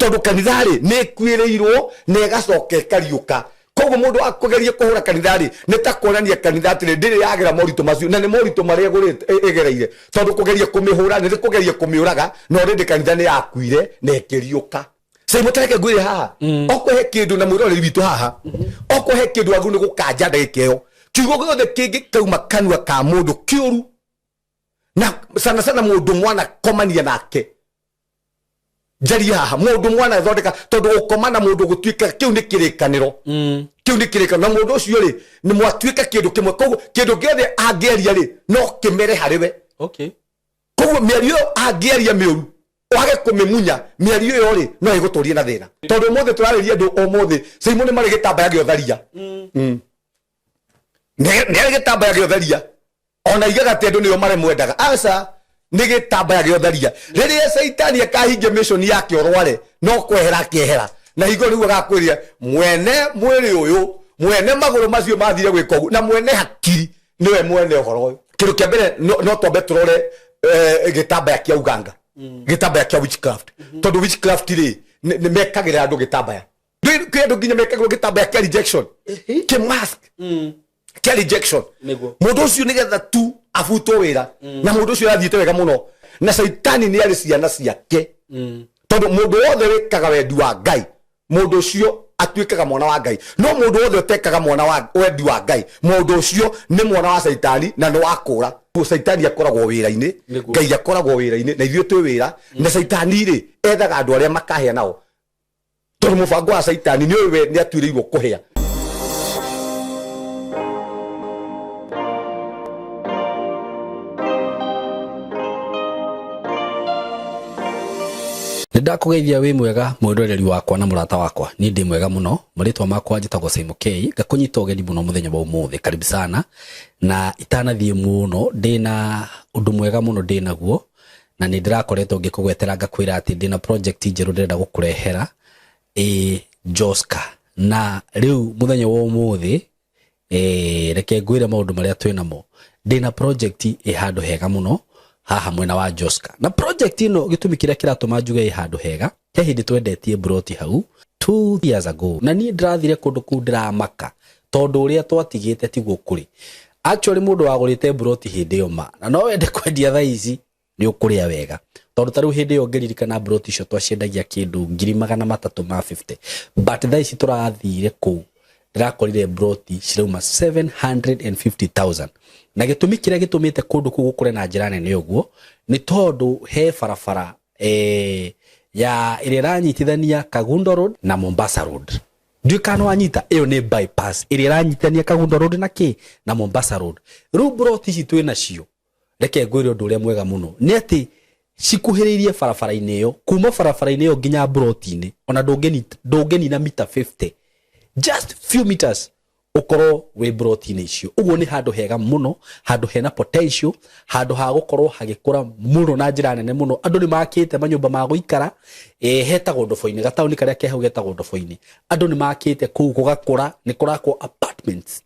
tondu kanithari nä kwirĩirwo na ĩgacoka ĩkariũka koguo mũndũ akũgeria kũhũra kanithari nĩ ta kuonania kanitha atĩrĩ ndĩrĩ yagera moritũ macio na nĩ moritũ marĩa ĩgereire tondu kũgeria kũmĩhũra nĩ kũgeria kũmĩũraga no rĩndĩ kanitha nĩ yakuire na ĩkĩriũka SYMO tareke ngwĩre haha okũhe kĩndũ na mwĩroreri witũ haha okũhe kĩndũ wagu nĩ gũkanja ndagĩka ĩyo kiugo gĩothe kĩngĩkauma kanua ka mũndũ kĩũru na sana mũndũ mwana komania nake jaria haha mũndũ mwana thondeka tondu ũkomana mũndũ gũtuĩka kĩu nĩ kĩrĩkanĩro kĩu nĩ kĩrĩkanĩro na mũndũ ũcio rĩ nĩ mwatuĩka kĩndũ kĩmwe koguo kĩndũ gĩothe angĩaria rĩ no kĩmere harĩ we koguo mĩario angĩaria mĩũru wage kũmĩmunya mĩario ĩyo rĩ no ĩgũtũrie na thĩna tondu ũmũthĩ tũrarĩria andũ ũmũthĩ SYMO nĩ marĩ gĩtambaya gĩotharia nĩ arĩ gĩtambaya gĩotharia ona igaga atĩ andũ nĩo maremwendaga aca nĩ gĩtambaya gĩotharia rĩrĩa Saitani akahingia mission yake orware no kwehera kĩehera na higo rĩu agakwĩria mwene mwĩrĩ ũyũ mwene magũrũ macio mathire gwĩka ũguo na mwene hakiri nĩwe mwene ũhoro ũyũ kĩndũ kĩa mbere no twambe tũrore gĩtambaya kĩa uganga gĩtambaya kĩa witchcraft tondu witchcraft rĩ nĩ mekagĩra andũ gĩtambaya kwĩ andũ nginya mekagĩrwo gĩtambaya kĩa rejection kĩ mask kĩa rejection mũndũ ũcio nĩgetha tu afutwo wĩra na mũndũ ũcio athiĩte wega mũno na Saitani nĩ arĩ ciana ciake tondu mũndũ wothe wĩkaga wendi wa Ngai mũndũ ũcio atuĩkaga mwana wa Ngai no mũndũ wothe ũtekaga mwana wa wendi wa Ngai mũndũ ũcio nĩ mwana wa Saitani na nĩ wakũra Saitani akoragwo wĩra-inĩ Ngai akoragwo wĩra-inĩ na ithuĩ twĩ wĩra na Saitani rĩ ethaga andũ arĩa makahĩa nao tondu mũbango wa Saitani nĩ we nĩ atuĩrĩirwo kũhĩa Ndakugeithia wi mwega mwendoreri wakwa na murata wakwa ni ndi mwega muno maritwa makwa njitagwo SYMO K ngakunyita ugeni muno muthenya wa umuthi karibu sana na itanathie muno ndina undu mwega muno ndinaguo na ni ndirakoretwo ngikugwetera ngakwira ati ndina project njeru ndenda gukurehera Joska na riu muthenya wa umuthi reke ngwire maundu maria twinamo ndina project handu hega muno haha mwena wa Joska na project ino gitumi kiria kiratuma njuge handu hega he hindi twendetie broti hau 2 years ago na ni ndirathire kundu ku ndiramaka tondu uria twatigite tiguo kuri actually mundu wagurite broti hindi yo ma na no wende kwendia thaa ici ni ukuria wega tondu taru hindi yo ngiririkana broti icio twaciendagia kindu 350 but thaa ici turathire ku ndirakorire broti cirauma 750,000 na gitumi kiria gitumite kundu ku gukure na njira nene uguo ni tondu he farafara ya iranyitithania Kagundo Road na Mombasa Road ndikano anyita iyo ni bypass iranyitithania Kagundo Road na ki na Mombasa Road ru broti ici twina cio reke ngwire undu uria mwega muno ni ati cikuhiririe farafara-ini iyo kuma farafara-ini iyo nginya broti-ini ona ndungeni na mita 50 just few meters ukoro we broti-ini icio uguo ni handu hega muno handu hena potential handu ha gukorwo hagikura muno na njira nene muno andu ni makite manyumba ma guikara hetagwo Ndobo-ini gatauni karia ke hau getagwo Ndobo-ini andu ni makite kuu gugakura ni kurako apartments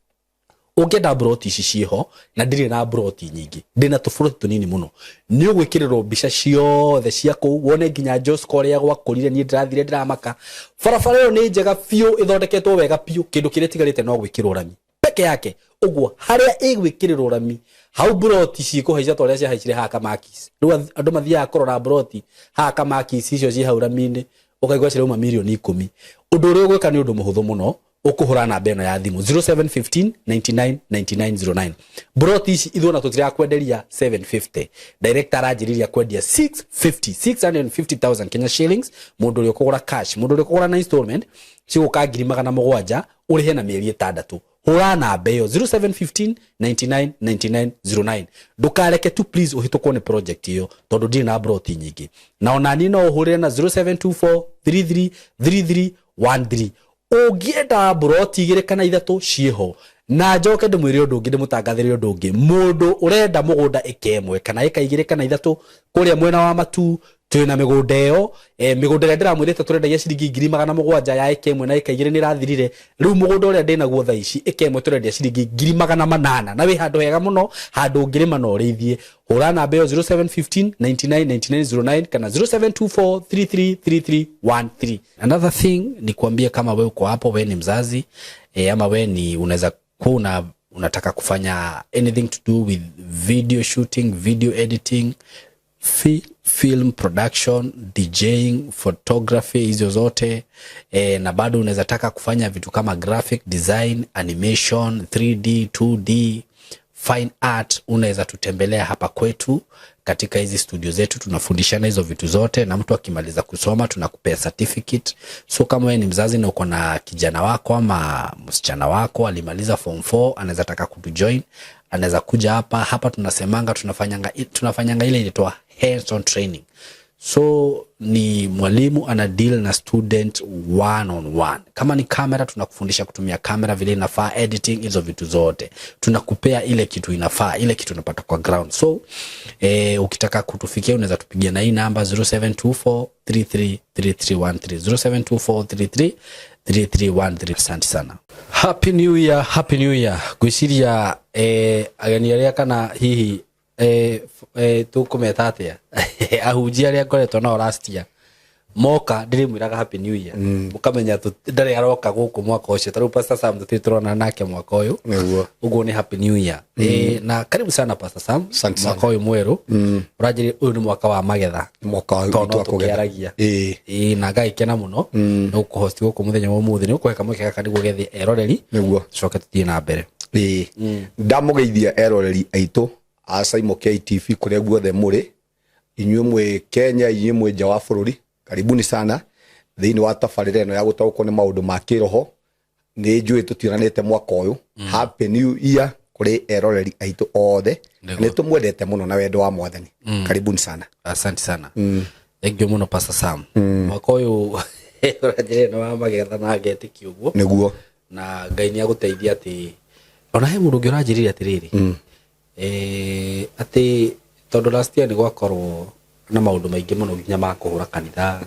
ungenda broti ici ciho na ndiri na broti nyingi ndina tufuroti tunini muno ni ugwikirirwo mbica ciothe cia kuu wone nginya Joska uria gwakurire ni ndirathire ndiramaka farafara yo ni njega fiu ithondeketwo wega piu kindu kiria tigarite no gwikirwo rami peke yake uguo haria igwikirirwo rami hau broti cikuhaica toria cia haicire haka makis riu andu mathia kurora broti haka makis icio ci hau rami-ini ukaigwa cirauma milioni 10 undu uria ugwika ni undu muhuthu muno ukuhura na beno ya thimu 0715 99 9909 broti ici ithona tutira kwenderia 750 director ajiriria kwendia 650,000 Kenya shillings mundu uri kugura cash mundu uri kugura na installment ciguka 700,000 urihe na mieri 6 hura na beyo 0715 99 9909 ndukareke tu please uhitukwo ni project iyo tondu ndi na broti nyingi na ona ni no uhure na 0724 33 33 13 ugienda broti igire kana ithatu cieho na njoke ndimwire undu ungi ndimutangathire undu ungi mundu urenda mugunda ikemwe kana ikaigire kana ithatu kuria mwena wa Matu twina migunda iyo migunda ria ndiramwirite turendagia ciringi 700 ya eka imwe na eka igiri ni rathirire riu mugunda uria ndinaguo thaa ici eka imwe turendia ciringi 800 na wi handu hega muno handu ngirima no rithie hura namba yo 0715 999909 kana 0724333313. Another thing ni kuambia kama wewe uko hapo, wewe ni mzazi ama wewe ni unaweza kuwa unataka kufanya anything to do with video shooting, video editing, film production, DJing, photography, hizo zote na bado unaweza taka kufanya vitu kama graphic design, animation, 3D, 2D, fine art, unaweza tutembelea hapa kwetu katika hizi studio zetu. Tunafundishana hizo vitu zote na mtu akimaliza kusoma tunakupea certificate. So kama wewe ni mzazi na uko na kijana wako ama msichana wako alimaliza form 4 anaweza taka kutujoin, anaweza kuja hapa tunasemanga tunafanyanga ile inaitwa hands on training. So ni mwalimu ana deal na student one on one. Kama ni kamera tunakufundisha kutumia kamera vile inafaa, editing, hizo vitu zote tunakupea ile kitu inafaa, ile kitu unapata kwa ground. So ukitaka kutufikia unaweza tupigia na hii namba 0724333313 0724333313. Asante sana. Happy New Year, Happy New Year. Gwiciria ageni aria kana hihi tukumetatia ahujia ria ngoretwo no last year moka ndirimwiraga Happy New Year mukamenya ndari aroka guku mwaka ucio taru Pastor Sam tutirona nake mwaka uyu uguo ni Happy New Year. Na karibu sana Pastor Sam, mwaka uyu mweru urajiri uyu ni mwaka wa magetha, mwaka wa kugeragia na Ngai kena muno no kuhosti guku muthenya wa muthi ni ukuheka mweke kani gugethi eroreri niguo coke tuthie na mbere. Ndamugeithia eroreri aitu a SYMO TV kuria guothe muri, inyuĩ mwe Kenya, inyuĩ mwe nja wa bururi, karibuni sana thiini wa tabarĩra ĩno ya gũtaũkwo nĩ maũndũ ma kĩroho. Nĩ njũĩ tũtiranĩte mwaka ũyũ. Happy New Year kuri eroreri aitu othe, nĩ tũmwendete mũno na wendo wa Mwathani. Karibuni sana. Asante sana. Thank you muno Pastor Sam. Mwaka ũyũ ũrajire no magetha na ngetĩkia ũguo nĩguo, na Ngai nĩ agũteithia atĩ ona he mũndũ ũngĩ ũranjĩrĩria atĩrĩrĩ ati tondu last year ni gwakorwo na maundu maingi muno nginya ma kuhura kanitha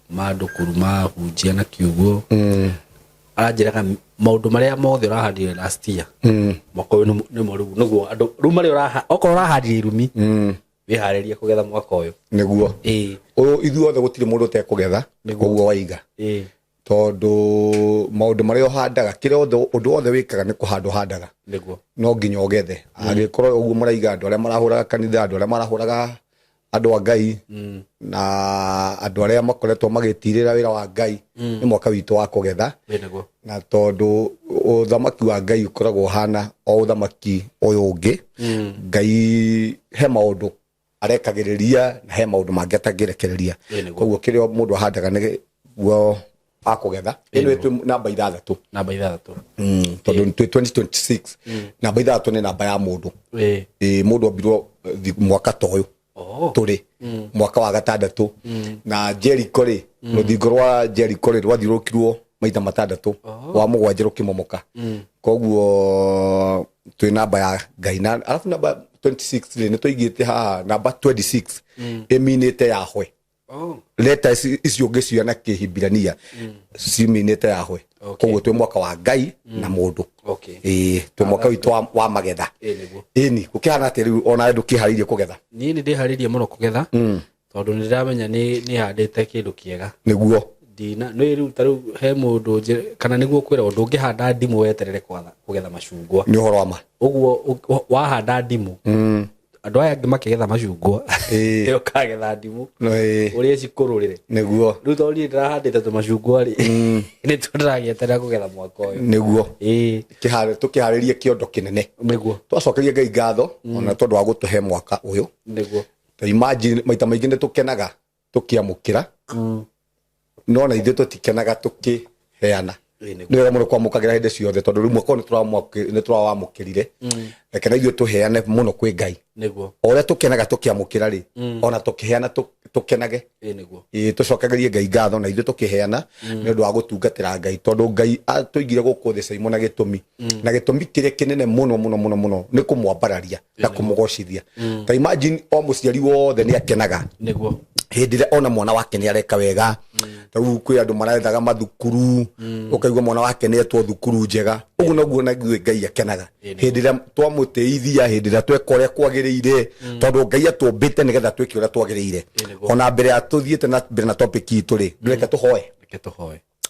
mandu kuruma hunjia na kiugo aranjiraga maundu maria mothe urahandire last year mwaka uyu ni moru niguo andu ru mari okoro urahandire irumi wiharirie kugetha mwaka uyu niguo uyu ithuothe gutire mundu utekugetha koguo waiga tondu maundu maria uhandaga kire undu wothe wikaga ni kuhandu handaga niguo no nginya ugethe agikorwo uguo muraiga andu aria marahuraga kanitha, andu aria marahuraga andu a Ngai na andu aria makoretwo magitirira wira wa Ngai ni mwaka witu wa kugetha niguo, na tondu uthamaki wa Ngai ukoragwo hana o uthamaki uyu ungi Ngai he maundu arekagiriria na he maundu mangi atagirekereria koguo kire mundu ahandaga ni guo akugetha. Ino etu namba 6 tondu 2026 namba 6 ni namba ya mundu mundu obirwo mwaka toyo turi mwaka wa 6 na Jericho ri ruthingo rwa Jericho ri rwathirukirwo maita 6 wa mugwanja rukimomoka koguo twi namba ya Ngai na alafu namba 26 ni tuigite ha namba 26 eminite yahwe leta icio ngicio na Kihibirania ciminite yahwe koguo twi mwaka wa Ngai na mundu twi mwaka witu wa magetha ni ukihana ati riu ona ndu kiharirie kugetha. Ni ndiharirie muno kugetha tondu ndiramenya ni handite kindu kiega niguo dina no riu taru he mundu kana niguo kwira undu ngihanda ndimu weterere kugetha macungwa ni uhoro wa ma uguo wahanda ndimu andu aya ngimakigetha macungwa yo kagetha ndimu uria cikururire niguo riu tori ndirahandite tu macungwa ri ni turagietera kugetha mwaka uyu niguo tukiharirie kiondo kinene niguo twacokerie Ngai ngatho ona tondu wa gutuhe mwaka uyu niguo imagine maita maingi ni tukenaga tukiamukira no na ithu tutikenaga tukiheana ni wega muno kwamukagira hinde ciothe tondu riu mwaka ni turawamukirire reke na ithu tuheane muno kwi Ngai niguo oria tukenaga tukiamukira ri ona tukiheana tukenage niguo tucokegerie Ngai ngatho na ithu tukiheana ni undu wa gutungatira Ngai tondu Ngai atuigire guku thi SYMO na gitumi kiria kinene muno ni kumwambararia na kumugocithia ta imagine o muciari wothe ni akenaga niguo hindire ona mwana wake ni areka wega tau kwi andu marethaga mathukuru ukaigwa mwana wake ni etwo thukuru njega uguo naguo naguo Ngai akenaga hindire twamuteithia hindire tweka uria kwagiriire tondu Ngai atumbite nigetha tweke uria twagiriire ona mbere atuthiete na mbere na topic itu ri reke tuhoe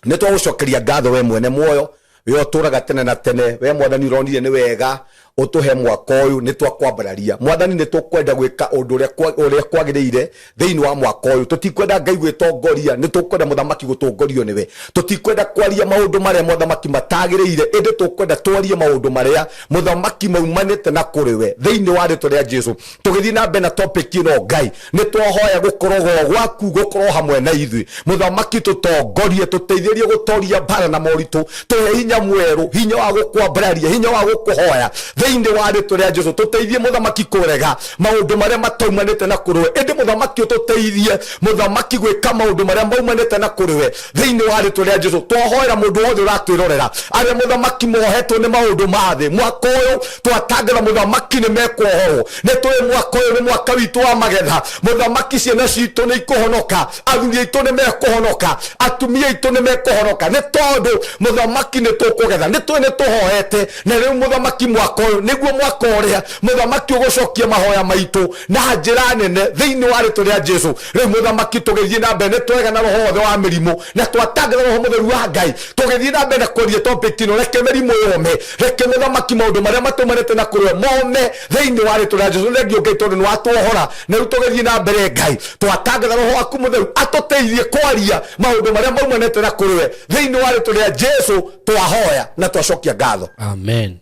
ni twagucokeria ngatho we mwene muoyo we oturaga tene na tene we mwathani uronire ni wega utuhe mwaka uyu ni twakwambararia mwathani ni tukwenda gwika undu uria kwagiriire thiini wa mwaka uyu tutikwenda Ngai gwitongoria ni tukwenda muthamaki gutongorio niwe tutikwenda kwaria maundu maria muthamaki matagiriire indi tukwenda twarie maundu maria muthamaki maumanite na kuriwe thiini wa ritwa ria Jesu tugithii na mbere na topic ino Ngai ni twahoya gukorwo gwaku gukorwo hamwe na ithui muthamaki tutongorie tuteithirie gutoria bara na moritu tuhe hinya mweru hinya wa gukwambararia hinya wa gukuhoya thiini wa ritwa ria Jesu tuteithie muthamaki kurega maundu maria mataumanite na kuriwe indi muthamaki tuteithie muthamaki gwika maundu maria maumanite na kuriwe thiini wa ritwa ria Jesu twahoera mundu wothe uratwirorera aria muthamaki mohetwo ni maundu mathi mwaka uyu twatangatha muthamaki ni mekwohorwo ni tuli mwaka uyu ni mwaka witu wa magetha muthamaki ciana citu ni ikuhonoka athuri aitu ni mekuhonoka atumia aitu ni mekuhonoka ni tondu muthamaki ni tukugetha ni tuhoete na riu muthamaki mwaka uyu niguo mwaka uria muthamaki ugucokia mahoya maitu na njira nene thiini wa ritwa ria Jesu riu muthamaki tugithie na mbere twega na roho wothe wa mirimu na twatangatha roho mutheru wa Ngai tugithie na mbere kwaria topic ino reke mirimu yome reke muthamaki maundu maria matumanite na kuriwe mome thiini wa ritwa ria Jesu thengio Ngai tondu ni watwohora na riu tugithie na mbere Ngai twatangatha roho waku mutheru atuteithie kwaria maundu maria maumanite na kuriwe thiini wa ritwa ria Jesu twahoya na twacokia ngatho amen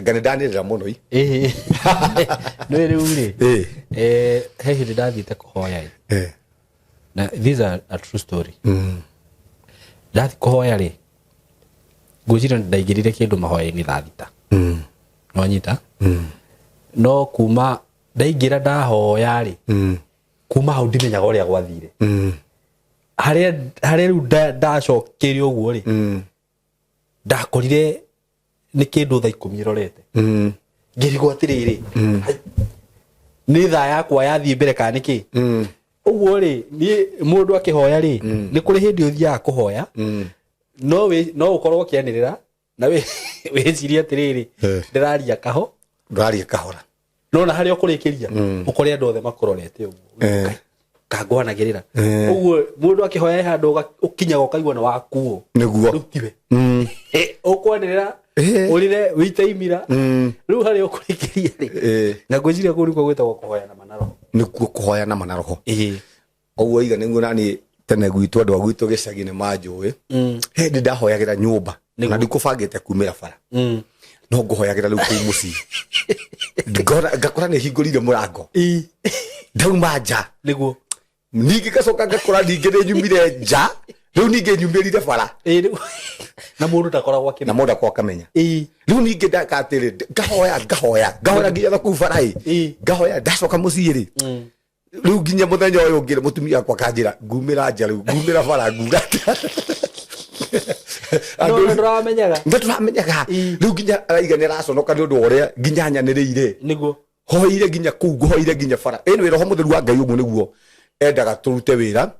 ngane ndanirira muno no riu ri he hindi ndathite kuhoya na these are a true story ndathi kuhoya ri ngujira ndaigirire kindu mahoya-ini thaa thita no nyita no kuma ndaigira ndahoya ri kuma hau ndimenyaga uria gwathire haria riu ndacokerio uguo ri ndakorire ni kindu thaa 10 irorete ngirigwo atiriri ni thaa yakwa yathii mbere kana niki uguo ri ni mundu akihoya ri ni kuri hindi uthia kuhoya no ukorwo ukianirira na wiciria atiriri ndiraria kahora no na haria ukurikiria ukore andu othe makurorete uguo kangwanagirira uguo mundu akihoya handu ukinyaga ukaigwa na wakuo niguo rutiwe ukwanirira urire witaimira riu haria ukurikiria ri na ngwiciria kuri kwa gwitagwo kuhoya na manaro nikuo kuhoya na manaro oguo iga niguo nani tene gwitu andu agwitu gicagi ni manjui hindi ndahoyagira nyumba na ndikubangite kumira bara no nguhoyagira riu kuu mucii ngakora ni hingurire murango ndauma nja niguo ningi gacoka ngakora ningi ni nyumire nja riu ningi nyumirire bara na mundu ndakoragwo akimenya na mundu akamenya riu ningi ndakatiri ngahoya nginya thakuu bara ngahoya ndacoka mucii ri riu nginya muthenya uyu ngire mutumia akwa kanjira ngumira nja riu ngumira bara ngura andu nduramenyaga riu nginya araiga ni araconoka ni undu uria nginya nyanirire niguo hoire nginya kuu nguhoire nginya bara ino roho mutheru wa Ngai uguo niguo endaga turute wira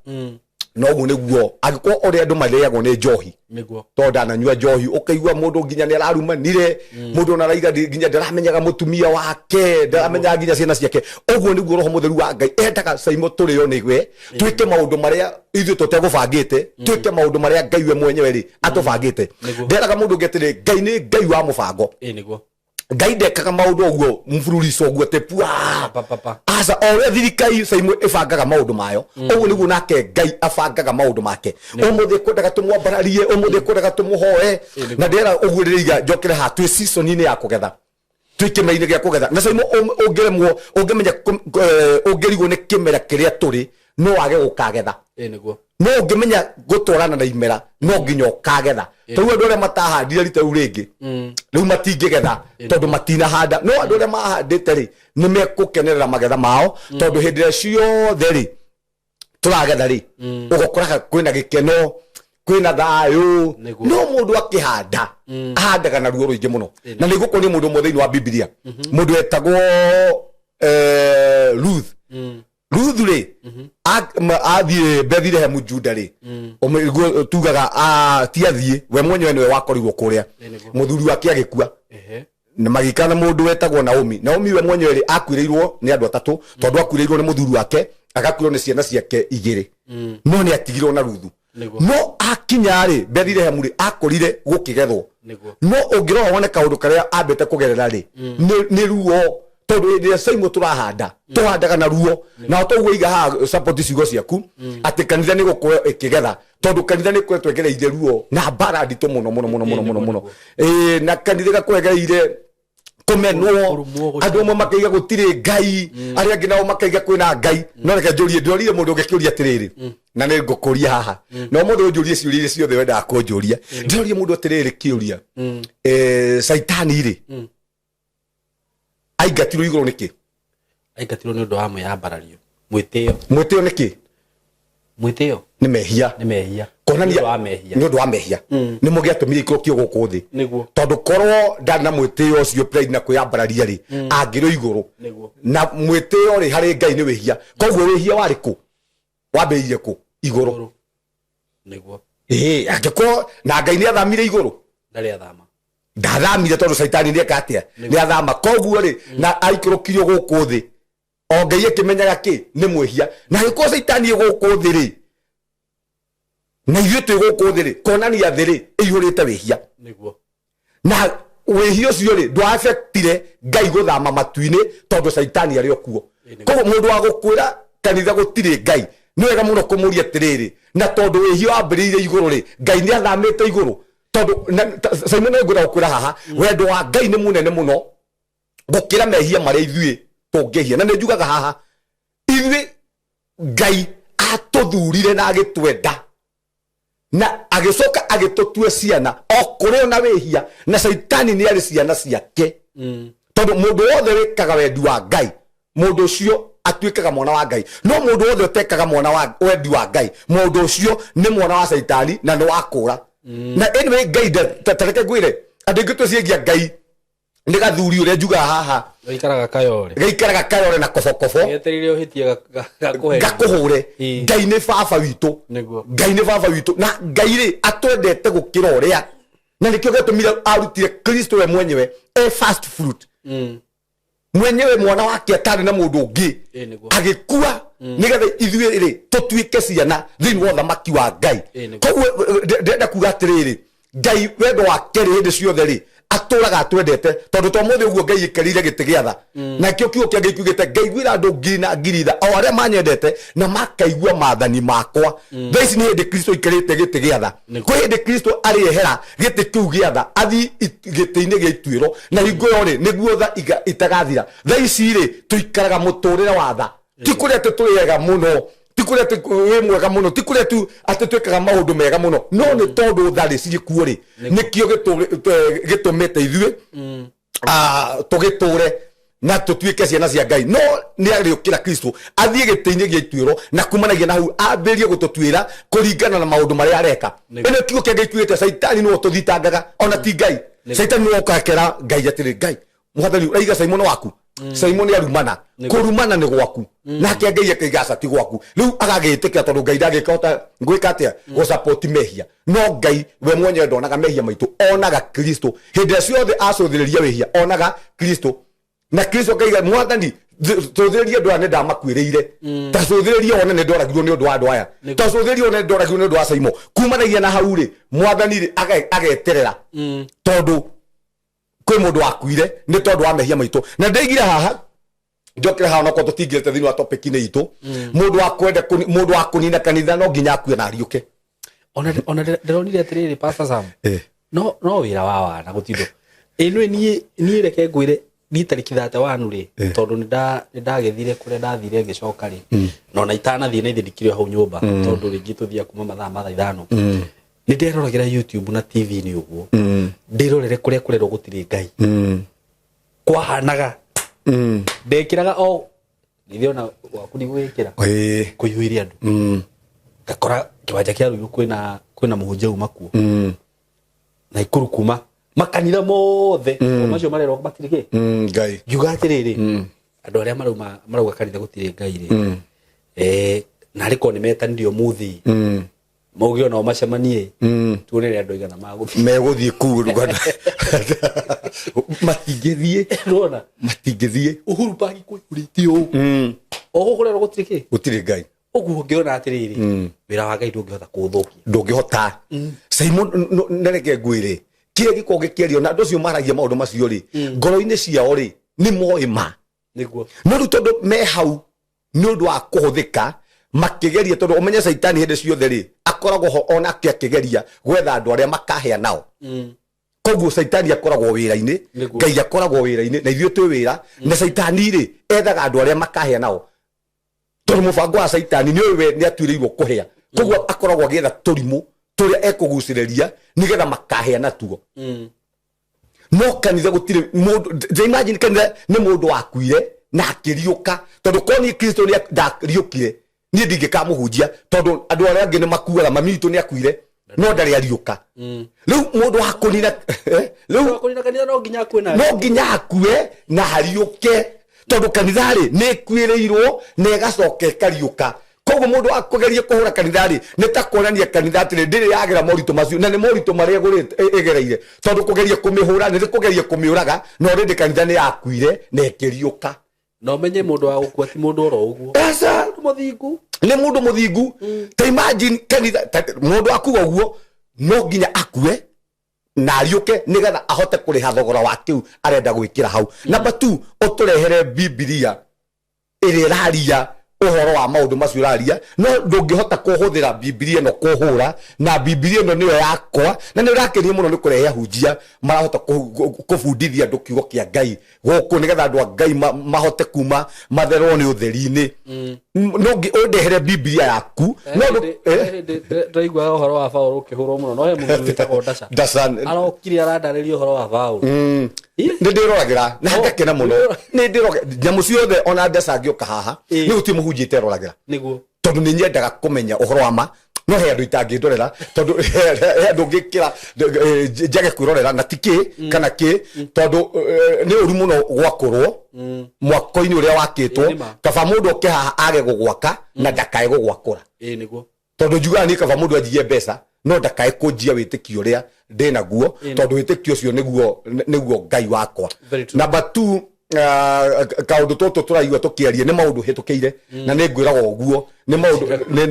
no uguo niguo agiko uria andu matheagwo ni njohi niguo to ndananyua njohi ukaigua mundu nginya ni ararumanire mundu naraiga nginya ndaramenyaga mutumia wake ndaramenyaga nginya ciana ciake uguo niguo roho mutheru wa Ngai endaga SYMO turio nigwe twike maundu maria ithu tutegubangite twike maundu maria Ngai we mwenyewe ri atubangite nderaga mundu ngetire Ngai ni Ngai wa mubango niguo Ngai ndekaga maundu uguo mfururico uguo tepua asa ore thirikari SYMO ibangaga maundu mayo uguo niguo nake Ngai abangaga maundu make umuthi kwendaga tumwambararie umuthi kwendaga tumuhoe na ndera uguo ririga njokere ha twi season ini ya kugetha twikimeine gya kugetha na SYMO ungeremwo ungemenya ungerigwo ni kimera kiria turi no wage gukagetha niguo no ngimenya gutwarana na imera no nginya ukagetha tou andu aria matahandire rita riu ringi riu matingigetha tondu matina handa no andu aria mahandite ri ni mekukenerera magetha mao tondu hindi ria ciothe ri turagetha ri ugukoraga kwina gikeno kwina thayu no mundu akihanda ahandaga na ruo ruingi muno na niguo kuria mundu mwe thiini wa Biblia mundu etagwo Ruth ri athie Bethlehem Juda ri tugaga ti athie we mwenyewe niwe wakorirwo kuria muthuri wake agikua na magikana mundu wetagwo Naomi we mwenyewe ri akuireirwo ni andu atatu tondu akuireirwo ni muthuri wake agakuirwo ni ciana ciake igiri no ni atigirwo na ruthu no akinya ri Bethlehem ri akorire gukigethwo no ungirora wone kaundu karia ambete kugerera ri ni ruo tondu ndi SYMO turahanda tuhandaga na ruo na toguo iga ha support cigo ciaku ati kanitha ni gukorwo ikigetha tondu kanitha ni kwetwo egereire ruo na bara ndito muno na kanitha gakwegereire kumenwo andu amwe makaiga gutire ngai aria angi nao makaiga kwina ngai no reke njurie ndorire mundu ungikiuria atiriri na ni ngukuria haha no mundu unjurie ciuria ciothe wenda kunjuria ndorie mundu atiriri kiuria saitani ri aingatirwo iguru niki aingatirwo ni undu wa mwiyambarario mwitio niki mwitio ni mehia konania ni undu wa mehia ni mugi atumire ikoro kio guku thi tondu korwo ndana mwitio ucio pride na kwiyambararia ri angiro iguru na mwitio ri hari ngai ni wehia koguo wehia wari ku wambeire ku iguru niguo angiko na ngai ni athamire iguru ndari athama ndathamire tondu saitani ni ekatia ni athama koguo ri na aikorokirio guku thi o ngai akimenyaga ki ni mwehia na giko saitani guku thi ri na ithuĩ twĩ gũkũ thĩ rĩ konania thĩ rĩ ĩihũrĩte wĩhia na wĩhia ũcio rĩ ndwaafektire ngai gũthama matu-inĩ tondũ saitani arĩ o kuo koguo mũndũ wa gũkwĩra kanitha gũtirĩ ngai nĩ wega mũno kũmũria atĩrĩrĩ na tondũ wĩhia wambĩrĩire igũrũ rĩ ngai nĩ athamĩte igũrũ tondũ SYMO nĩ ngwĩra gũkwĩra haha wendo wa ngai nĩ mũnene mũno gũkĩra mehia marĩa ithuĩ tũngĩhia na nĩ njugaga haha ithuĩ ngai atũthurire na agĩtwenda na agicoka agitutue ciana okuri ona wehia na saitani ni ari ciana ciake tondu mundu wothe wikaga wendi wa ngai mundu ucio atuikaga mwana wa ngai no mundu wothe utekaga mwana wa wendi wa ngai mundu ucio ni mwana wa saitani na ni wakura na anyway ngai tareke gwire andingitu ciengia ngai ni gathuri uria njuga haha gaikaraga kayore na kofokofo yeterire uhitie gakuhure ngai ni baba witu na ngai ri atwendete gukira uria na nikio gatumire arutire Kristo we mwenyewe first fruit mwenyewe mwana wake atari na mundu ungi agikua nigetha ithuĩ ri tutuike ciana thiini wa thamaki wa ngai koguo ndenda kuga atiriri ngai wendo wake ri hindi ciothe ri aturaga atwendete tondu to muthe uguo ngai ikerire giti giatha na kio kiugo kia ngai kiugite ngai gwira andu ngiri na ngiritha o aria manyendete na makaigua maathani makwa thaici ni hindi Kristo ikerite giti giatha kwi hindi Kristo arihera giti kiu giatha athi giti-ini gia ituiro na hingo yo ri niguo tha itagathira thaici ri tuikaraga muturire wa tha ti kuria tuturiega muno ti kuria we mwega muno ti kuria tu ati twikaga maundu mega muno no ni tondu thari cigikuo ri nikio gitumite ithuĩ tugiture na tutuike ciana cia ngai no ni ariukira Kristo athie giti-ini gia ituiro na kumanagia na hau ambirie gututuira kuringana na maundu maria areka ene kiugo kia ngai kiugite saitani no tuthitangaga ona ti ngai saitani no okakera ngai atiri ngai mwathani uraiga SYMO no waku SYMO ni arumana kurumana ni gwaku nake ngai akaigaca ti gwaku riu agagitikira tondu ngai ndagikota ngwika atia go support mehia no ngai we mwenyewe ndonaga mehia maitu onaga Kristo hindi ciothe acuthiriria wehia onaga Kristo na Kristo kaiga mwathani tuthiririe ndu ane ndamakwiriire tacuthiririe one ne ndoragirwo ni undu wa andu aya tacuthiririe one ndoragirwo ni undu wa SYMO kumanagia na hau ri mwathani ri ageterera tondu kwi mundu wakuire ni tondu wa mehia maitu na ndaigire haha njokire haha no ko tutingirite thini wa topic ni itu mundu wa kwenda mundu wa kunina kanitha no nginya akue na ariuke ona nderonire atiriri Pastor Sam no wira wa wana gutindo ino ni reke ngwire ni tariki 31 ri tondu ni ndagethire kuria ndathire ngicoka ri no na itana thie na ithindikire hau nyumba tondu ringi tuthia kuma mathaa ma 5 ni nderoragera YouTube na TV ni uguo ndirorere kuria kurero gutiri ngai kwahanaga ndekiraga o nithiona waku ni gwikira kuyuiria andu gakora kiwanja kia ruyu kwina muhunjau Maku na ikuru kuma makanitha mothe macio marero batirike ngai yuga atiriri andu aria marauga kanitha gutiri ngai ri na riko nimetanire umuthi mauge no macemanie tuone ri andu igana meguthie kuu rugana matingithie rona matingithie Uhuru Park kuritio oho kurero gutiriki gutire ngai oguo ngiona atiriri wira wa ngai ndungihota kuthukia ndungihota SYMO nereke ngwire kire giko gikierio na ndocio maragia maundu macio ri ngoro-ini ciao ri ni moima niguo no ru tondu me hau ni undu wa kuhuthika makigeria tondu umenye Saitani hinde ciothe ri akoragwo ho ona akigeria gwetha andu aria makahea nao koguo Saitani akoragwo wira-ini ngai akoragwo wira-ini na ithuĩ twĩ wĩra na Saitani ri ethaga andu aria makahea nao tondu mubango wa Saitani ni we ni atuĩrĩirwo kuhea koguo akoragwo agĩetha tũrimũ tũrĩa ekũgucĩrĩria nigetha makahea natuo no kanitha gũtirĩ mũndũ imagine kanitha nĩ mũndũ wakuire na akĩriũka tondu korwo ni Kristo nĩ ndariũkire niĩ ndingĩkamũhunjia tondu andũ arĩa angĩ nĩ makuaga mami witũ nĩ akuire no ndarĩ ariũka rĩu mũndũ wa kũnina rĩu kũnina kanitha no nginya akue na no nginya akue na hariũke tondu kanitha rĩ nĩ ĩkuĩrĩirwo na ĩgacoka ĩkariũka koguo mũndũ wa kũgeria kũhũra kanitha rĩ nĩ ta kuonania kanitha atĩrĩ ndĩrĩ yagera moritũ macio na nĩ moritũ marĩa ĩgereire tondu kũgeria kũmĩhũra nĩ kũgeria kũmĩũraga no rĩndĩ kanitha nĩ yakuire na ĩkĩriũka no menye mũndũ wa gũkua ti mũndũ oro ũguo mũndũ mũthingu nĩ mũndũ mũthingu ta imagine kanitha mũndũ akuga ũguo no nginya akue na ariũke nigetha ahote kũrĩha thogora wa kĩu arenda gwĩkĩra hau number 2 ũtũrehere Biblia ĩrĩa ĩraria uhoro wa maundu macio ĩraria no ndũngĩhota kũhũthĩra Biblia ĩno kũhũra na Biblia ĩno nĩyo yakwa na nĩ ũrakenia mũno nĩ kũrehe hunjia marahota kũbundithia andũ kiugo kĩa Ngai gũkũ nĩgetha andũ a Ngai mahote kuma matherwo nĩ ũtheri-inĩ no ũndehere Biblia yaku no ndaigua uhoro wa Paulo ũkĩhũrwo mũno no he mũndũ wĩtagwo Ndaca arokire arandarĩria uhoro wa Paulo nĩ ndĩroragĩra na ngakena mũno nĩ ndĩroragĩra nyamũ ciothe ona Ndaca angĩũka haha nĩ gũtirĩ mũhunjia ĩteroragĩra nĩguo tondu nĩ nyendaga kũmenya uhoro wa ma no he andũ itangĩndorera tondu he andũ ngĩkĩra njage kwĩrorera na tikĩ kana kĩ tondu nĩ ũru mũno gwakũrwo mwako-inĩ ũrĩa wakĩtwo kaba mũndũ oke haha age gũgwaka na ndakae gũgwakũra nĩguo tondu njugaga nĩ kaba mũndũ anjie mbeca no ndakae kũnjia wĩtĩkio ũrĩa ndĩnaguo tondu wĩtĩkio ũcio nĩguo Ngai wakwa number 2 kaundu toto turaigua tukiaria ni maundu hitukiire na ni ngwiraga uguo ni maundu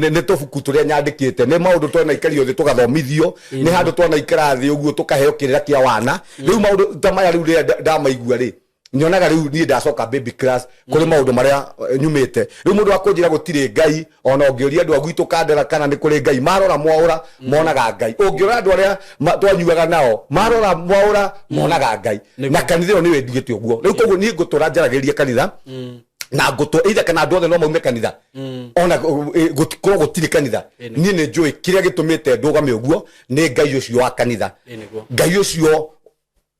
ni tubuku turia nyandikite ni maundu twena ikario thi tugathomithio ni handu twena ikara thi uguo tukaheo kirira kia wana riu maundu tamaya riu ndamaigua ri nyonaga riu ni ndacoka baby class kuri maundu maria nyumite riu mundu akunjira gutire Ngai ona ungiuria andu agwitu kandera kana ni kuri Ngai marora mwaura monaga Ngai ungiura andu aria twanyuaga nao marora mwaura monaga Ngai na kanitha ni we ndigite uguo riu koguo ni ngutura njaragiria kanitha na ngutu either kana andu othe no maume kanitha ona gutikorwo gutire kanitha ni ni njui kiria gitumite ndugame uguo ni Ngai ucio wa kanitha Ngai ucio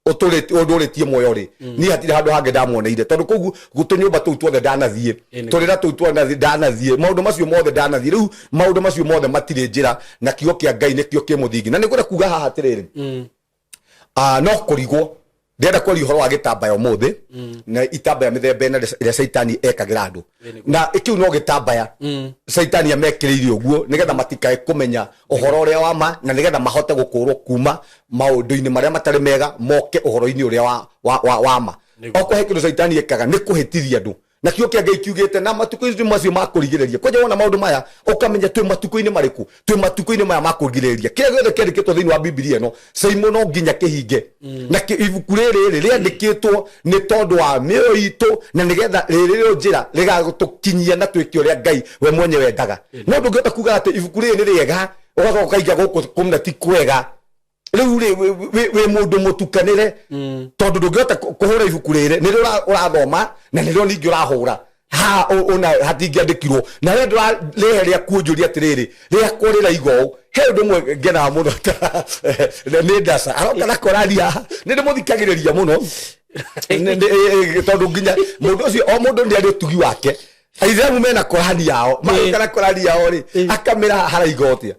uturitie moyo ri ni hatire handu hange ndamuoneire tondu koguo gutunyumba tuu tuothe ndanathie turira tuu tuothe ndanathie maundu macio mothe ndanathie riu maundu macio mothe matire njira na kiugo kia Ngai nikio kimuthingi na nigura kuga haha atiriri no kurigwo ndenda kwaria uhoro wa gitambaya umuthi na itambaya mithemba ĩna ĩrĩa Saitani ekagira andu na ikiu no gitambaya Saitani amekĩrĩire uguo nigetha matikae kumenya uhoro ũrĩa wa ma na nigetha mahote gũkũrwo kuma maundu-inĩ marĩa matarĩ mega moke uhoro-inĩ ũrĩa wa ma oko he kĩndũ Saitani ekaga nĩ kũhĩtithia andu na kiugo kia Ngai kiugite na matuko-inĩ macio makũrigĩrĩria kwaje wona maundu maya ukamenya twĩ matuko-inĩ marĩkũ twĩ matuko-inĩ maya makũrigĩrĩria kĩrĩa gĩothe kĩandĩkĩtwo thĩinĩ wa Biblia ĩno SYMO no nginya kĩhinge na ibuku rĩrĩ rĩandĩkĩtwo nĩ tondũ wa mĩoyo itũ na nĩgetha rĩrĩ njĩra rĩgagũtũkinyia na twĩke ũrĩa Ngai we mwenyewe endaga no ndũngĩhota kuga atĩ ibuku rĩrĩ nĩ rĩega ũgacoka ũkaiga gũkũ kũmna ti kwega riu we mundu mutukanire tondu ndungihota kuhura ibuku rĩrĩ nĩ rĩo ũrathoma na nĩ rĩo ningĩ ũrahũra ha ona hatingĩandĩkirwo na we ndũreheria kuonjũria atĩrĩrĩ rĩakwa rĩraigwo he ũndũ ũmwe ngenaga mũno nĩ Ndaca aroka na koraria haha nĩ ndĩmũthikagĩrĩria mũno tondu nginya mũndũ ũcio o mũndũ nĩ arĩ ũtugi wake aithĩramu mena Korani yao magĩkana Korani yao rĩ akamĩra haraiga ũtia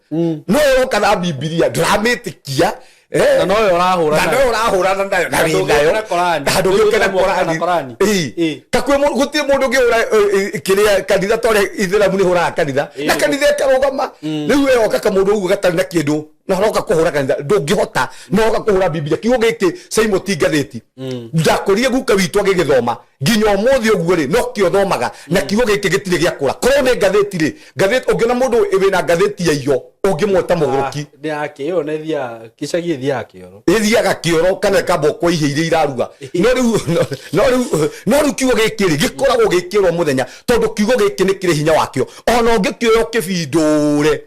no ũroka na Biblia ndũramĩtĩkia na no urahura na ndungikena Korani takwe guti mundu ngiura kiria kanitha tore Islamu ni hura kanitha na kanitha karugama riu yoka kamundu ugu gatari na kindu na roka kuhura kanitha ndungihota no roka kuhura Biblia kiugo giki SYMO tingatheti ndakurie guka witu agigithoma nginya umuthi uguo ri no kio thomaga na kiugo giki gitire giakura korwo ni ngatheti ri ngatheti ungiona mundu wina ngatheti ya iyo ungimwota muguruki ni yake yo ne thia kicagi thia kioro ithiaga kioro kana kaboko ihe iria iraruga no riu kiugo giki ri gikoragwo gikirwo muthenya tondu kiugo giki ni kiri hinya wakio ona ungikioyo kibindure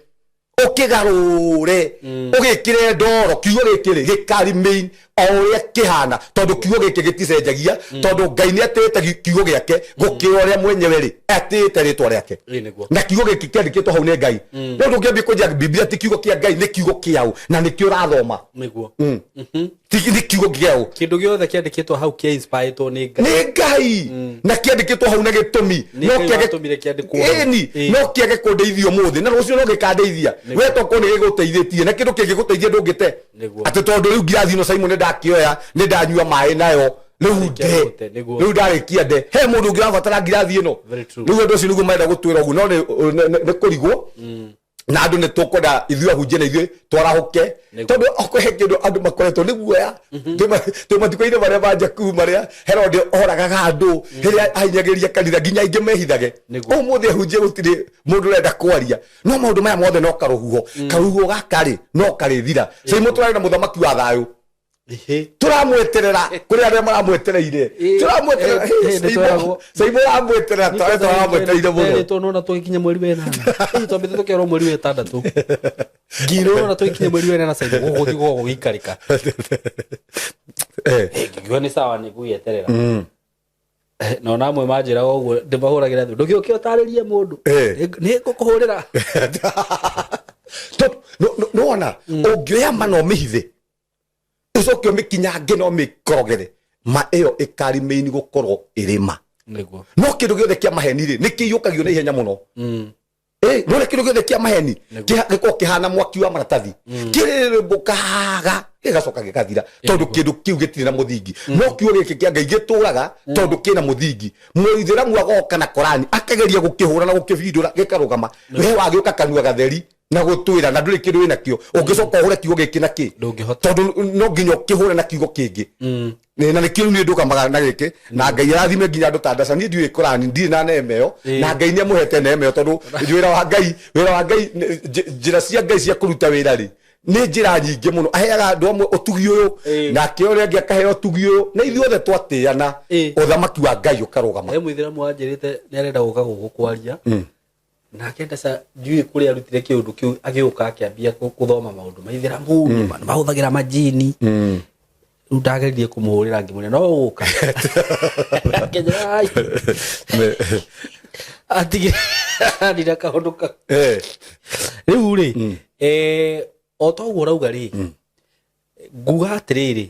ukigarure ugikire ndoro kiugo giki ri gikari main oria kihana tondu kiugo giki giticenjagia tondu Ngai ni atete kiugo giake gukira oria mwenyewe ri atete ritwa riake na kiugo giki kiandikitwo hau ni Ngai ndu ngiambi kunja Biblia ti kiugo kia Ngai ni kiugo kiau na ni kio rathoma niguo ni kiugo kiau kindu giothe kiandikitwo hau kia inspired ni Ngai na kiandikitwo hau na gitumi no kiagitumire kiandikwo no kiage kundeithio muthi na rucio no gikandeithia we toko ni giguteithĩtie na kindu kingiguteithia ndungite ati tondu riu ngirathi no SYMO ni ndakioya ni ndanyua mai nayo riu ndarikia nde he mundu ngirabatara ngirathi ino riu ndu ucio niguo marenda gutwira uguo no ni kurigwo na andu ni tukwenda ithuĩ ahunjia na ithuĩ twarahuke tondu okwehe kindu andu makoretwo ni guoya tumatuko-inĩ marĩa manja kuu marĩa Herode oragaga andu rĩrĩa ahinyagĩria kanitha nginya aingĩ mehithage ũmũthĩ ahunjia gũtirĩ mũndũ ũrenda kwaria no maũndũ maya mothe no karuhuho gaka rĩ no karĩthira SYMO tũrarĩ na mũthamaki wa thayũ turamweterera kuri aria maramwetereire turamweterera SYMO aramweterera turamwetereire muno tonona tũgikinya mweri wa 8 twambĩte tũkerwo mweri wa 6 ngiro na tũgikinya mweri wa 8 na SYMO gũgũthigwo gũgikarĩka ngigwa ni sawa ni guyeterera no namwe manjira ũguo ndĩmahũragĩra thũ ndũgĩũke ũtarĩrie mũndũ nĩ ngũkũhũrĩra no ona ũngĩoya mano mĩhithe ucoke mikinyange no mikorogere ma iyo ikari main gukorwo irima niguo no kindu giothe kia maheni ri nikiyukagio na ihenya muno no kindu giothe kia maheni giko kihana mwaki wa maratathi kirimbukaga gigacoka gikathira tondu kindu kiu gitire na muthingi no kiugo giki kia Ngai gituraga tondu kina muthingi Muithiramu agoka na Korani akageria gukihura na gukibindura gikarugama we wagiuka kanua gatheri na gutwira na nduri kindu wina kio ungicoka uhure kiugo giki na ki tondu no nginya kihure na kiugo kingi na ni kiu ni nduka magana giki na Ngai arathime nginya andu tandasa ni ndiwe Korani ndi na nemeyo na Ngai ni amuhete nemeyo tondu wira wa Ngai njira cia Ngai cia kuruta wira ri ni njira nyingi muno aheaga andu amwe utugi uyu na kio ria ngi akaheo utugi uyu na ithuothe twatiana uthamaki wa Ngai ukarugama Muithiramu anjirite ni arenda guka gukwaria na kenda sa ndiwe kuri arutire kiundu kiu agiuka akiambia kuthoma maundu maithiramu mahuthagira majini ndageririe kumuhurira ngimune no guka kenya atige ndira kahondoka riu ri otoguo rauga ri nguga atiriri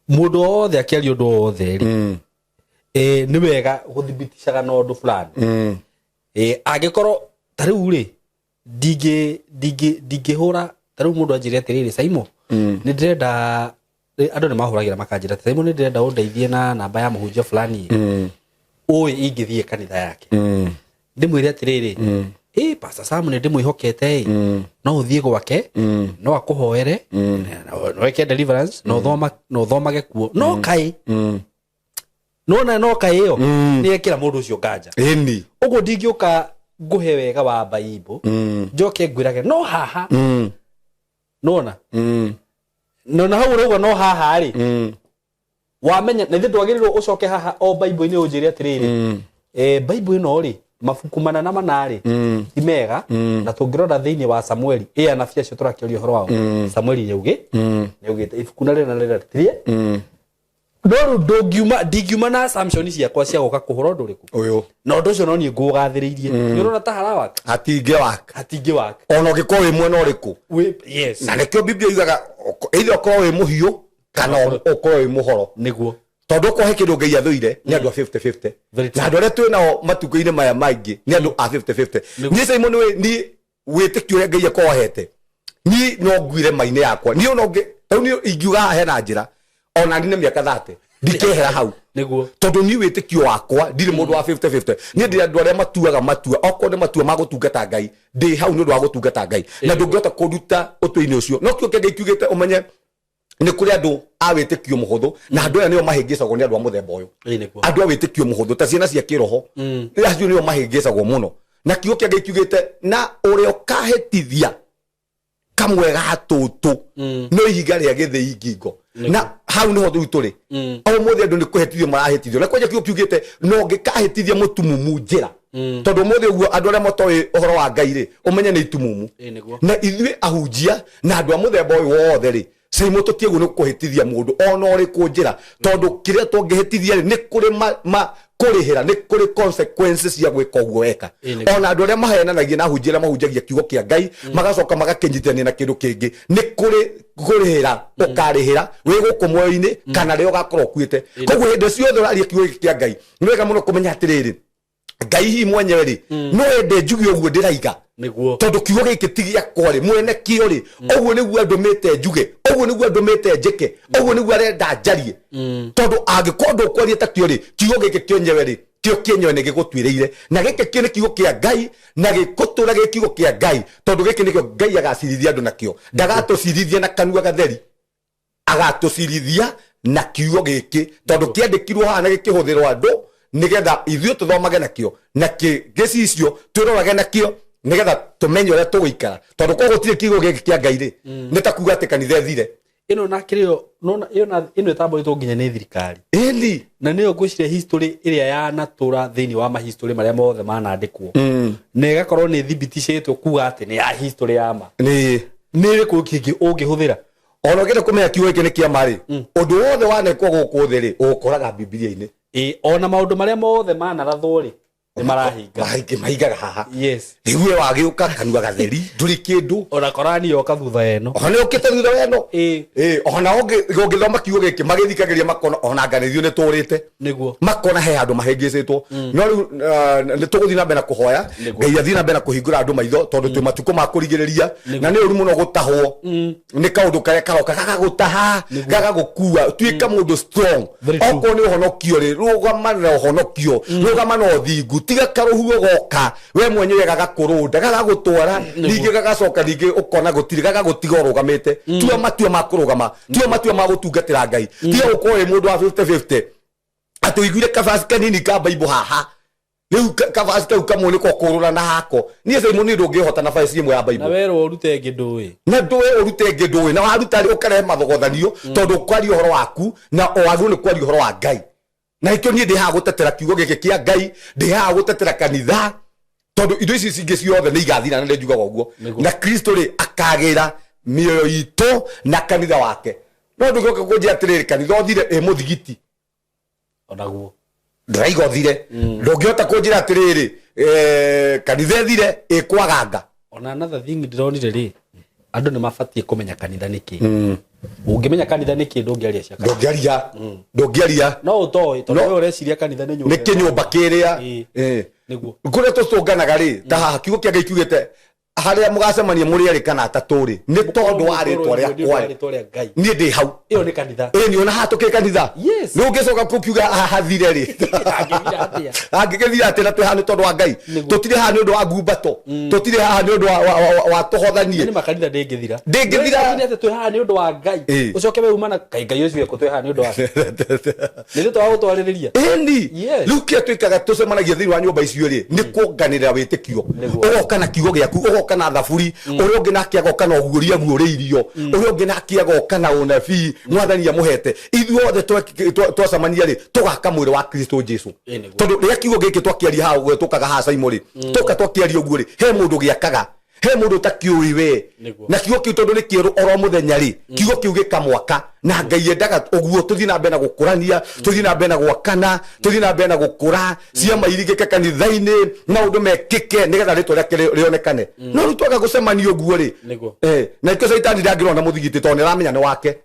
mundu wothe akiaria undu wothe ri ni wega guthibitishaga na undu fulani agikorwo tariu ri ndingihura tariu mundu anjire atiriri SYMO ni ndirenda andu ni mahuragira makanjira SYMO ni ndirenda undeithie na namba ya muhunjia fulani oi ingithie kanitha yake ndimwire atiriri Pastor Sam ni ndimwihokete no uthie gwake no akuhoere no weke deliverance no thomage kuo no kai no kai yo ni ekira mundu ucio nganja eni uguo ndingiuka nguhe wega wa Bible njoke ngwirage no haha nona na hau uguo no haha ri wamenya na ndwagirirwo ucoke haha o Bible ni unjire atiriri Bible ino ri mafuku manana manari imega na tungirora thiini wa Samueli na fiacio turakiria horo wao Samueli yaugite ifuku nare na rera tirie ndoru ndingiuma na assumption ciakwa cia goka kuhoro nduriku uyu no ndu cio no ni ngugathiririe ni urona ta harawaka hatinge waka ona ngikoo wi mwena uriku yes na nikio Biblia yugaga either ukorwo wi muhiu kana ukorwo wi muhoro niguo tondu ko he kindu Ngai athuire ni andu 50-50 na andu aria twinao matuko-ini maya maingi ni andu a 50-50 ni SYMO ni witikio uria Ngai akohete ni no ngwire maine yakwa ni ononge tau ni ingiuga hena njira ona ni miaka 30 ndikehera hau niguo tondu ni witikio wakwa ndire mundu wa 50-50 ni ndi andu aria matuaga matua okwo ni matua magutungata Ngai ndi hau ni ndu wa gutungata Ngai na ndungihota kuruta utuini ucio no kio kenge kiugite umenye ni kuri andu a witikio muhuthu na andu aya nio mahingicagwo ni andu a muthemba uyu andu a witikio muhuthu ta ciana cia kiroho ni acio nio mahingicagwo muno na kio kenge kiugite na uria ukahitithia kamwega hatutu no ihiga ria githii ngingo na hau ni ho turi o mothe andu ni kuhetithio marahitithio na kwaje kiugite no ngikahitithia mutumumu njira tondu mothe uguo andu aria motoi uhoro wa Ngai ri umenye ni itumumu na ithue ahunjia na andu a muthemba uyu wothe ri SYMO tutieguo ni kuhitithia mundu ona uri kunjira tondu kiria tungihitithia ni kuri kurihira ni kuri consequences ya gwika uguo weka ona andu aria mahenanagia na ahunjia mahunjagia kiugo kia Ngai magacoka magakinyithania na kindu kingi ni kuri kurihira ukarihira wi guku moyo-ini kana rio gakorwo kuite koguo hindi ciothe uraria kiugo kia Ngai ni wega muno kumenya atiriri Ngai hi mwenyewe ri no ende njugi uguo ndiraiga niguo tondu kiugo giki tigia kwari mwene kio ri uguo niguo andu mete njuge uguo niguo andu mete njike uguo niguo arenda njarie tondu angikorwo kwaria ta kio ri kiugo giki kionyewe ri kio kienyewe ni gigutwiriire na giki kio ni kiugo kia Ngai na gikutura giki kiugo kia Ngai tondu giki nikio Ngai agacirithia andu nakio ndagatucirithia na kanua gatheri agatucirithia na kiugo giki tondu kiandikirwo haha na gikihuthirwo andu nigetha ithuĩ tuthomage nakio na gicicio twirorage nakio nigetha tumenye uria tuguikara tondu ko gutire kiugo giki kia Ngai ri ni ta kuga ati kanitha thire ino na kirio nona ino etambo nginya ni thirikari eni na niyo ngwiciria history iria ya natura thiini wa mahistory maria mothe manandikwo na igakorwo ni thibitishitwo kuga ati ni ya history ya ma ni ku kingi ungihuthira ona ngire kumenya kiugo giki ni kia mari undu wothe wanekwo guku thi ri ukoraga Biblia-ini ona maundu maria mothe manarathwo ri ni marahinga mahingaga haha yes igue wagiuka kanua gatheri nduri kindu ona korani yoka thutha eno ona ukite thutha weno ona ungithoma kiugo giki magithikagiria makona ona nganithio ni turite niguo makona he andu mahingicitwo no riu ni tuguthii na mbere kuhoya Ngai athii na mbere kuhingura andu maitho tondu twi matuko ma kurigiriria na ni uri muno gutahwo ni kaundu karia karoka gagagutaha gagagukua twika mundu strong oko ni uhonokio ri rugamana uhonokio rugamana uthingu tiga karuhuo goka we mwenyewe gagakurunda gagagutwara ningi gagacoka ningi ukona gutiri gagagutiga urugamite tua matua ma kurugama tua matua ma gutungatira Ngai tiga ukoe mundu wa 50-50 atu igwire kabasi kanini ka Bible haha riu kabasi kau kamwe ko kurura na hako nie SYMO ni ndungihota na faisi imwe ya Bible na wero urute ngindui na nduwe urute ngindui na waruta ri ukare mathogothanio tondu kwari uhoro waku na oagu ni kwari uhoro wa Ngai na ikio ni ndi ha gutetera kiugo giki kia Ngai ndi ha gutetera kanitha tondu indo ici cingi ciothe ni igathira na njugaga uguo na Kristo ri akagira mioyo itu na kanitha wake no ndugoka kunjia atiriri kanitha uthire muthigiti onaguo ndaigo thire ndungihota kunjira atiriri kanitha thire ikwaganga ona another thing ndironire ri andu ni mabatie kumenya kanitha niki ungimenya kanitha niki ndungiaria cia ndungiaria no utoi tondu we ureciria kanitha ni nyumba ni kinyumba kiria niguo kuria tutunganaga ri ta haha kiugo kia Ngai kiugite haria mugacemania muri eri kana atatu ni tondu wa ritwa ria kwari ni ndi hau iyo ni kanitha ni ona hatuke kanitha no ngicoka kukiuga hathire ri angigithira ati na twi hanu tondu wa Ngai tutire hanu ndu wa ngumbato tutire hanu ndu wa tuhothanie ni makanitha ndingithira ati twi hanu ndu wa Ngai ucoke we umana Ngai ucio ko twi hanu ndu wa ni twa gutwaririria ni lukia twikaga tucemanagia thiini wa nyumba icio ri ni kuonganirira witikio ugoka na kiugo giaku ugoka na thaburi uria ungi nake agoka na uguria guuriirio uria ungi nake agoka na unabii mwathani amuhete ithuothe twacemania ri tugaka mwiri wa Kristo Jesu tondu riria kiugo giki twakiaria ha uguo tukaga ha SYMO ri tuka twakiaria uguo ri he mundu giakaga he mundu takiuri we na kiugo kiu tondu ni kieru oro muthenya ri kiugo kiu gikamwaka na Ngai endaga uguo tuthi na mbere na gukurania tuthi na mbere na gwakana tuthi na mbere na gukura ciama irigike kanitha-ini maundu mekike nigetha ritwa riake rionekane no ru twaga gucemania uguo ri na ikio Saitani ndangirona muthigiti tondu niramenya ni wake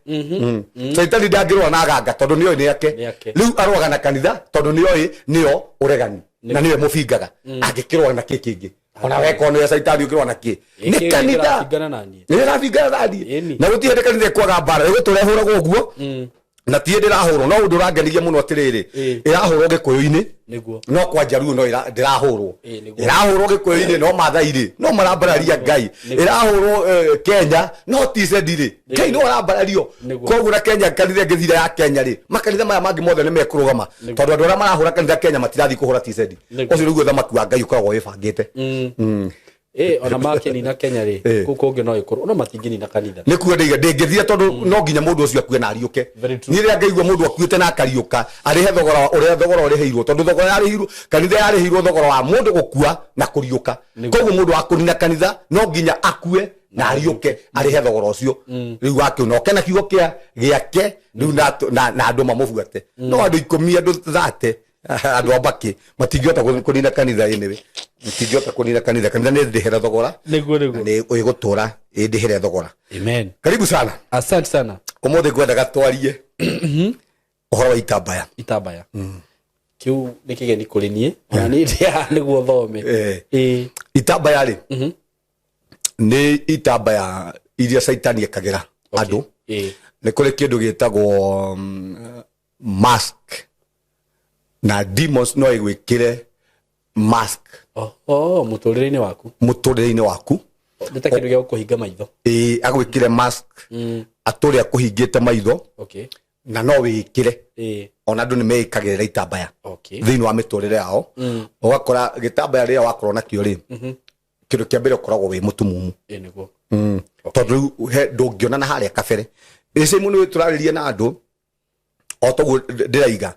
Saitani ndangirona na aganga tondu nioi ni yake riu aroga na kanitha tondu nioi nio uregani na niwe mubingaga angikirwa na kiki ona weko no saitani ukirwa na ki ni kanitha ni rabingana nani na gutiende kanitha kwaga bara guturehuragwo uguo na tie ndirahurwo no undu rangenigie muno atiriri irahurwo gikuyu-ini no kwa Jaruo no ndirahurwo irahurwo gikuyu-ini no Mathai no marambararia Ngai irahurwo Kenya no TZ Ngai no arambarario koguo na Kenya kanitha ngithira ya Kenya makanitha maya mangi mothe ni mekurugama tondu andu aria marahura kanitha Kenya matirathi kuhura TZ ucio niguo thamaki wa Ngai ukoragwo wibangite ona makeni na Kenya kuko ngi no ikorwo no matingini na kanitha nikuo ndingithia tondu no nginya mundu ucio akue na ariuke ni ria ngaigua mundu akuite na akariuka arihe thogora uria thogora uriheirwo tondu thogora yarihirwo kanitha yarihirwo thogora wa mundu gukua na kuriuka koguo mundu akunina kanitha no nginya akue na ariuke arihe thogora ucio riu wake no kena kiugo giake riu na andu mamubuate no andu 10 andu 30 andu abaki matingiota kunina kanitha yenewe matingiota kunina kanitha ni ndihera thogora niguo ni uigutura ndihere thogora amen karibu sana asante sana umuthi gwenda gatwarie uhoro wa Gitambaya kiu nikigeni kuri nie na ni ndia niguo thome Gitambaya ri ni Gitambaya iria saitani ekagira andu ni kuri kindu gitagwo mask na demons no igwikire mask muturireini waku ndita kindu gya kuhinga maitho agwikire mask aturi akuhingite maitho na no wikire ona andu ni meikagirira Gitambaya thiini wa miturire yao ugakora Gitambaya ria wakorwo nakio ri kindu kia mbere ukoragwo wi mutumumu niguo tondu ndungiona na haria kabere ese muno turariria na andu otoguo ndiraiga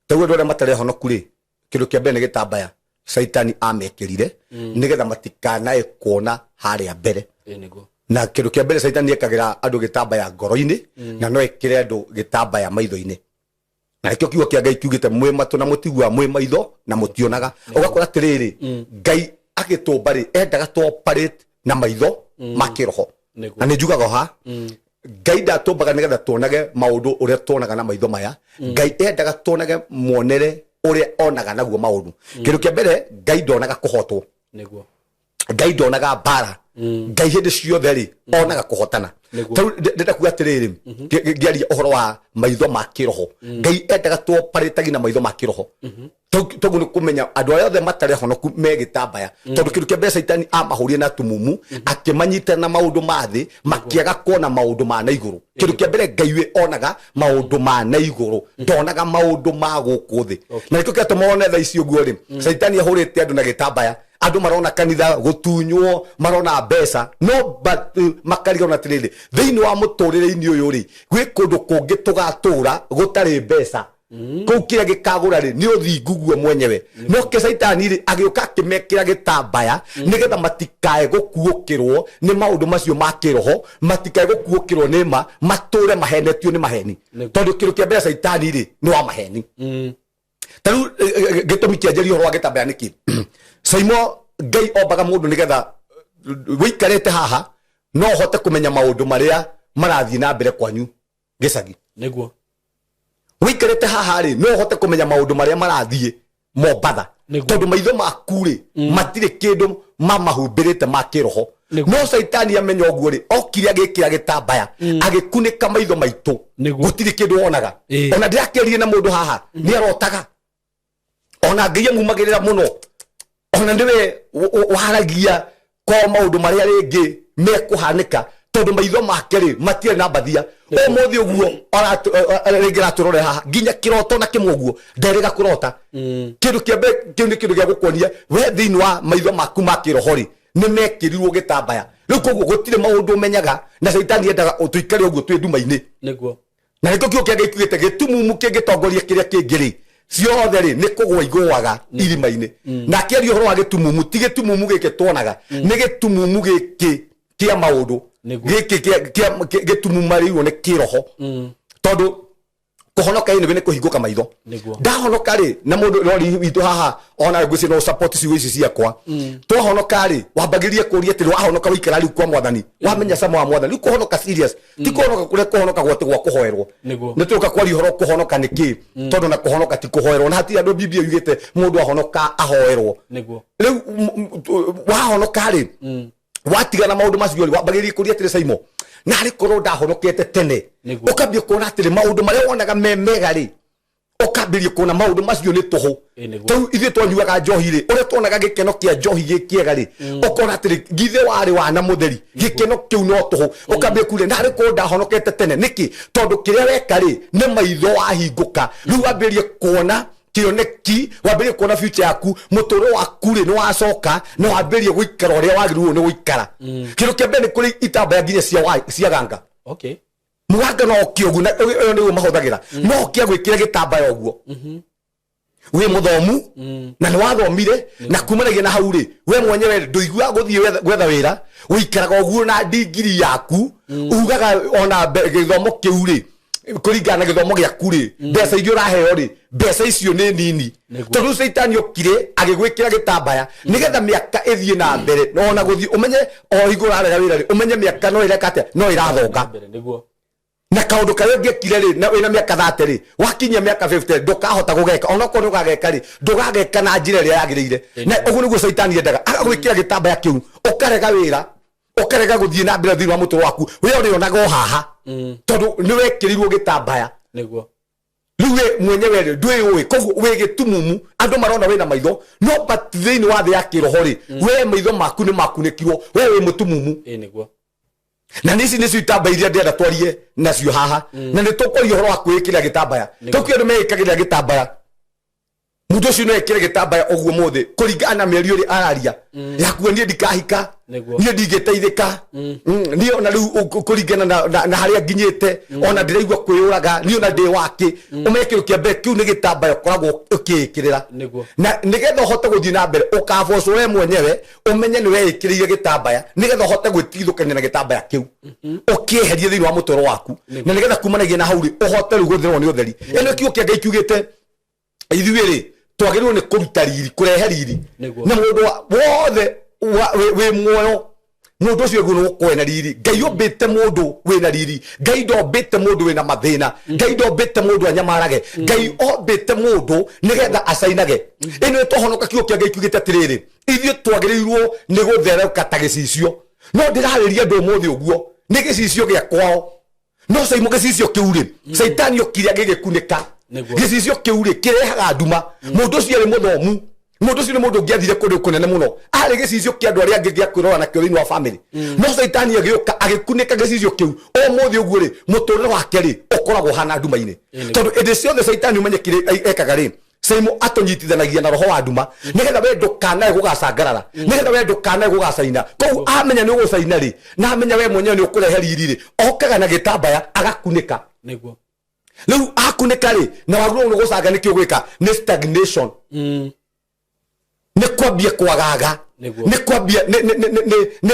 taguo ndore matare honoku ri kindu kia mbere ni Gitambaya saitani amekirire nigetha matikanae kuona haria mbere niguo na kindu kia mbere saitani ekagira andu Gitambaya ngoro-ini na no ekire andu Gitambaya maitho-ini na ikio kiugo kia Ngai kiugite mwe matu na mutigua mwe maitho na mutionaga ugakora atiriri Ngai agitumba ri endaga to operate na maitho makiroho na ni njugaga ha Ngai ndatumbaga nigetha tuonage maundu uria tuonaga na maitho maya Ngai endaga tuonage muonere uria onaga naguo maundu kindu kia mbere Ngai ndonaga kuhotwo niguo Ngai ndonaga bara Ngai hindi ciothe ri onaga kuhotana ndenda kuga atiriri ngiaria uhoro wa maitho ma kiroho Ngai endaga tu operate na maitho ma kiroho togu ni kumenya andu aria othe matare honoku me Gitambaya tondu kindu kia mbere saitani amahuria na tumumu akimanyita na maundu mathi makiaga kuona maundu ma na iguru kindu kia mbere Ngai we onaga maundu ma na iguru ndonaga maundu ma guku thi na nikio kia tumone tha icio guo ri saitani ahurite andu na Gitambaya andu marona kanitha gutunywo marona mbeca no but makariga na tiriri thiini wa Muturireini uyu ri gwi kundu kungi tugatura gutari mbeca kou kiria gikagura ri ni uthingu guo mwenyewe no ke saitani ri agiuka akimekira Gitambaya nigetha matikae gukuukirwo ni maundu macio ma kiroho matikae gukuukirwo ni mature mahenetio ni maheni tondu kindu kia mbere saitani ri ni wa maheni taru gitumi kia njeri uhoro wa Gitambaya niki SYMO Ngai ombaga mundu nigetha wikarete haha no hote kumenya maundu maria marathii na mbere kwanyu gicagi niguo wikarete haha ri no hote kumenya maundu maria marathii Mombatha tondu maitho maku ri matire kindu mamahumbirite ma kiroho no saitani amenya uguo ri okire agikira Gitambaya agikunika maitho maitu gutire kindu onaga ona ndirakerie na mundu haha ni arotaga ona Ngai amumagirira muno ona ndiwe waragia kwa maundu maria ringi mekuhanika tondu maitho make ri matire na mbathia umuthi uguo ringi raturore haha nginya kiroto na kimwoguo nderiga kurota kindu kia kindu gia gukonia we thiini wa maitho maku ma kiroho ri ni mekirirwo Gitambaya riu koguo gutire maundu menyaga na saitani endaga utuikare uguo twi nduma-ini niguo na nikio kiugo kia Ngai kiugite gitumumu kingitongoria kiria kingi ri ciothe ri ni kugwa igwaga irima-ini na kiaria uhoro wa gitumumu ti gitumumu giki tuonaga ni gitumumu giki kia maundu giki kia gitumumu mariwo ni kiroho tondu kuhonoka ni kuhinguka maitho ndahonoka ri na mundu rori witu haha ona ngwisi no support ciugo ici ciakwa twahonoka ri wambagirie kuria ati wahonoka wikara riu kwa mwathani wamenya sama wa mwathani kuhonoka serious ti kuhonoka kure kuhonoka gwote gwa kuhoerwo ni tuka kwari horo kuhonoka niki tondu na kuhonoka ti kuhoerwo na hati andu biblia yugite mundu ahonoka ahoerwo riu wahonoka ri watigana maundu macio wambagirie kuria ati SYMO na ari korwo ndahonokete tene ukambia kuona atiri maundu maria wonaga memega ri ukambia kuona maundu macio ni tuhu tu ithe twanyuaga njohi ri ore tuonaga gikeno kia njohi gikiega ri ukona atiri githe wari wana mutheri gikeno kiu no tuhu ukambia kuria na ari korwo ndahonokete tene niki tondu kiria weka ri ni maitho wahinguka riu wambirie kuona kioneki wambirie kuona future yaku mutoro waku ri ni wacoka no wambirie guikara uria wagirwo ni guikara kindu kia mbere kuri itambaya nginya cia ganga muganga no kiogu na uyo ni mahuthagira no kia gwikira gitambaya oguo we muthomu na ni wathomire na kumanagia na hau ri we mwenyewe nduigua guthie gwetha wira uikaraga oguo na digiri yaku ugaga ona githomo kiu ri kuringana githomo giaku ri mbeca iria uraheo ri mbeca icio ni nini tondu Saitani okire agigwikira gitambaya nigetha miaka ithie na mbere no ona guthie umenye o igura rega wira ri umenye miaka no ireka atia no irathonga na kaundu karia ngekire ri na wina miaka 30 ri wakinya miaka 50 ndukahota gugeka ona ko ndugageka ri ndugageka na njira iria yagirire na ugu niguo Saitani endaga agagwikira gitambaya kiu ukarega wira ukarega guthie na mbere thini wa mutoro waku we uri onaga haha tondu ni wekirirwo gitambaya niguo riwe mwenyewe ndui koguo we gitumumu andu marona wina maitho no but thini wa thi ya kiroho ri we maitho maku ni makunekirwo we wi mutumumu niguo na nisi nicio itambaya iria ndenda twarie nacio haha na ni tukwaria horo wa kwikira gitambaya tukio ndu mekagirira gitambaya mundu ucio no ekire gitambaya oguo mothe kuringana na mieri uri araria yakuo nie ndikahika nie ndingiteithika nie ona riu kuringana na haria nginyite ona ndiraigua kwiyuraga nie ona ndi waki umeke ukiambe kiu ni gitambaya koragwo ukikirira na nigetha uhote guthie na mbere ukabocwo we mwenyewe umenye ni weikiriire gitambaya nigetha uhote gwitithukania na gitambaya kiu ukieherie thini wa mutoro waku na nigetha kumanagia na hauri uhote riu guthirwo ni utheri eno kiu kia Ngai kiugite ithuiri twagirwo ni kuruta riri kurehe riri na mundu wothe we muoyo mundu ucio guno kwena riri Ngai ombite mundu wina riri Ngai ndombite mundu wina mathina Ngai ndombite mundu anyamarage Ngai ombite mundu nigetha acainage ino tohonoka kiu kia Ngai kiugite atiriri ithio twagirirwo ni guthereuka ta gicicio no ndirariria ndu muthi uguo ni gicicio gia kwao no SYMO gicicio kiuri Saitani okire agigikunika gicicio kiuri kirehaga nduma mundu ucio ari muthomu mundu ucio ni mundu ngiathire kuri kunene muno ari gicicio kia andu aria angi gia kwirora na kio thini wa family no Saitani agioka agikunika gicicio kiu o muthi uguo ri muturire wake ri ukoragwo hana nduma-ini tondu indi ciothe Saitani umenyekire ekaga ri SYMO atonyitithanagia na roho wa nduma nigetha we ndukanae gugacangarara nigetha we ndukanae gugacaina kou amenya ni ugucaina ri na amenya we mwenyewe ni ukurehe riri ri okaga na gitambaya agakunika niguo riu akunika ri na wagurwo ni gucanga ni kio gwika ni stagnation ni kwambia kwagaga ni kwambia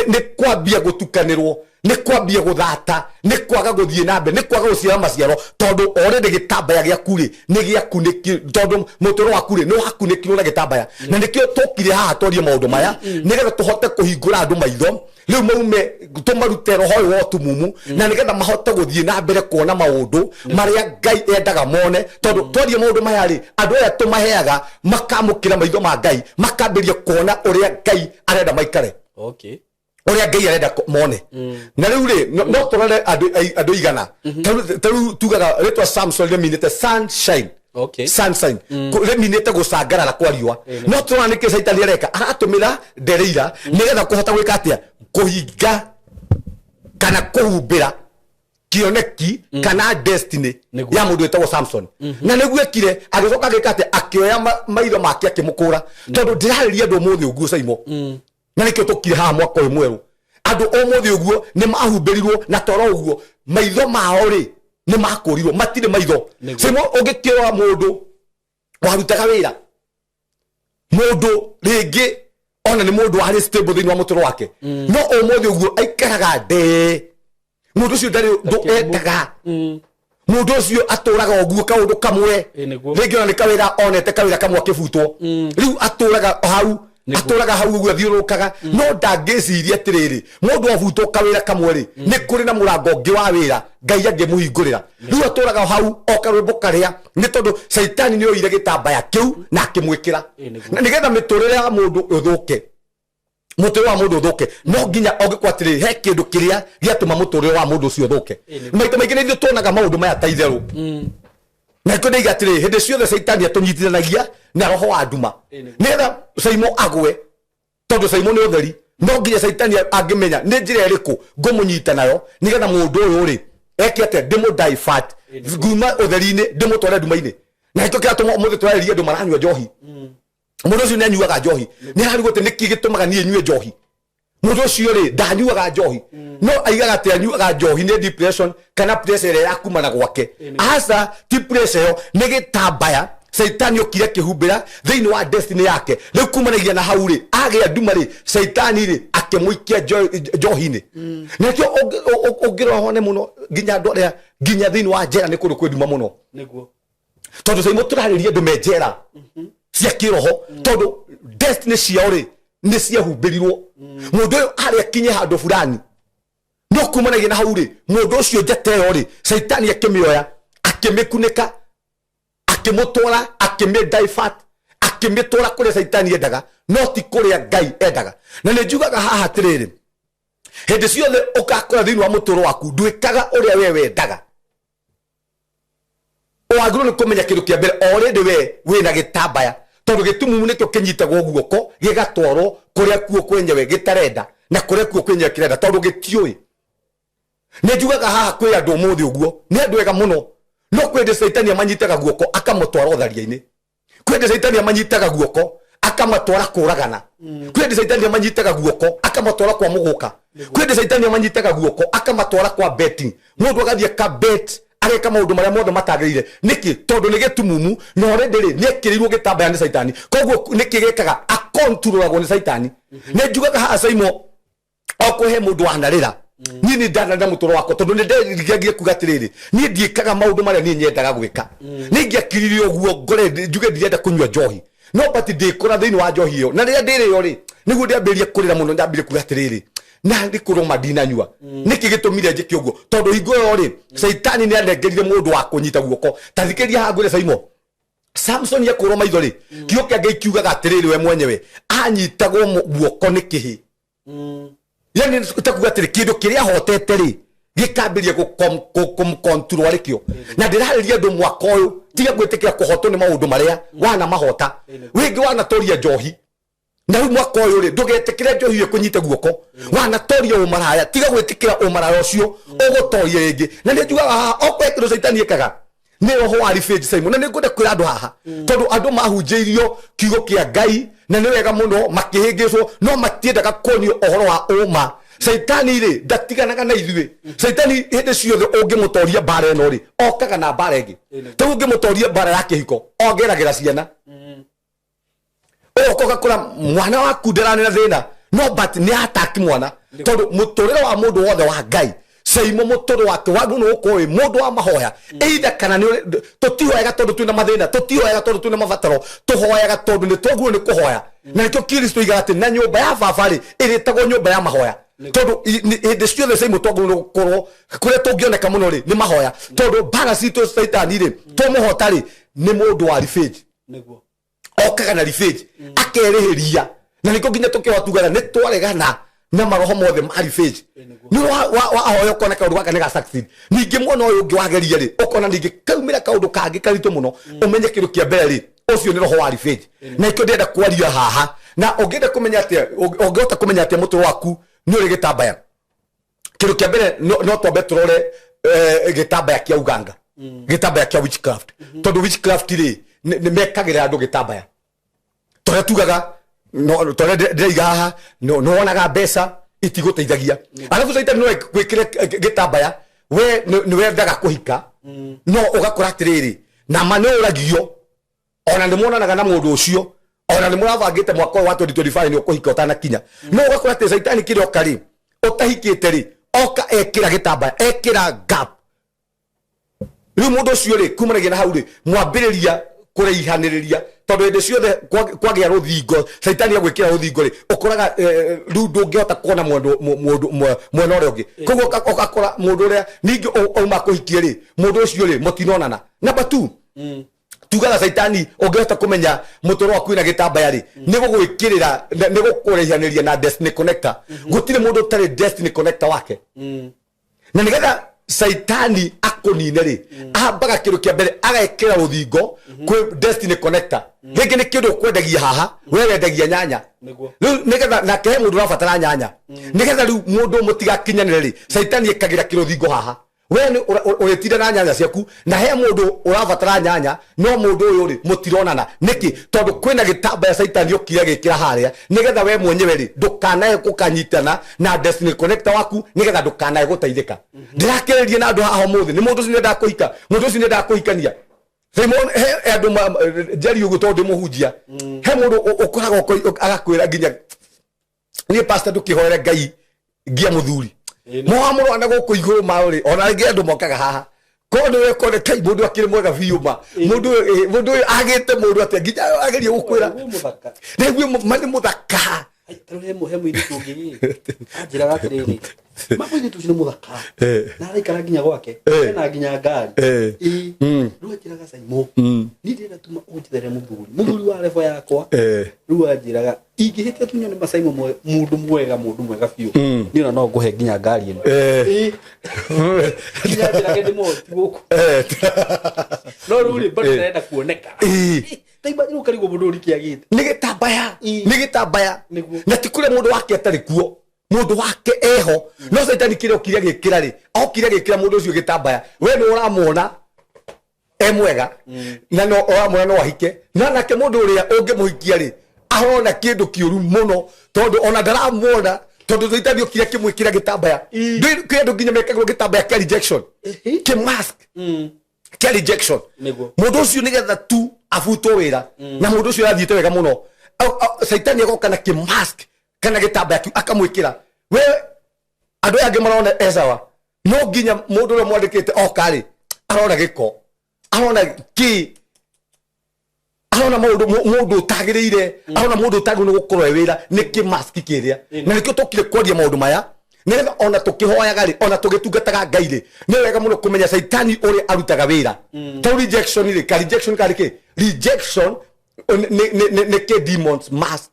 ni kwambia gutukanirwo ni kwambia guthata ni kwaga guthie na mbere ni kwaga guciara maciaro tondu already gitambaya gia kuri ni gia kuniki tondu mutoro wa kuri no hakunikirwo na gitambaya na nikio tukire haha twarie maundu maya nigetha tuhote kuhingura andu maitho riu maume tumarute roho wa tumumu na nigetha mahote guthie na mbere kuona maundu maria Ngai endaga mone tondu twarie maundu maya ri andu aya tumaheaga makamukira maitho ma Ngai makambiria kuona uria Ngai arenda maikare uria Ngai arenda mone na riu ri no turore andu igana taru tugaga retwa Samson leminete sunshine sunshine leminete gucangarara kwa riua no turona niki Saitani areka aratumira ndereira nigetha kuhota gwika atia kuhinga kana kuhumbira kioneki kana destiny ya mundu etagwo Samson na niguo ekire agicoka agika atia akioya maitho make akimukura tondu ndirariria andu muthi uguo SYMO na nikio tukire haha mwaka uyu mweru andu omuthi uguo ni mahumbirirwo na toro uguo maitho mao ri ni makurirwo matire maitho SYMO ungikioa mundu warutaga wira mundu ringi ona ni mundu ari stable thini wa mutoro wake no omuthi uguo aikaraga nde mundu ucio ndari ndu endaga mundu ucio aturaga oguo kaundu kamwe ringi ona ni kawira onete kawira kamwe akibutwo riu aturaga hau uguo thiurukaga no ndangiciria atiriri mundu obutwo kawira kamwe ri ni kuri na murango ngi wa wira ngai angimuhingurira riu aturaga hau okarwimbo karia ni tondu shaitani ni oire gitambaya kiu na akimwikira na nigetha miturire ya mundu uthuke muturire wa mundu uthuke no nginya ogikwatiriri he kindu kiria giatuma muturire wa mundu ucio uthuke maita maingi ni tuonaga maundu maya ta itheru na ko ndaiga atiri hindi ciothe shaitani atunyitithanagia na roho wa nduma nigetha SYMO agwe tondu SYMO ni utheri no nginya shaitani angimenya ni njira iriku ngumunyita nayo nigetha mundu uyu ri ekete ndimu divert nguma utheri-ini ndimutware nduma-ini na ito kiratuma umuthi twarĩria andũ maranyua njohi mundu ucio nĩanyuaga njohi nĩ harigwo atĩ nĩkĩ gĩtũmaga niĩ nyue njohi mundu ucio ri ndanyuaga njohi no aigaga atĩ anyuaga njohi nĩ depression kana pressure ĩrĩa yakumana gwake aca ti pressure ĩyo nĩ gĩtambaya shaitani okire kihumbira thiini wa destiny yake riu kumanagia na hau ri agia nduma ri shaitani ri akimuikia njohi-ini nakio ungirohone muno nginya andu aria nginya thiini wa njera ni kundu kwi nduma muno niguo tondu SYMO turariria andu me njera cia kiroho tondu destiny ciao ri ni ciahumbirirwo mundu uyu aria kinye handu fulani no kumanagia na hau ri mundu ucio njeteyo ri shaitani akimioya akimikunika akimutwara akimidivert akimitwara kuria shaitani endaga no ti kuria ngai endaga na ni njugaga haha atiriri hindi ciothe ukakora thiini wa muturo waku ndwikaga uria we wendaga wagirwo ni kumenya kindu kia mbere already we wina gitambaya tondu gitumumu nikio kinyitagwo guoko gigatwarwo kuria kuo kwenyewe gitarenda na kuria kuo kwenyewe kirenda tondu gitiui ni njugaga haha kwi andu umuthi uguo ni andu ega muno no kwende shaitani amanyitaga guoko akamutwara utharia-ini kwende shaitani amanyitaga guoko akamatwara kuragana kwende shaitani amanyitaga guoko akamatwara kwa muguka kwende shaitani amanyitaga guoko akamatwara kwa betting mundu agathie ka bet areka maundu maria mothe matagirire niki tondu ni gitumumu no already ni ekirirwo gitambaya ni shaitani koguo niki gekaga akontrolagwo ni shaitani ni njugaga ha SYMO okuhe mundu wanarira nini ndana mutoro wako tondu ni ndegiye kuga atiriri ni ndiikaga maundu maria ni nyendaga gwika ni ngiakiririo uguo ngore njuge ndirenda kunywa njohi no but ndikora thiini wa njohi iyo na riria ndiriyo ri niguo ndiambirie kurira muno ndambire kuga atiriri na ndikuruma ndinanyua niki gitumire njike uguo tondu hingo yo ri shaitani ni anengerire mundu wa kunyita guoko tathikiria hangure SYMO Samson yakurwo maitho ri kio kia ngai kiugaga atiriri we mwenyewe anyitagwo guoko ni kihi yani utakuga atiri kindu kiria hotete ri gikambirie gukontrol arikio na ndirariria andu mwaka uyu tiga gwitikira kuhotwo ni maundu maria wana mahota wingi wana toria njohi na riu mwaka uyu ri ndugetikire njohi iyo kunyita guoko wana toria umaraya tiga gwitikira umaraya ucio ugutoria ringi na ni njugaga haha okwekiro shaitani ekaga ni roho wa revenge SYMO na ni ngode kwira andu haha tondu andu mahunjirio kiugo kia ngai na ni wega muno makihingicwo no matiendaga kuonio ohoro wa uma shaitani ri ndatiganaga na ithuĩ shaitani hindi ciothe ungimutoria bara ĩno ri okaga na bara ĩngĩ ta ungimutoria bara ya kĩhiko ongeragĩra ciana okoga kura mwana waku ndarane thĩna no but ni ataki mwana tondu muturire wa mundu wothe wa ngai SYMO mutoro wake wagu no ukoi mundu wa mahoya either kana ni tutihoyaga tondu twina mathina tutihoyaga tondu twina mabataro tuhoyaga tondu ni twaguo ni kuhoya na nikio Kristo igaga ati na nyumba ya baba ri iritagwo nyumba ya mahoya tondu hindi ciothe SYMO twaguo no korwo kuria tungioneka muno ri ni mahoya tondu bara cito shaitani ri tumuhota ri ni mundu wa revenge niguo okaga na revenge akerihiria na nikio nginya tukihotugana ni twaregana na maroho mothe ma revenge ni wa ahoyo kona kaundu gaka ni ga succeed ningi mwana uyu ungi wageria ri ukona ningi kaumira kaundu kangi karito muno umenye kindu kia mbere ri ucio ni roho wa revenge na ikio ndenda kwaria haha na ungenda kumenya atia ungehota kumenya atia mutoro waku ni uri gitambaya kindu kia mbere no twambe turore gitambaya kia uganga gitambaya kia witchcraft tondu witchcraft ri ni mekagira andu gitambaya tore tugaga no tore ndeiga haha no wonaga mbeca itiguteithagia alafu shaitani no gwikire gitambaya we ni wendaga kuhika no ugakora atiriri na manuragio ona ni monanaga na mundu ucio ona ni muravangite mwaka wa 2025 ni ukuhika utanakinya no ugakora ati shaitani kire okari utahikite ri oka ekira gitambaya ekira gap riu mundu ucio ri kumanagia na hau ri mwambiriria kuraihaniriria tondu inde ciothe kwagia ruthingo saitani agwikira ruthingo ri ukoraga riu ndungihota kuona mundu mwena uria ungi koguo ukakora mundu uria ningi uma kuhikia ri mundu ucio ri mutinonana. Number 2 tugaga saitani ungihota kumenya mutoro waku ina gitambaya ri ni gugwikirira ni gukuraihaniriria na destiny connector. Gutire mundu utari destiny connector wake na nigetha saitani akonine ri ambaga kindu kia mbere agekira ruthingo kwi destiny connector. Ringi ni kindu kwendagia haha we wendagia nyanya riu nigetha na ke mundu rabatara nyanya nigetha riu mundu mutigakinyanire ri saitani ekagira kiruthingo haha we ni uretira na nyanya ciaku na he mundu urabatara nyanya no mundu uyu ri mutironana niki tondu kwina gitambaya saitani ukire gikira haria nigetha we mwenyewe ri ndukanae gukanyitana na destiny connector waku nigetha ndukanae guteithika. Ndirakiririe na andu haha muthi ni mundu ucio nenda kuhika mundu ucio nenda kuhikania Simon he andu jeri ugu tondu muhunjia he mundu ukoraga agakwira nginya ni pastor ndukihoere Ngai ngia muthuri Mohamuru anago kuiguru mauri ona ngi andu mokaga haha kono we kone kai mundu akire mwega viuma mundu agite mundu ate nginya agerie gukwira niguo mani muthaka Tarore muhemu iri tungiri ajira gatiriri Maku ni tucine muthaka na araikara nginya gwake na nginya ngari riu ajiraga SYMO ni ndira tuma unjithere muthuri wa level yakwa riu ajiraga ingihite tunyone SYMO mundu mwega fiu ni ona no nguhe nginya ngari ino nginya ajiraga ndi moti guku no ruri bado naenda kuoneka taiba ni ukarigo mundu rikiagite ni gitambaya na tikure mundu wake atari kuo mundu wake eho no saitani kire ukiria gikira ri okire gikira mundu ucio gitambaya we ni uramwona mwega na no uramwona no wahike na nake mundu uria ungimuhikia ri arona kindu kiuru muno tondu ona ndaramwona tondu saitani ukire kimwikira gitambaya ndi kindu nginya mekagwo gitambaya kia rejection ki mask kia rejection mundu ucio nigetha tu afuto wira na mundu ucio athiite wega muno saitani agoka na ki mask kana gitambaya tu akamwikira we andu yange marona esawa no nginya mundu ule mwandikite okari arona giko arona ki arona mundu tagirire arona mundu tagu gukorwo wira ni ki mask kiria na nikio tokire kwaria maundu maya nigetha ona tukihoyaga ri ona tugitungataga Ngai ri ni wega muno kumenya saitani uri arutaga wira to rejection ri ka rejection ka rike rejection ne ke demons mask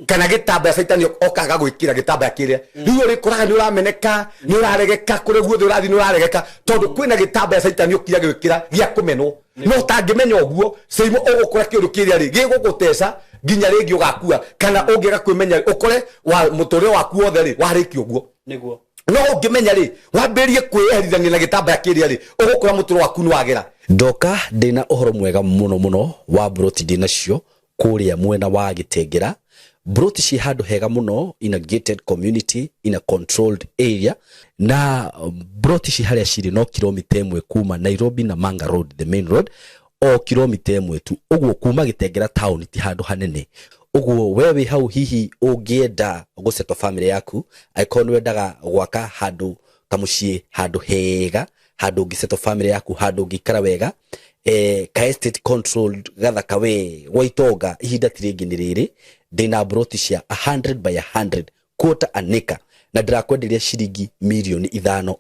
kana gitambaya saitani okaga gwikira gitambaya kiria riu uri koraga ni urameneka ni uraregeka kure guothe urathi ni uraregeka tondu kwina gitambaya saitani ukira gwikira gia kumenwo no tangimenya oguo SYMO ugukora kiundu kiria ri gigugutesa nginya ringi ugakua kana ungiga kwimenya ukore wa muture waku wothe ri wariki oguo niguo no ungimenya ri wambirie kwieherithania na gitambaya kiria ri ugukora muture waku ni wagera. Ndoka ndina uhoro mwega muno wa broti ndina cio kuria mwena wa Gitengera. Broti ci handu hega muno in a gated community in a controlled area na broti ci haria ciri no kilomita 1 kuma Nairobi na Manga Road the main road o kilomita 1 tu uguo kuma Gitengera town ti handu hanene uguo wewe hau hihi ungienda gusetwa family yaku aikonu wendaga gwaka handu kamucie handu hega handu ngisetwa family yaku handu ngikara wega ka estate controlled gathaka we waitonga ihinda tiringi ni riri ndina broti cia 100 by 100 quarter an acre na ndirakwenderia ciringi milioni 5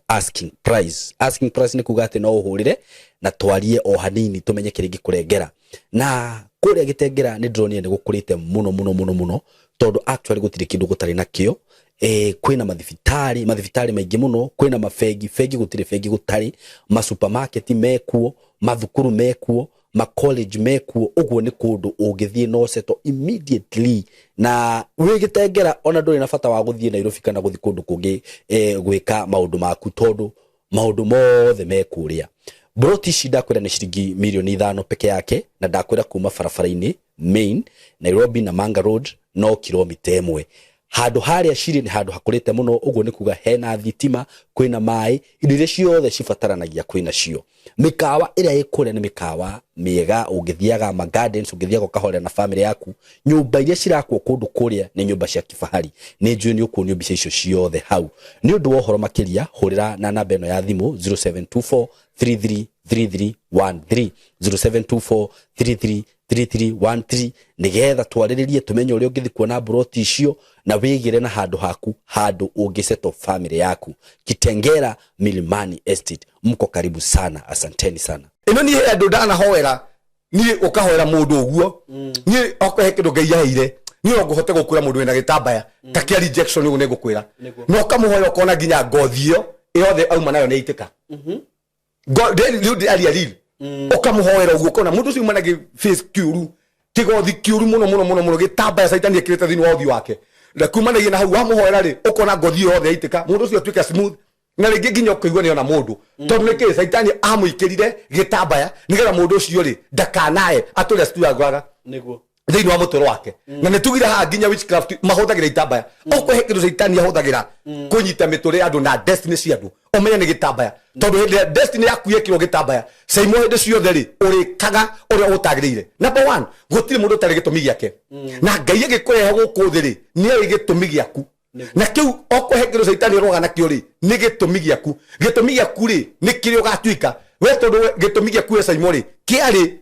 asking price ni kuga ati no uhurire na twarie o hanini tumenye kiringi kurengera na kuria Gitengera ni ndronie ni gukurite muno tondu actually gutire kindu gutari nakio kwina mathibitari maingi muno kwina mafegi gutire fegi gutari ma supermarket mekuo mathukuru mekuo ma college mekuo uguo ni kundu ungithie no seto immediately na wi Gitengera ona nduri na bata wa guthie Nairobi kana guthi kundu kungi gwika maundu maku tondu maundu mothe mekuria broti shida kwira ni ciringi milioni 5 peke yake na ndakwira kuma barabara-ini main Nairobi na Manga Road no kilomita 1 handu haria ciri ni handu hakurite muno uguo ni kuga hena thitima kwina mai indo ciothe cibataranagia kwina cio mikawa iria ikure ni mikawa miega ungithiaga ma gardens ungithiaga kahore na family yaku nyumba iria cirakwo kundu kuria ni nyumba cia kifahari ni njui ni uku nyumba icio ciothe hau ni undu wa horo makiria hurira na namba eno ya thimu 072433 3313 0724333313 nigetha twariririe tumenye uria ungithi kuona broti icio na wigire na handu haku handu ungiseto family yaku. Kitengera Milimani Estate, mko karibu sana, asanteni sana. Ino ni andu ndana hoera ni ukahoera mundu uguo ni okwe kindu Ngai yaheire ni nguhote gukura mundu wina gitambaya takia rejection ugu nigukwira no kamuhoya ukona ginya ngothi yo yothe auma nayo ni itika god then ali ukamuhoera uguo ukona mundu ucio managi face kiuru kigothi kiuru muno gitambaya saitani ekirete thini wa uthi wake na kumanagia na hau wa muhoera ri ukona ngothi yothe itika mundu ucio twika smooth na ringi ginya ukaigua ni ona mundu tondu niki saitani amuikirire gitambaya nigetha mundu ucio ri ndakanae atule struggle niguo thini wa mutoro wake na nitugira ha ginya witchcraft mahuthagira itambaya okwe hekiru saitani ahuthagira kunyita mitore andu na destiny cia andu omenya ni gitambaya tondu hindi destiny yaku yekirwo gitambaya SYMO hindi ciothe ri urikaga uria utagirire. Number 1 gutiri mundu tari gitumi giake na Ngai agikureha guku thiri ni ari gitumi giaku na kiu okwe hekiru saitani roga na kio ri ni gitumi giaku ri ni kiri ugatuika we tondu gitumi giaku SYMO ri kiari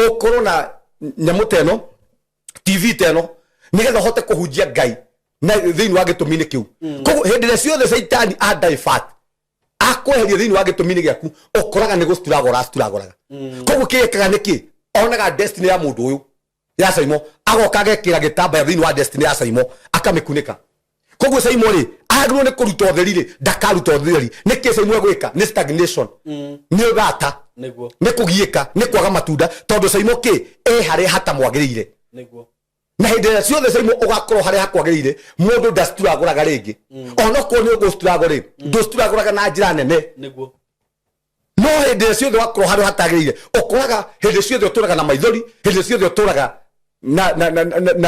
ukorwo na nyamuteno TV teno nigetha hote kuhunjia Ngai na thini wa gitumini kiu koguo hindi ria ciothe saitani adivert akweheria thini wa gitumini giaku ukoraga ni gusturagoraga koguo kiekaga niki onaga destiny ya mundu uyu ya SYMO agoka agekira gitambaya thini wa destiny ya SYMO akamikunika koguo SYMO ri agirwo ni kuruta utheri ri ndakaruta utheri niki SYMO gwika ni stagnation ni uthata niguo ni kugiika ni kwaga matunda tondu SYMO ki hari hata mwagirire niguo na hindi ciothe SYMO ugakorwo hari hakwagirire mundu ndasturaguraga ringi ona ko ni ugusturagura ri ndusturaguraga na njira nene niguo no hindi ciothe wakorwo hari hatagirire ukoraga hindi ciothe uturaga na maithori hindi ciothe uturaga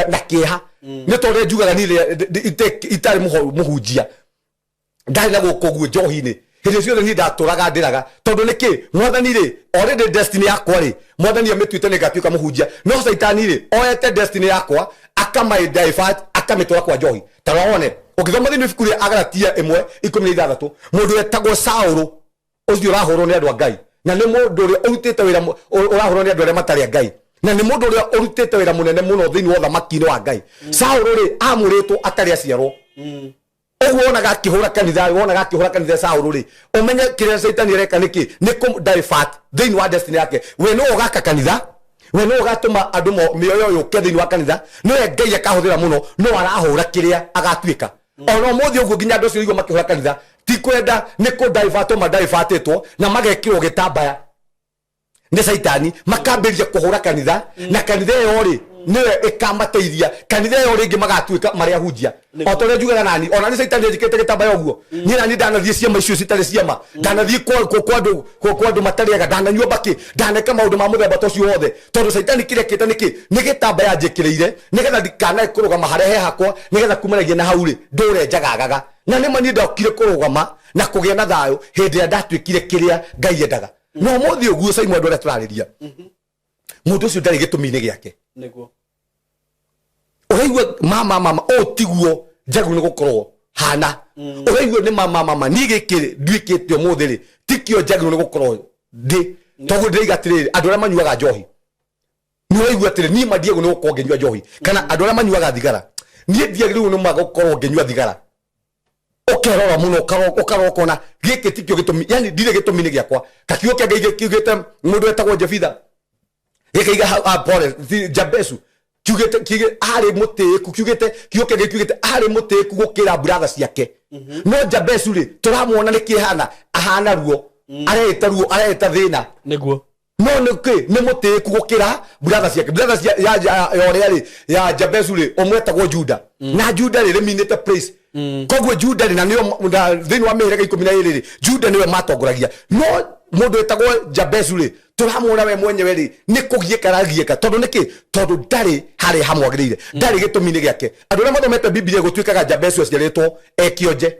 na kieha ni tondu njugaga ni itari muhunjia ndari na gukuguo njohi-ini hindi ciothe ni ndaturaga ndiraga tondu niki mwathani ri already destiny yakwa ri mwathani ametuite ni ngatuika muhunjia no saitani ri oyete destiny yakwa akamai divert akamitwara kwa njohi tarawone ukithoma thini ibuku ria Agalatia 1:16 mundu etagwo Saulu ucio urahurwo ni andu a Ngai na ni mundu uria urutite wira urahurwo ni andu aria matari Ngai na ni mundu uria urutite wira munene muno thini wa thamaki-ini wa Ngai Saulu ri amuritwo atari aciarwo wonaga akihura kanitha Saulu ri umenye kiria saitani reka niki ni ku divert thini wa destiny yake we no ugaka kanitha we no ugatuma andu mioyo yuke thini wa kanitha no Ngai akahuthira muno no arahura kiria agatuika ona muthi uguo ginya andu cio igua makihura kanitha ti kwenda ni ku divertwo na magekirwo gitambaya ni saitani makambiria kuhura kanitha na kanitha yo ri niwe ikamateithia kanitha yo ringi magatuika maria hunjia otoria njugaga nani ona ni saitani njikite gitambaya uguo ni nani ndanathie ciama icio citari ciama ndanathie kwa andu matariaga ndananyua baki ndaneka maundu ma muthemba tocio wothe tondu saitani kiria kita niki ni gitambaya njikireire nigetha ndikana kurugama haria he hakwa nigetha kumanagia na hau ri ndure njagagaga na ni mani ndokire kurugama na kugia na thayo hindi ya ndatuikire kiria Ngai endaga no muthi uguo SYMO andu aria turariria mundu ucio ndari gitumi-ini giake niguo uraigua mama o tiguo njagu ni gukorwo hana uraigua ni mama ni gikire ndwikite umuthi ri tikio njagu ni gukorwo ndi togu ndiriga atiriri andu aria manyuaga njohi ni uraigua atiri ni Diego ni gukorwo ngenyua njohi kana andu aria manyuaga thigara ni Diego ni gukorwo ngenyua thigara ukerora muno ukarokona giki tikio gitumi yani ndire gitumi-ini giakwa kakio kia Ngai kiugite mundu etagwo Jefitha gikaiga pole Jabesu kiugite ari mutiku kiugite kioke kiugite ari mutiku gukira brother ciake no Jabesu ri turamuona ni kihana ahana ruo areta thina niguo no ni mutiku gukira brother ciake ya Jabesu ri omwetagwo Juda na Juda ri minite praise koguo Juda ri na nio thini wa mihirega 12 ri Juda niwe matongoragia no mundu etagwo Jabesu ri turamuona we mwenyewe ri ni kugieka tondu niki tondu ndari hari hamwagirire ndari gitumi-ini giake andu aria mathomete Biblia gutuikaga Jabesu aciaritwo ekionje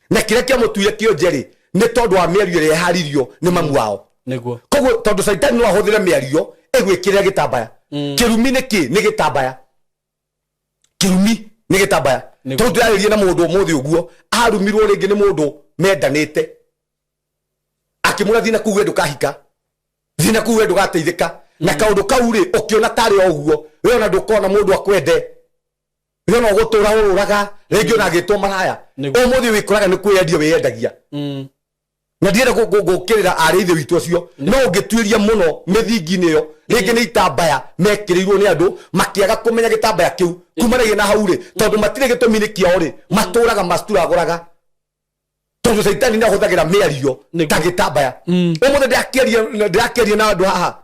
na kiria kia mutuire kionje ri ni tondu wa mĩario ĩrĩa yaharirio ni mamu wao niguo koguo tondu saitani no ahuthire mĩario egwikira gitambaya kirumi niki ni gitambaya kirumi ni gitambaya tondu yaririe na mundu umuthi uguo arumirwo ringi ni mundu mendanite akimura thina kuwe ndukahika thina kuwe ndugateithika na kaundu kau ri ukiona tari oguo we ona ndukona mundu akwende we ona gutura ururaga ringi ona agitwo maraya umuthi wikuraga ni kwiendia wiendagia na ndienda gukirira arithi witu cio no ungituiria muno mithingi-ini yo ringi ni itambaya mekirirwo ni andu makiaga kumenya gitambaya kiu kumanagia na hau ri tondu matire gitumi-ini kiao ri maturaga masturaguraga tondu saitani ni ahuthagira miario ta gitambaya umuthi ndiakeria na andu haha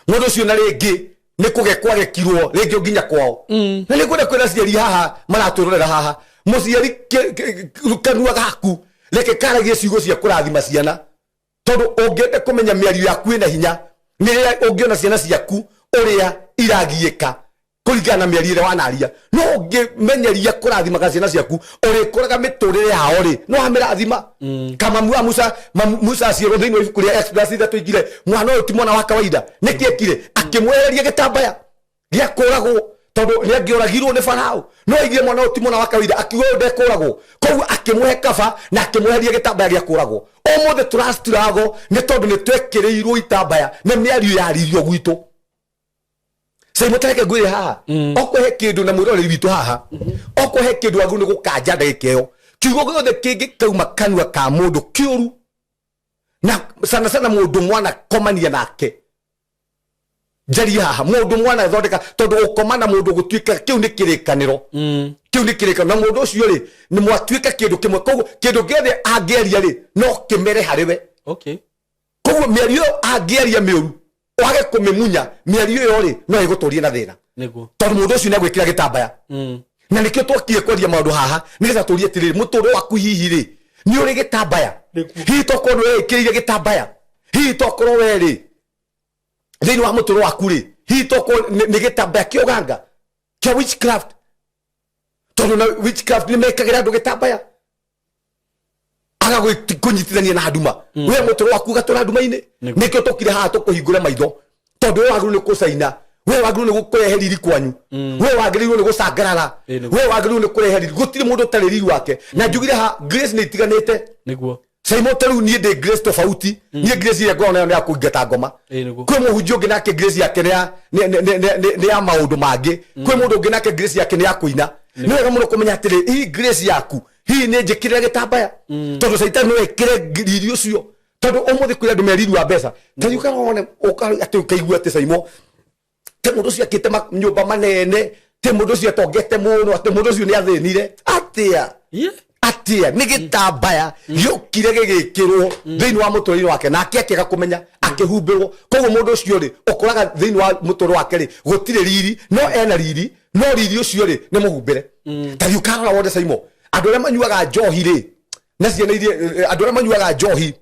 mundu ucio na ringi ni kugekwa gekirwo ringi nginya kwao na ni kwenda kwenda ciari haha maraturorera haha muciari kanua gaku reke karagie ciugo cia kurathima ciana tondu ungiende kumenya miario yaku ina hinya ni ungiona ciana ciaku uria iragiika kuringana na miario ira wanaria no ungimenyeria kurathima ciana ciaku urikoraga miturire yao ri no amirathima kama Musa ciero thiini wa ibuku ria Exodus 3:3 mwana uyu ti mwana wa kawaida nikiekire akimweheria gitambaya gia kuragwo tondu ni angioragirwo ni Farao no igie mwana uyu ti mwana wa kawaida akiuga ndekuragwo koguo akimwehe kaba na akimweheria gitambaya gia kuragwo umuthi turasturago ni tondu ni twekirirwo itambaya na miario yaririo gwitu SYMO tareke ngwire haha okwehe kindu na mwiroreri witu haha okwehe kindu agu ni gukanja ndagikeo kiugo giothe kingi kauma kanua ka mundu kiuru na sana mundu mwana komania nake njari haha mundu mwana thondeka tondu ukomana mundu gutuika kiu ni kirikaniro kiu ni kirikaniro na mundu ucio ri ni mwatuika kindu kimwe koguo kindu giothe angeria ri no kimere hariwe koguo miario angeria miuru wage kumimunya miario yo ri no iguturie na thina tondu mundu ucio ni agwikira gitambaya na nikio twakire kweria maundu haha nigetha turie tiriri muturo waku hihi ri ni uri gitambaya hihi tokorwo we ikirire gitambaya hihi tokorwo we ri thiini wa muturo waku ri hihi tokorwo ni gitambaya kioganga kia witchcraft tondu na witchcraft ni mekagira andu gitambaya aga kunyitithania na nduma we muturo waku gatura nduma-ini nikio tokire haha tukuhingura maitho tondu we wagirwo ni kucaina we wagirwo ni gukurehe riri kwanyu we wagirwo ni gucangarara we wagirwo ni kurehe riri gutire mundu tari riri wake na njugire ha grace ni itiganite niguo SYMO taru ni ndi grace tofauti ni grace ya ngona ya kuingata ngoma kwe muhunjio ngi nake grace yake ni ya maundu mangi kwe mundu ngi nake grace yake ni ya kuina ni wega muno kumenya atiri hii grace yaku hii ni njikirira gitambaya tondu saitani no ekire riri ucio tondu umuthi kwira ndu meriri wa mbeca tayu kana wone ati ukaigua ati SYMO te mundu ucio akite nyumba manene te mundu ucio atongete muno ati mundu ucio ni athinire atia ni gitambaya yukire gigikirwo thiini wa muturire wake na akiakiga kumenya akihumbirwo koguo mundu ucio ri ukoraga thiini wa muturire wake ri gutire riri no ena riri no riri ucio ri ni muhumbire tayu kana wone SYMO andu aria manyuaga njohi ri na ciana iria andu aria manyuaga njohi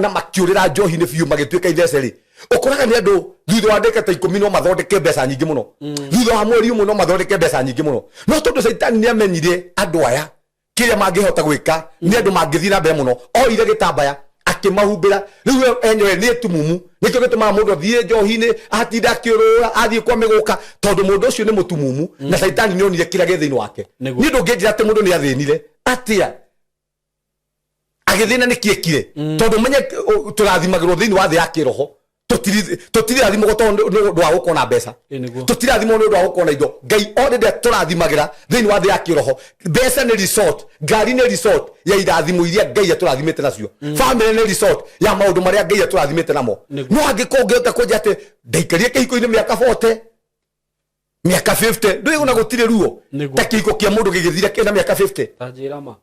na makiurira njohi ni biu magituika ithece ri ukoraga ni andu thutha wa ndeka ta 10 no mathondeke mbeca nyingi muno thutha wa mweri umwe no mathondeke mbeca nyingi muno no tondu saitani ni amenyire andu aya kiria mangihota gwika ni andu mangithii na mbere muno oire gitambaya akimahumbira riu enyewe ni tumumu nikio gituma mundu athie njohi-ini atinda akiurura athie kwa miguka tondu mundu ucio ni mutumumu na saitani ni onire kiria gi thiini wake ni ndunginjira ati mundu ni athinire atia agithina ni kiekire tondu menye turathimagirwo thiini wa thi ya kiroho tutirathimagwo tondu ndu wa gukona mbeca tutirathimagwo ndu wa gukona indo ngai already turathimagira thiini wa thi ya kiroho mbeca ni resort ngari ni resort ya irathimo iria ngai aturathimite nacio family ni resort ya maundu maria ngai aturathimite namo no angikongeta kwenja ati ndaikarie kihiko-ini miaka 40 miaka 50 ndu iguna gutire ruo ta kihiko kia mundu gigithira kina miaka 50 tajira ma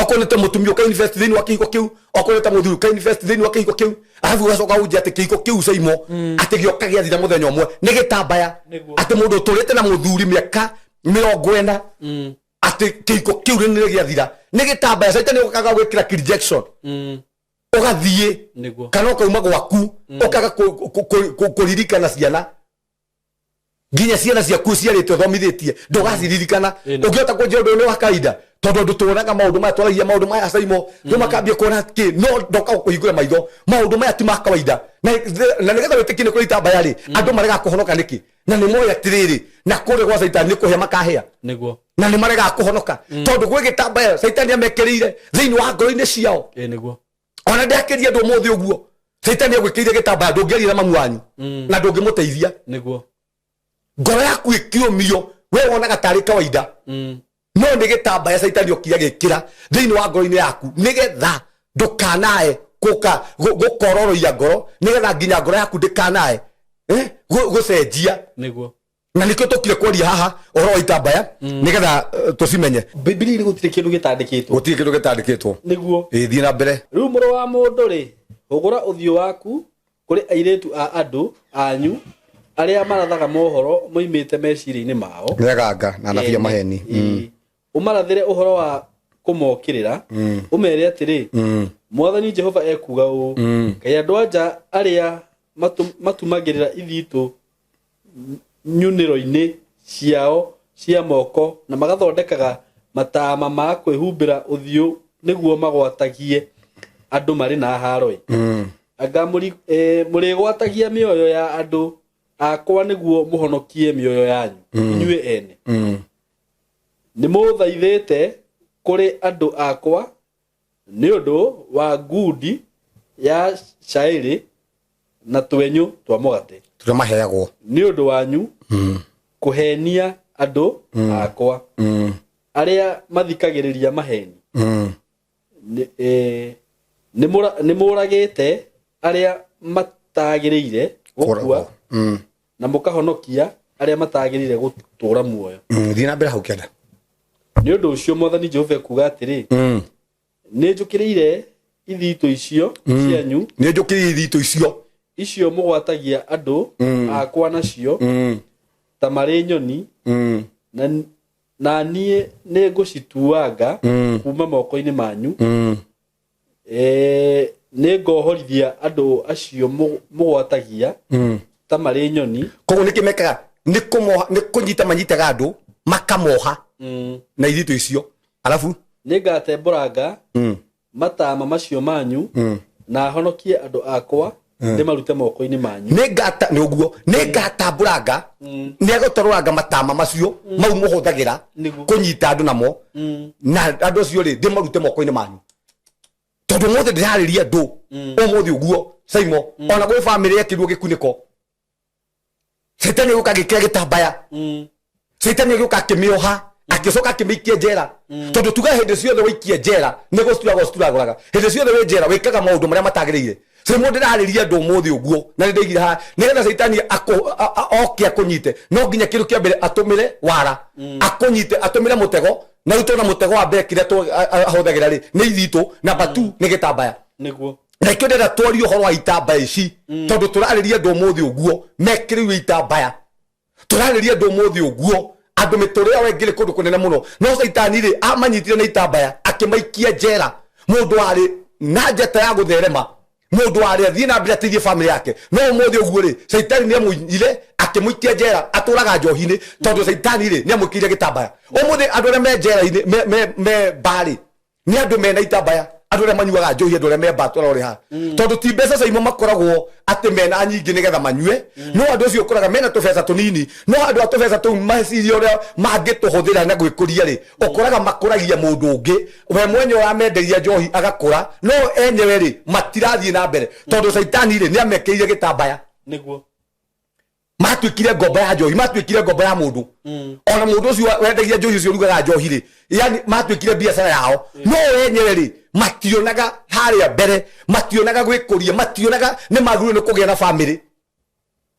okonete mutumio ka invest thiini wa kihiko kiu okonete muthuru ka invest thiini wa kihiko kiu afu gacoka unje ati kihiko kiu SYMO ati gioka giathira muthenya umwe ni gitambaya ati mundu turite na muthuri miaka 40 ati kihiko kiu ni giathira ni gitambaya saitani ukaga gwikira rejection ugathie kana ukauma gwaku ukaga kuririkana ciana nginya ciana ciaku ciarite thomithitie ndugaciririkana ungiota kwenja undu ni wa kaida tondu ndutuonaga maundu maya twaragia maundu maya SYMO no makambia kuona ki no ndoka kuhingura maitho maundu maya ti ma kawaida na nigetha witikine kuri itambaya ri andu marega kuhonoka niki na ni moya tiriri na kure gwa saitani ni kuhe makahia niguo na ni marega kuhonoka tondu gwi gitambaya saitani amekirire thiini wa ngoro-ini ciao niguo ona ndakeria ndo muthi uguo saitani agwikire gitambaya ndungeria na mamu wanyu na ndungimuteithia niguo ngoro yaku ikiumio we wonaga tari kawaida no ni gitambaya saitani okia gikira thiini wa ngoro-ini yaku nigetha ndukanae gukororoia ngoro nigetha nginya ngoro yaku ndikanae gucenjia niguo na nikio tukire kwaria haha ohoro wa itambaya nigetha tucimenye Biblia gutire kindu gitandikitwo niguo thii na mbere riu muru wa mundu ri ugura uthio waku kuri airetu a andu anyu aria marathaga mohoro moimite meciria-ini mao neganga na nabia maheni umarathire uhoro wa kumokirira umere atiri mwathani Jehova ekuga u kai andu anja aria matumagirira ithitu nyuniro-ini ciao cia moko na magathondekaga matama ma kwihumbira uthio niguo magwatagie andu mari na haroi anga muri gwatagia mioyo ya andu akwa niguo muhonokie mioyo yanyu inyue ene ni muthaithite kuri andu akwa ni undu wa ngudi ya shairi na twenyu twa mugate turia maheagwo ni undu wanyu kuhenia andu akwa aria mathikagiriria maheni ni muragite aria matagiriire gukua na mukahonokia aria matagiriire gutura muoyo thii na mbere hau kenda ni undu ucio mwathani Jehova kuga atiri ni njukiriire ithitu icio cianyu ni njukiriire ithitu icio mugwatagia andu akwa nacio ta mari nyoni na nie ne ngucituanga kuma moko-ini manyu ne ngohorithia andu acio mugwatagia ta mari nyoni koguo nikimekaga ni kunyita manyitaga andu makamoha na ithitu icio alafu ningatembũranga matama macio manyu na honokie andu akwa ndimarute moko-ini manyu ningata ni uguo ningatambũranga niagũtũrũranga matama macio mau muhũthagira kunyita andu namo na andu acio ri ndimarute moko-ini manyu tondu mothe ndirarĩria andu umuthi uguo SYMO ona gwĩ family ekirwo gikuniko Saitani yuka gikira gitambaya Saitani yuka kimioha akicoka kimikie njera tondu tuga hindi ciothe wikie njera ni gusturaguraga hindi ciothe wi njera wikaga maundu maria matagiriire SYMO ndirarĩria andu umuthi uguo na ndigire ha nigetha Saitani okia kunyite no nginya kiru kia mbere atumire wara akunyite atumire mutego na utona mutego wa mbere kire tu ahothagira ri ni ithitu na batu ni gitambaya niguo na ikendera twari uhoro wa itambaya ici tondu turarĩria andu umuthi uguo mekiriwe itambaya turarĩria andu umuthi uguo andu miturire wengire kundu kunene muno no Saitani ri amanyitire na itambaya akimaikia njera mundu ari na njata ya gutherema mundu ari athie na mbere atithie family yake no umuthi uguo ri Saitani ni amunyire akimuikia njera aturaga njohi-ini tondu Saitani ri ni amukire gitambaya umuthi andu aria me njera-ini me bari ni andu mena itambaya andu aria manyuaga njohi andu aria me batwara uri ha tondu ti mbeca SYMO makoragwo ati mena nyingi nigetha manyue no andu acio ukoraga mena tubeca tunini no andu a tubeca tu meciria uria mangituhuthira na gwikuria ri ukoraga makuragia mundu ungi we mwenye uramenderia njohi agakura no enyewe ri matirathie na mbere tondu Saitani ri ni amekeire gitambaya niguo matwikire ngomba ya njohi matwikire ngomba ya mundu ona mundu ucio wendagia njohi ucio rugaga njohi ri yani matwikire biacara yao no enyewe ri mationaga haria mbere mationaga gwikuria mationaga ni maguru ni kugia na family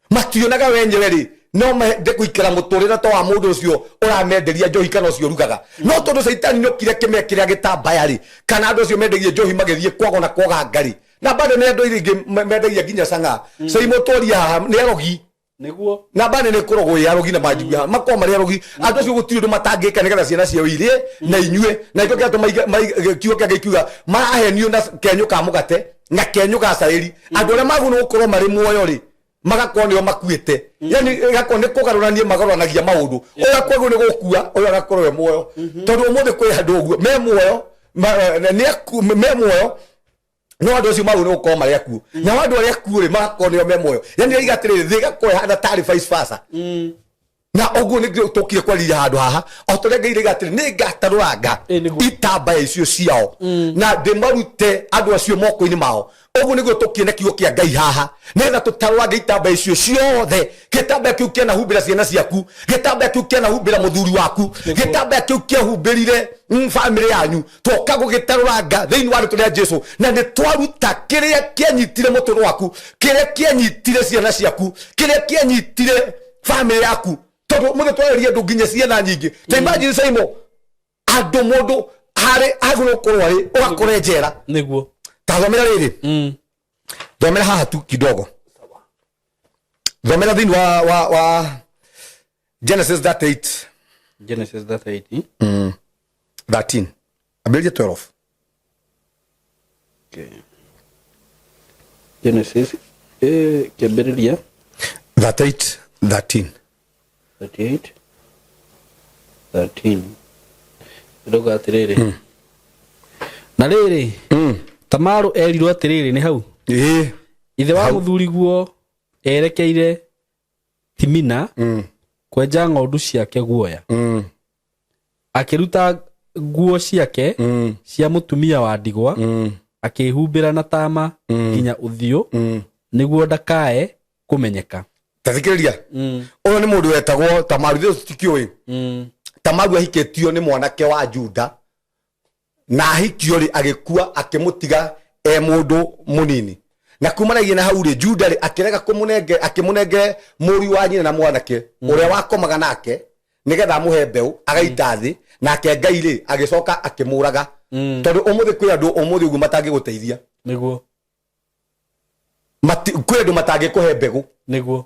mationaga wenyewe ri no mende kuikara muturira to wa mundu ucio uramenderia njohi kana ucio rugaga no tondu Saitani no kire kimekira gitambaya ri kana andu ucio mendegia njohi magithie kwago na kwaga ngari na bado ni andu ingi mendegia ginya canga SYMO toria ni arogi niguo na bane ne kurogwo ya rogi na majiga makoma ri rogi andu cio gutiri ndu matangika nigetha ciana cio irie na inyue na iko kia kiugo kia gikiuga marahenio na kenyu ka mugate na kenyu ka sairi andu aria magunu gukorwo mari muoyo ri magakonio makuite yani gakone kugaruranie magoranagia maundu oya kwagu ni gukua oya gakorwo we muoyo tondu umuthi kwi andu uguo me muoyo me muoyo no andu acio magunu gukorwo mari akuo na andu aria akuo ri magakonio me muoyo yani igatiriri thi gakoya hana tari vice versa na oguo ni tokire kwariria handu haha otorengeire gatire ni ngataruranga itambaya icio ciao na ndimarute andu acio moko-ini mao oguo niguo tukiene kiugo kia Ngai haha netha tutaruranga itambaya icio ciothe gitambaya kiu kiana humbira ciana ciaku gitambaya kiu kiana humbira muthuri waku gitambaya kiu kia humbirire family yanyu toka gugitaruranga thiini wa ruturia Jesu na ni twaruta kiria kianyitire mutoro waku kiria kianyitire ciana ciaku kiria kianyitire family yaku todo muthe twaririe ndu nginya ciana nyingi ta imagine SYMO andu mundu hari aguno korwari ugakore njera niguo thomera riri thomera haha tu kidogo thomera thiini wa Genesis 38 13 ability 12 okay Genesis Giakugiriria 13 ndogo atiriri na riri Tamaru erirwo atiriri ni hau ithe wa muthuri guo erekeire Timina kwenja ng'ondu ciake guoya akiruta nguo ciake cia mutumia wa ndigwa akihumbira na tama nginya uthio niguo ndakae kumenyeka tathikiriria uyu ni mundu wetagwo Tamaru thiyo tikioi Tamaru ahiketio ni mwanake wa Juda na ahikio ri agikua akimutiga mundu munini na kumanagie na hau ri Juda ri akirega akimunenge muri wa nyina na mwanake uria wakomaga nake nigetha amuhe mbeu agaita thi nake Ngai ri agicoka akimuraga tondu umuthi kwi andu umuthi ugu matangi guteithia niguo kwi andu matangi kuhe mbegu niguo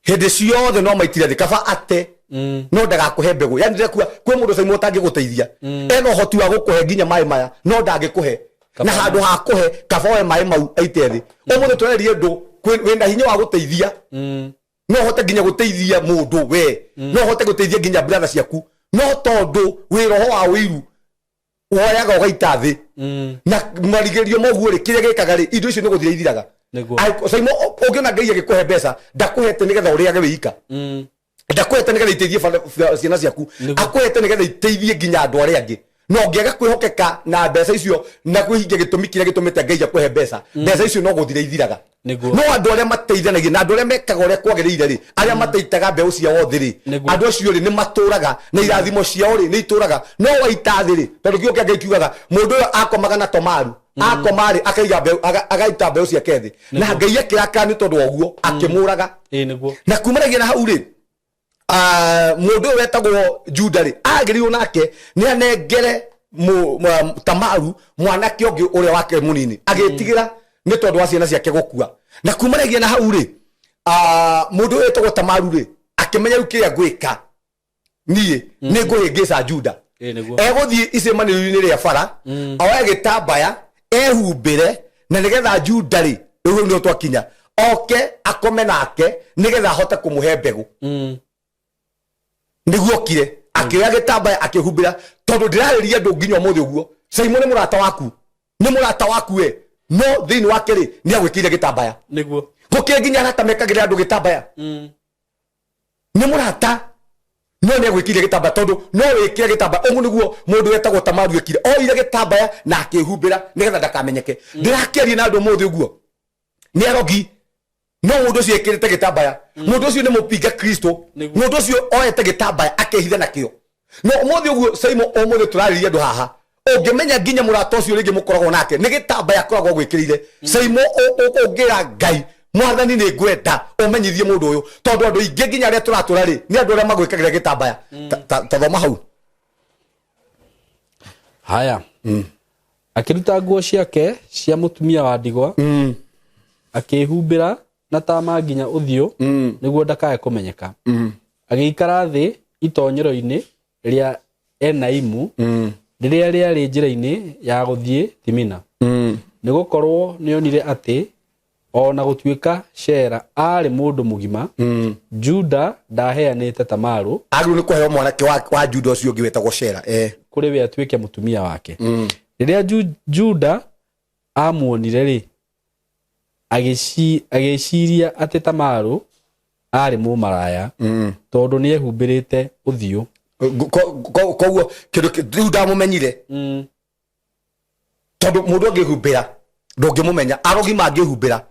hindi ciothe no maitire thi kaba ate no ndagakuhe mbegu yani ndekua kwi mundu SYMO utangi guteithia eno hoti wa gukuhe nginya mai maya no ndangikuhe na handu ha kuhe kaba we mai mau aite thi umuthi twererie ndu wina hinya wa guteithia no hote nginya guteithia mundu we no hote guteithia nginya brother ciaku no tondu wi roho wa wiru woyaga ugaita thi na marigerio moguo ri kiria gikaga ri indo icio ni guthira ithiraga SYMO ungiona Ngai agikuhe mbeca ndakuhete nigetha uriage wika ndakuhete nigetha iteithie ciana ciaku akuhete nigetha iteithie nginya andu aria angi no ngiaga kwihokeka na mbeca icio na kwihingia gitumi kiria gitumite Ngai akuhe mbeca icio no guthira ithiraga no andu aria mateithanagia na andu aria mekaga uria kwagirire ri aria mateitaga mbeu ciao thi ri andu acio ri ni maturaga na irathimo ciao ri ni ituraga no waita thi ri tondu kiugo kia Ngai kiugaga mundu uyo akomaga na Tamaru akomari akaiga mbeu agaita mbeu ciake thi na Ngai akiraka ni tondu oguo akimuraga niguo na kumanagia na hau ri mundu wetagwo Juda ri agirirwo nake ni anengere Tamaru mwanake ongi uria wake munini agitigira ni tondu wa ciana ciake gukua na kumanagia na hau ri mundu wetagwo Tamaru ri akimenya ru kiria gwika nie ni nguhingica Juda eguthii icemanio-ini ria bara oya Gitambaya ehumbire na nigetha Juda ri riu ni twakinya oke akome nake nigetha ahote kumuhe mbegu niguo kire akioya Gitambaya akihumbira tondu ndirariria ndu nginya muthi uguo SYMO ni murata waku we no thiini wake ri ni agwikire Gitambaya niguo gukire nginya aratamekagira andu Gitambaya ni murata no ni agwikire Gitambaya tondu no wikire Gitambaya ugu niguo mundu wetagwo Tamaru wikire oire Gitambaya na akihumbira nigetha ndakamenyeke ndirakiaria na andu muthi uguo ni arogi no mundu ucio ekirite Gitambaya mundu ucio ni mupinga Kristo mundu ucio oyete Gitambaya akehitha nakio no muthi uguo SYMO umuthi turariria andu haha ungimenya nginya murata ucio ringi mukoragwo nake ni Gitambaya akoragwo gwikirire SYMO ungira Ngai mwathani ni ngwenda umenyithie mundu uyu tondu andu ingi nginya aria turatura ri ni andu aria magwikagira Gitambaya tathoma hau haya akiruta nguo ciake cia mutumia wa ndigwa akihumbira na tama nginya uthio niguo ndakae kumenyeka agikara thi itonyero-ini ria Enaimu riria riari njira-ini ya guthie Timina nigukorwo nionire ati ona gutuika Shera ari mundu mugima Juda ndaheanite Tamaru agu ni kuheo mwanake wa Juda ucio ungi wetagwo Shera kuri we atuike mutumia wake riria Juda amuonire ri agiciria ati Tamaru ari mu maraya tondu ni ehumbirite uthiu koguo kindu ndamumenyire tondu mundu angihumbira ndungimumenya arogi mangihumbira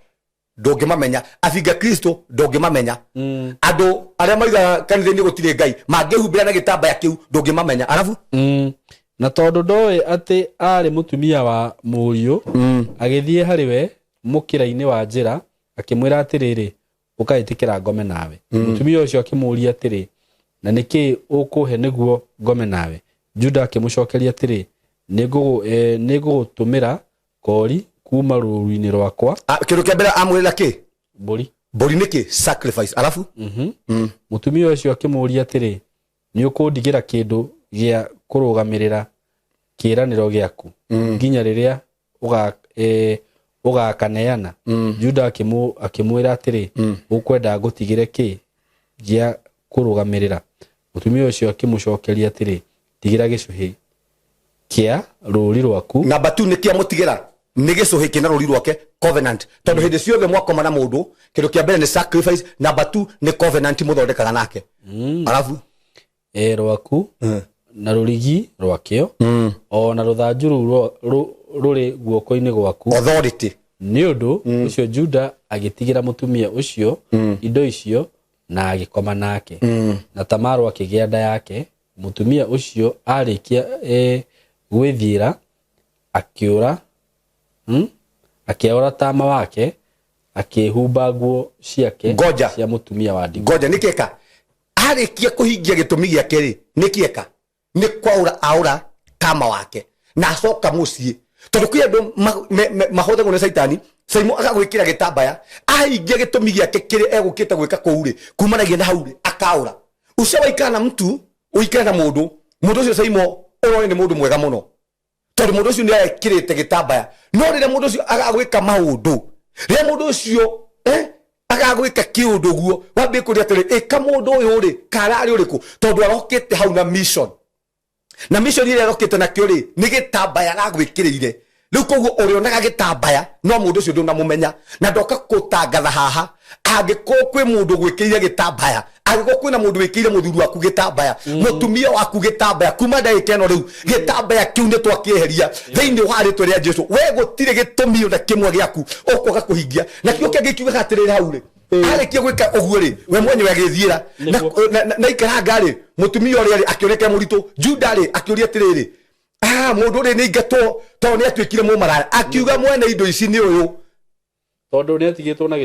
ndungimamenya afinga Kristo ndungimamenya andu aria maiga kanitha-ini gutire ngai mangihumbira na gitambaya kiu ndungimamenya arafu na tondu ndoe ati ari mutumia wa muriu agithie hariwe mukira-ini wa njira akimwira atiriri ukaitikira ngome nawe mutumia ucio akimuria atiri na niki ukuhe niguo ngome nawe Juda akimucokeria atiri nigugutumira kori kuma ruru-ini rwakwa kindu kia mbere amwira ki mburi niki sacrifice arafu mutumia ucio akimuria atiri ni ukundigira kindu gia kurugamirira kiraniro giaku nginya riria ugakaneana Juda akimwira atiri ukwenda ngutigire ki gia kurugamirira mutumia ucio akimucokeria atiri tigira gicuhi kia ruri rwaku namba 2 nikia mutigira ni gicuhi kina ruri rwake covenant tondu hindi ciothe mwakoma na mundu kindu kia mbere ni sacrifice namba 2 ni covenant muthondekaga nake arafu rwaku na rurigi rwakio ona ruthanju ruri guoko-ini gwaku authority ni undu ucio Juda agitigira mutumia ucio indo icio na agikoma nake na Tamaru akigia nda yake mutumia ucio arikia gwithira akiura akiaura tama wake akihumba nguo ciake cia mutumia wa ndigwa ngoja nikieka arikia kuhingia gitumi giake ri nikieka ni kwaura aura tama wake na acoka mucii tondu kwi andu mahothe ngone saitani SYMO agagwikira gitambaya ahingia gitumi giake kiri egukite gwika kuu ri kumanagia na hau ri akaura ucio waikara na mtu uikara na mundu ucio SYMO urori ni mundu mwega muno tondu mundu ucio ni ekirite gitambaya no rire mundu ucio agagwika maundu rire mundu ucio agagwika kiundu guo wambe kuria atiri ka mundu uyu ri karari uriku tondu arokite hau na mission ile arokite na kio ri ni gitambaya agagwikirire riu koguo urionaga gitambaya no mundu ucio ndunamumenya na ndoka kutangatha haha angikuo kwi mundu gwikirire gitambaya angikuo kwina mundu wikirire muthuri waku gitambaya mutumia waku gitambaya kuma ndagika ino riu gitambaya kiu ni twakieheria thiini wa ritwa ria Jesu we gutire gitumi ona kimwe giaku ukwaga kuhingia na kio kingi kiuga atiriri hau ri arikia gwika uguo ri we mwenyewe agithiira na ikaranga ri mutumia uri akioneka muritu Juda ri akiuria atiriri mundu ri ni ingatwo tondu ni atuikire mu maraya akiuga mwene indo ici ni uyu tondu ni atigitwo na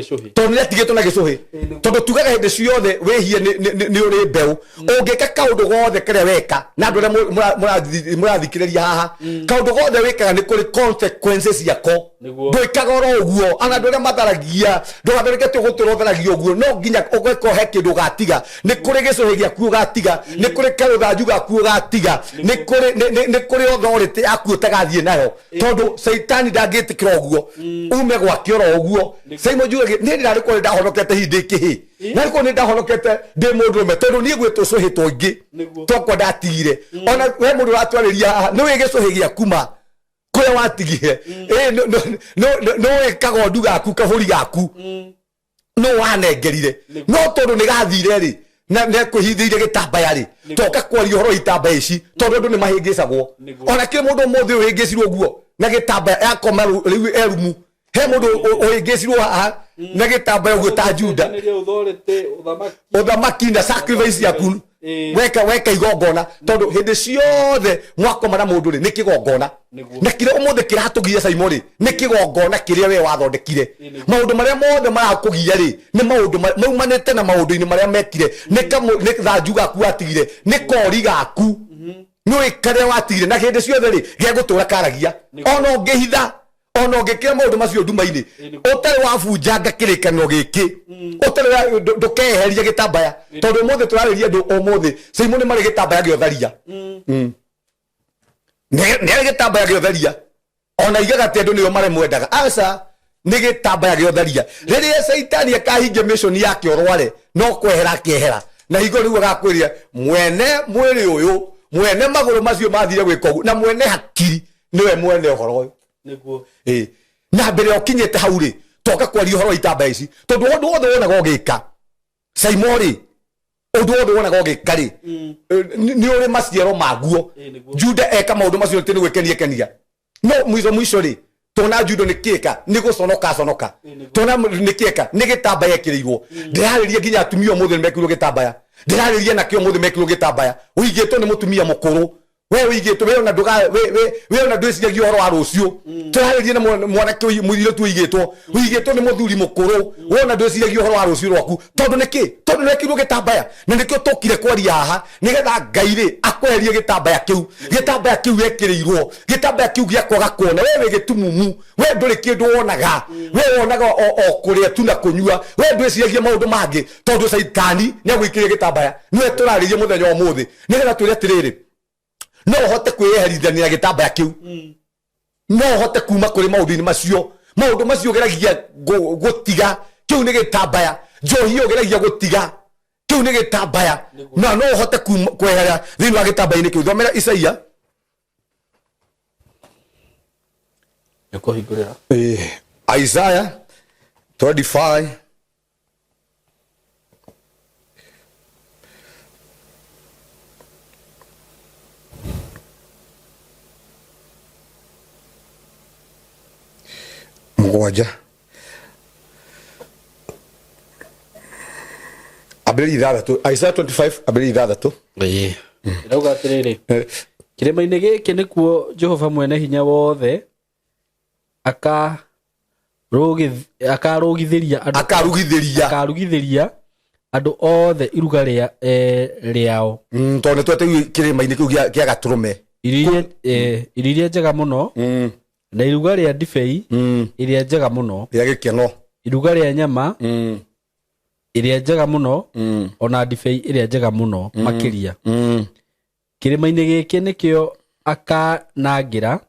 gicuhi tondu tugaga hindi ciothe wihie ni uri mbeu ungika kaundu gothe karia weka na andu aria murathikiriria haha kaundu gothe wikaga ni kuri consequences yako ndwikaga oro uguo ana andu aria matharagia ndwathoreke gutura utharagia uguo no nginya ugeka he kindu gatiga ni kuri gicuhi giaku gatiga ni kuri karuthanju gaku gatiga ni kuri authority yaku utagathie nayo tondu saitani ndangitikira uguo ume gwake oro uguo SYMO juge ni ndirariko ndahonokete hindi kihi nariko ni ndahonokete ndi mundu me tondu ni gwitwo cuhitwo ingi tokwa ndatigire ona we mundu ratwariria ni wi gicuhi giakuma kuya watigire no ikaga ndu gaku kaburi gaku no wanengerire no tondu ni gathire ri na kwihithire gitambaya ri toka kwaria horo itambaya ici tondu ndu ni mahingicagwo ona ki mundu muthi uhingicirwo guo na gitambaya yakoma riu erumu he mundu uhingicirwo haha na gitambaya guo ta Juda uthamaki na sacrifice yaku weka igongona tondu hindi ciothe mwakoma na mundu ri ni kigongona na kire umuthi kiratugia SYMO ri ni kigongona kiria we wathondekire maundu maria mothe marakugia ri ni maundu maumanite na maundu-ini maria mekire ni thanju gaku atigire ni kori gaku no ikaria watigire na hindi ciothe ri gegutura karagia ona ngihitha ona ngikira maundu macio nduma-ini utari wabunjanga kirikaniro giki utari ndukeheria gitambaya tondu umuthi turariria ndu umuthi SYMO ni mari gitambaya giotharia ni gitambaya giotharia ona igaga tendu niyo mare mwendaga aca ni gitambaya giotharia riria saitani akahingia mission yake orware no kwehera kehera na higo riu agakwiria mwene mwiri uyu mwene maguru macio mathire gwika ugu na mwene hakiri niwe mwene uhoro uyu niguo na mbere okinyete hau ri toka kwaria horo itambaya ici tondu wothe wonaga ugika SYMO ri undu wothe wona gogikari ni uri maciaro maguo Juda eka maundu macio tini gwikenia no mwizo ri tona Juda ni kieka ni guconoka tona ni kieka ni Gitambaya Wekiriirwo ndirariria nginya atumia muthe mekirwo Gitambaya ndirariria nakio muthe mekirwo Gitambaya uigitwo ni mutumia mukuru we uigitwo we ona nduga we ona ndwiciria horo wa rucio turariria na mwanake muthiro tu uigitwo ni muthuri mukuru we ona ndwiciria horo wa rucio rwaku tondu nekirwo Gitambaya na nikio tokire kwaria haha nigetha Ngai ri akweherie Gitambaya kiu Wekiriirwo Gitambaya kiu giakwaga kuona we gitumumu we nduri kindu wonaga we wonaga o kuria tu na kunyua we ndwiciria maundu mangi tondu Saitani ni agwikiria Gitambaya niwe turariria muthenya wa muthi nigetha twire atiriri no hote kweherithania Gitambaya kiu no hote kuma kuri maundu macio geragia gutiga kiu ni Gitambaya njohi geragia gutiga kiu ni Gitambaya no hote kwehera thini wa Gitambaya ni kiu thomera Isaia yakuhingurira Isaiah 25 mugwanja abiri ithathatu Isaiah 25 abiri ithathatu irauga atiriri kirima-ini giki nikuo Jehova mwene hinya wothe akarugithiria andu othe iruga riao tondu twete kirima-ini kiu gia gaturume iriria njega muno na iruga ria ndibei iria njega muno ria gikeno iruga ria nyama iria njega muno ona ndibei iria njega muno makiria kirima-ini giki nikio akanangira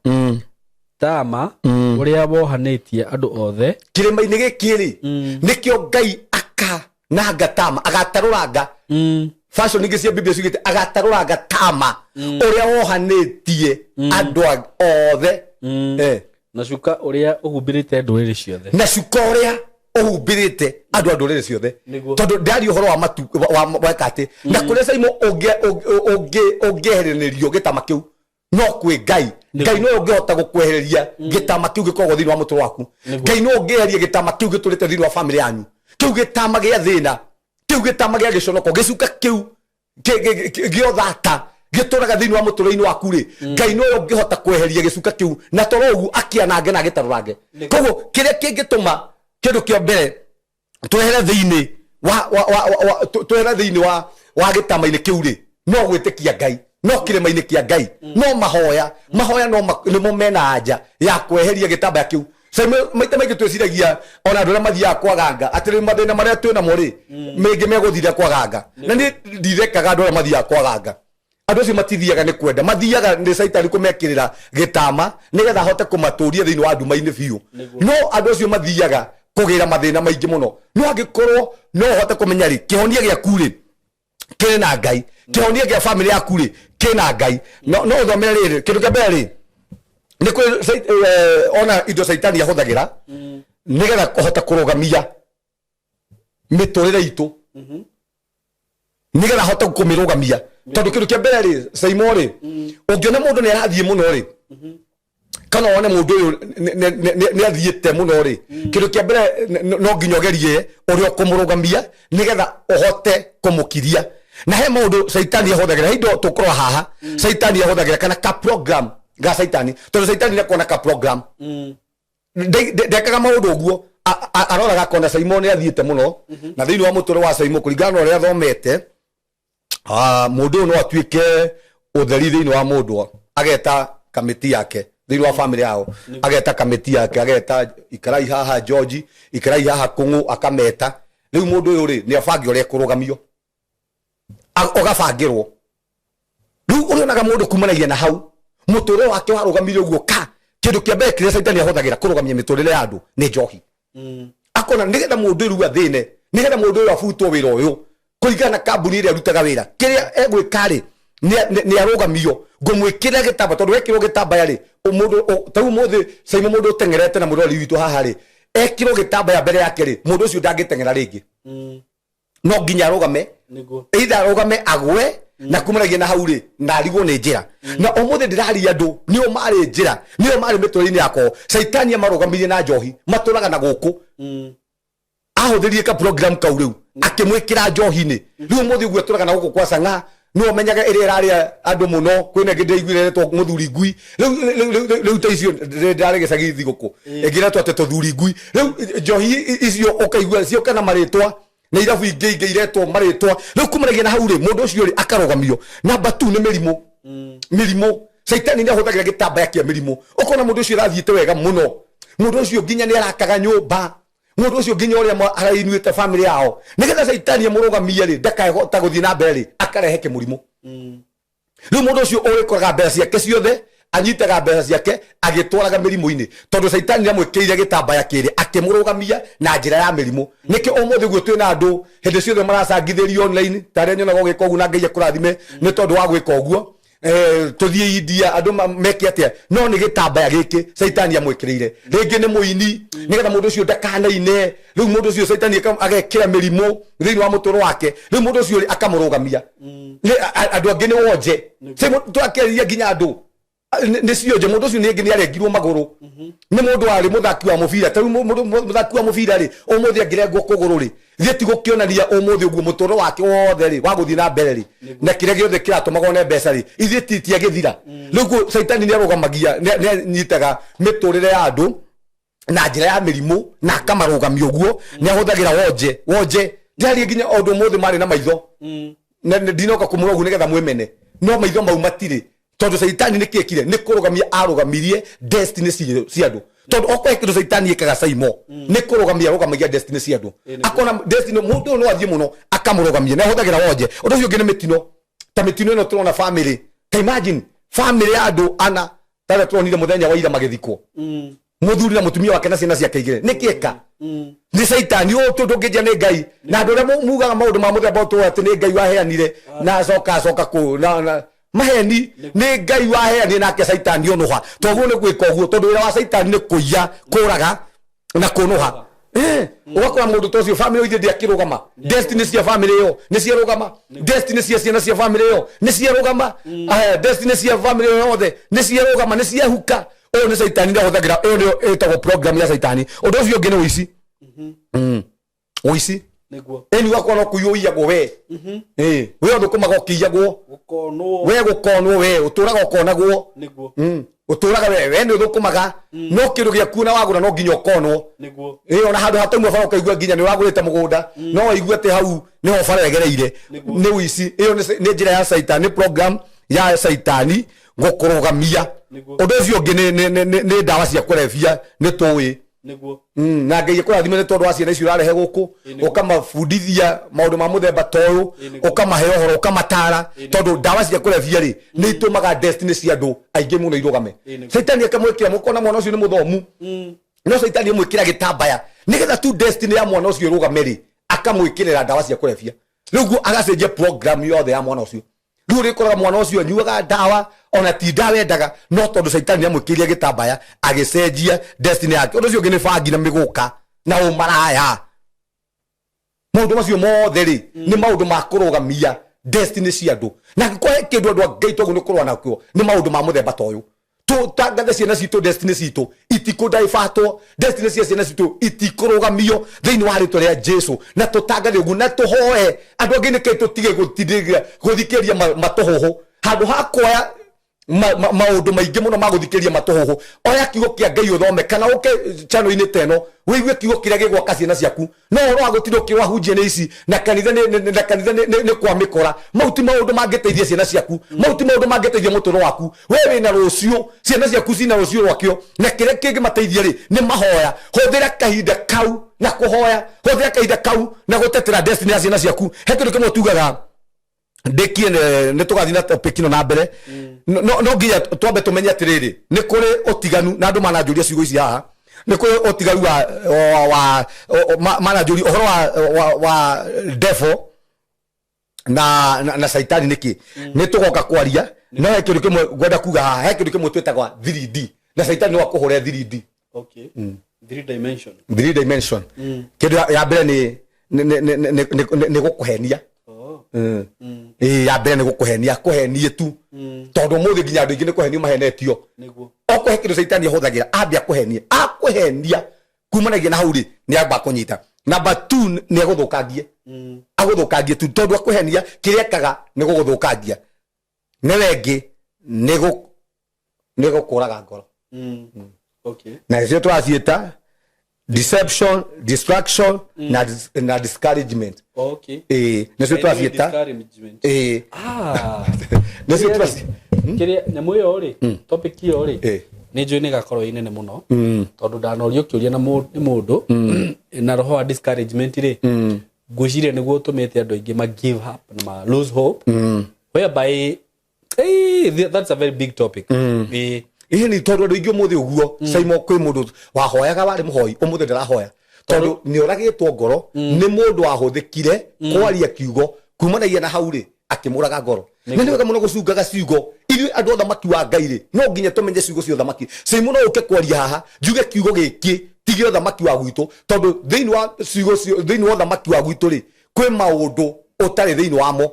tama uria wohanitie andu othe kirima-ini giki ri nikio Ngai akananga tama agataruranga fashion ingi cia Biblia cigite agataruranga tama uria wohanitie andu othe na cuka uria uhumbirite nduriri ciothe na cuka uria uhumbirite andu nduriri ciothe tondu ndari uhoro wa matu wa kati na kuria SYMO ungeherenirio gitama kiu no kwi Ngai no ungehota gukwehereria gitama kiu gikoragwo thini wa mutu waku Ngai no ungeheria gitama kiu giturite thini wa family yanyu kiu gitama gia thina kiu gitama gia giconoko gicuka kiu giothata gituraga thini wa mutureini waku ri Ngai no ungehota kweheria gicuka kiu na toro ugu akianange na gitarurange koguo kiria kingituma kindu kia mbere twehere thini wa gitama-ini kiu ri no gwitikia Ngai no kirima-ini kia Ngai no mahoya no mo mena anja ya kweheria Gitambaya kiu SYMO maita maingi twiciragia ona andu aria mathiaga kwaganga atiri mathina maria twina mo ri maingi meguthira kwaganga na ni ndirekaga andu aria mathiaga kwaganga andu acio matithiaga ni kwenda mathiaga ni Saitani kumekirira gitama nigetha hote kumaturia thini wa nduma-ini biu no andu acio mathiaga kugira mathina maingi muno no angikorwo no hote kumenya ri kihonia giaku ri kiri na Ngai kihonia gia family yaku ri kiri na Ngai no uthomere riri kindu kia mbere ri ni kuri ona indo Saitani ahuthagira nigetha kuhota kurugamia miturire itu nigetha hote kumirugamia tondu kindu kia mbere ri SYMO ri ungiona mundu ni arathie muno ri kana wone mundu uyu ni athiete muno ri kindu kia mbere no nginya ugerie uria kumurugamia nigetha uhote kumukiria na he maundu Saitani ahuthagira indo tukoro haha Saitani ahuthagira kana ka program ga Saitani tondu Saitani ni kuona ka program ndekaga maundu uguo aroraga kona SYMO ni athiete muno na thini wa muturo wa SYMO kuringana na uria thomete mundu no atuike utheri thini wa mundu ageta kamiti yake thini wa family yao ageta kamiti yake ageta ikarai haha George ikarai haha Kung'u akameta riu mundu uyu ri ni abangi uria kurugamio ogabangirwo riu urionaga mundu kumanagia na hau muturire wake warugamire uguo ka kindu kia mbere kiria Saitani ahuthagira kurugamia miturire ya andu ni njohi akona nigetha mundu uyu athine nigetha mundu uyu abutwo wira uyu kuringana na kambuni iria arutaga wira kiria egwika ri ni arugamio ngumwikira Gitambaya tondu wekirwo Gitambaya ri mundu tau muthi SYMO mundu utengerete na murori witu haha ri ekirwo Gitambaya mbere yake ri mundu ucio ndangitengera ringi no nginya arugame either arugame agwe na kumaragia na hauri na arigo ni njira na omothe ndiraria andu nio mari njira nio mari mituri-ini yako saitani amarugamirie na njohi maturaga na guku ahuthirie ka program kau riu akimwikira njohi-ini riu omothe uguo turaga na guku kwa sanga no menyaga iri iraria andu muno kwina nginde igwire to muthuri ngui riu taicio ndare gicagithi guku ngira to tuthuri ngui riu njohi icio ukaigua cio kana maritwa na irabu ingĩ iretwo maritwa riu kumaragia na hauri mundu ucio ri akarogamio namba 2 ni mirimu saitani ni ahuthagira gitambaya kia mirimu ukona mundu ucio rathiite wega muno mundu ucio nginya ni arakaga nyumba mundu ucio nginya uria arainuite family yao nigetha saitani amurogamia ri ndakahota guthii na mbere ri akarehe kimurimu riu mundu ucio urikoraga mbeca ciake ciothe anyitaga mbeca ciake agitwaraga mirimu-ini tondu saitani ni amwikiire gitambaya kiri akimurogamia na njira ya mirimu niki omothe guo twina andu hindi ciothe maracangithirio online tare nyonaga ugika uguo na Ngai akurathime ni tondu wa gwika uguo tuthie India andu meke atia no ni gitambaya giki saitani amwikirire ringi ni muini nigetha mundu ucio ndakanaine riu mundu ucio saitani agekira mirimu thiini wa muturo wake riu mundu ucio akamurogamia andu angi ni wonje twakiria nginya andu nisio je mundu ucio ni ngi arengirwo maguru ni mundu ari muthaki wa mubira ta muthaki wa mubira ri umuthi angirengwo kuguru ri thieti gukionania umuthi uguo mutoro wake wothe ri wa guthii na mbere ri na kire giothe kiratumagwo ne mbeca ri ithieti tia githira riu saitani ni arugamagia ni nyitaga miturire ya andu na njira ya mirimu na kamarugamia uguo ni ahuthagira wonje ndari nginya ondu muthi mari na maitho na ndinoka kumurogu nigetha mwemene no maitho mau matiri tondu saitani ni kiekire ni kurugamia arugamirie destiny cia andu tondu okwe kindu saitani ikaga SYMO ni kurugamia arugamagia destiny cia andu akona destiny mundu no athie muno akamurugamia na huthagira wonje undu ucio ngine mitino ta mitino ino turona family ta imagine family ya andu ana tare turonire muthenya wa ira magithiko muthuri na mutumia wake na ciana ciake igire ni kieka ni saitani o tondu ngija ni Ngai na andu ria mugaga maundu ma muthemba tu ati ni Ngai waheanire na acoka ku na maheni ni Ngai waheanire nake saitani onoha toguo ni gwika uguo tondu wira wa saitani ni kuiya kuraga na kunoha ugakora mundu tocio family ithe ndiakirugama destiny cia family yo ni ciarugama destiny cia ciana cia family yo ni ciarugama destiny cia family yo yothe ni ciarugama ni ciahuka o ni saitani ndio huthagira o ndio etagwo program ya saitani undu ucio ngine uici uici niguo eni wako no kuyuiyagwo we we ndukumaga ukiyagwo we gukonwo we uturaga ukonagwo niguo uturaga we ni uthukumaga no kindu giaku na wagura no nginya ukonwo niguo ona handu hatemwe bara ukaigua nginya ni wagurite mugunda no waigua te hau ni ho bara egereire ni wici iyo ni njira ya saitani program ya saitani gukurugamia undu ucio ngi ni ndawa cia kurevia ni tuwi niguo na Ngai akurathime ni tondu wa ciana icio urarehe guku ukamabundithia maundu ma muthemba toyu ukamahe uhoro ukamatara tondu ndawa cia kurevia ri ni itumaga destiny cia andu aingi muno irugame saitani akamwikira mukona mwana ucio ni muthomu no saitani amwikira gitambaya nigetha tu destiny ya mwana ucio irugame ri akamwikirira ndawa cia kurevia riu agacenjia program yothe ya mwana ucio riu rikoraga mwana ucio nyuaga ndawa ona ti ndawa endaga no tondu saitani amwikiria gitambaya agicenjia destiny yake undu ucio ngine bangi na miguka na umaraya maundu macio mothe ri ni maundu ma kurugamia destiny cia andu na kwa kindu andu Ngai togu ni kurwa nakio ni maundu ma muthemba toyu tutangathe ciana citu destiny citu itikudaifatwo destiny cia ciana citu itikurugamio thiini wa ritwa ria Jesu na tutangathe ugu na tuhoe andu angine ke tutige guthikiria matohoho handu hakoya maundu maingi muno maguthikiria matohoho oya kiugo kia Ngai uthome kana uke channel ini teno wigue kiugo kiria gigwaka ciana ciaku no ro agutindo kiwahunjia ni ici na kanitha ni kwa mikora mauti maundu mangiteithia ciana ciaku mauti maundu mangiteithia muturo waku wewe na rucio ciana ciaku cina rucio rwakio na kiria kingi mateithia ri ni mahoya huthira kahinda kau na kuhoya huthira kahinda kau na gutetera destiny ya ciana ciaku hetu nikimo tugaga ndikie ne tugathina topic ino na mbere no nginya twambe tumenye atiriri ni kuri utiganu na andu mananjuria ciugo ici haha ni kuri utiganu wa mananjuria uhoro wa devil na saitani niki ni tugoka kwaria no he kindu kimwe gwenda kuga haha he kindu kimwe twetagwa 3D na saitani no akuhuria 3D okay 3 dimension kindu ya mbere nä gå kå henia ya mbere nä gå kå henia kå henie tu tondå må thä nginya andå ingä nä kå henio mahenetio okorwo he kä ndå caitani ahå thagä ra ambia kå henia akå henia kumanagia na hau rä nä amba kå nyita number 2 nä agå thå kangie agå thå kangie tu tondå akå henia kä rä ekaga nä gå gå thå kangia nä wengä nä gå kå raga ngoro na cio tå raciäta deception, distraction na discouragement. Nacio twacieta nacio twacieta kire nyamå ä yo rä topic ĩyo rĩ nĩ njũĩ nĩ gakorwo inene mũno tondũ ndanorio kĩũria na mũndũ na roho wa discouragement rĩ ngwĩciria nĩguo ũtũmĩte andũ aingĩ ma give up na ma lose hope whereby that's a very big topic ihe ni tondu andu ingi umuthi uguo SYMO kwi mundu wahoyaga wari muhoi umuthi ndarahoya tondu ni uragitwo ngoro ni mundu wahuthikire kwaria kiugo kumanagia na hauri akimuraga ngoro na ni wega muno gucungaga ciugo irio andu othe makiwa Ngai ri no nginya tumenye ciugo cio thamaki SYMO no uke kwaria haha njuge kiugo giki tigio thamaki wa gwitu tondu thiini wa ciugo cio thiini wa thamaki wa gwitu ri kwi maundu utari thiini wamo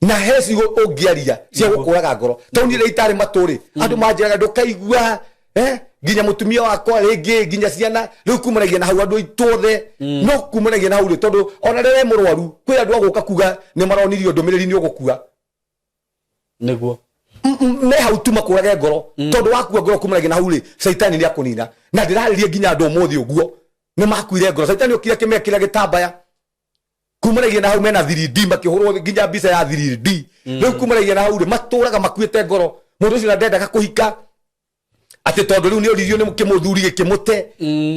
na heci ungiaria cia gukuraga ngoro tondu ni itari maturi andu manjiraga ndukaigua nginya mutumia wakwa ringi nginya ciana riu kumanagia na hau andu itothe no kumanagia na hau ri tondu ona rere murwaru kwi andu aguka kuga ni maronirio ndumiriri ni ugukua niguo me hau tu makurage ngoro tondu wakua ngoro kumanagia na hau ri saitani ni akunina na ndiraririe nginya andu umuthi uguo ni makuire ngoro saitani ukira kimekira gitambaya kumanagia na hau mena 3D makihurwo nginya mbica ya 3D riu kumanagia na hau ri maturaga makuite ngoro mundu ucio ndendaga kuhika ati tondu riu ni oririo ni kimuthuri gikimute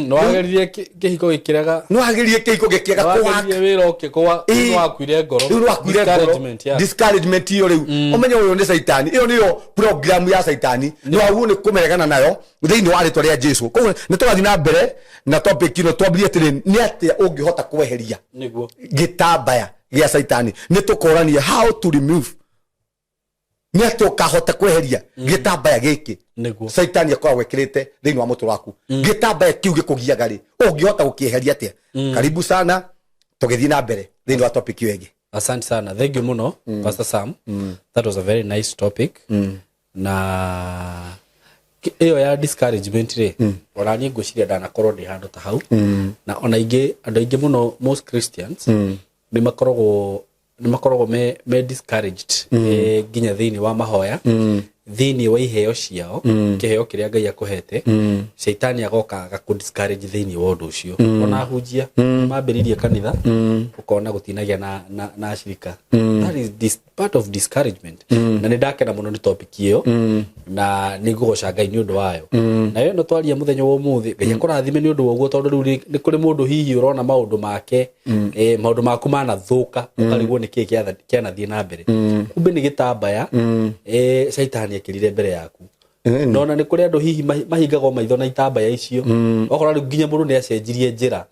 no ageririe kihiko gikiraga no ageririe kihiko gikiraga kwa ageririe wira okikwa no akuire ngoro no akuire ngoro discouragement yo riu umenye uyu ni saitani iyo niyo program ya saitani ni wagu ni kumeregana nayo thiini wa ritwa ria Jesu koguo ni twathi na mbere na topic ino twambirie atiri ni ati ungihota kweheria niguo gitambaya gia saitani ni tukorania how to remove ni ati ukahota kweheria gitambaya giki niguo saitani akoragwo ekirite thiini wa mutu waku gitambaya kiu gikugiaga ri ungihota gukieheria atia karibu sana tugithii na mbere thiini wa topic iyo ingi asante sana thank you muno Pastor Sam that was a very nice topic na iyo ya discouragement ri ona ni ngwiciria ndanakorwo ndi handu ta hau na ona ingi andu ingi muno most Christians ni makoragwo me discouraged nginya thiini wa mahoya thiini wa iheo ciao kiheo kiria Ngai akuhete saitani agoka agakudiscourage thiini wa undu ucio ona hunjia mambiririe kanitha ukona gutinagia na ashirika that is this part of discouragement na ni ndakena muno ni topic iyo na ni ngugoca Ngai ni undu wayo na yo no twaria muthenya wa umuthi Ngai akurathime ni undu wa uguo tondu riu ni kuri mundu hihi urona maundu make maundu maku manathuka ukarigwo ni kiki kianathie na mbere kumbe ni gitambaya saitani akirire mbere yaku nona ni kuri andu hihi mahingago maitho na itambaya icio okora riu nginya mundu ni acenjirie njira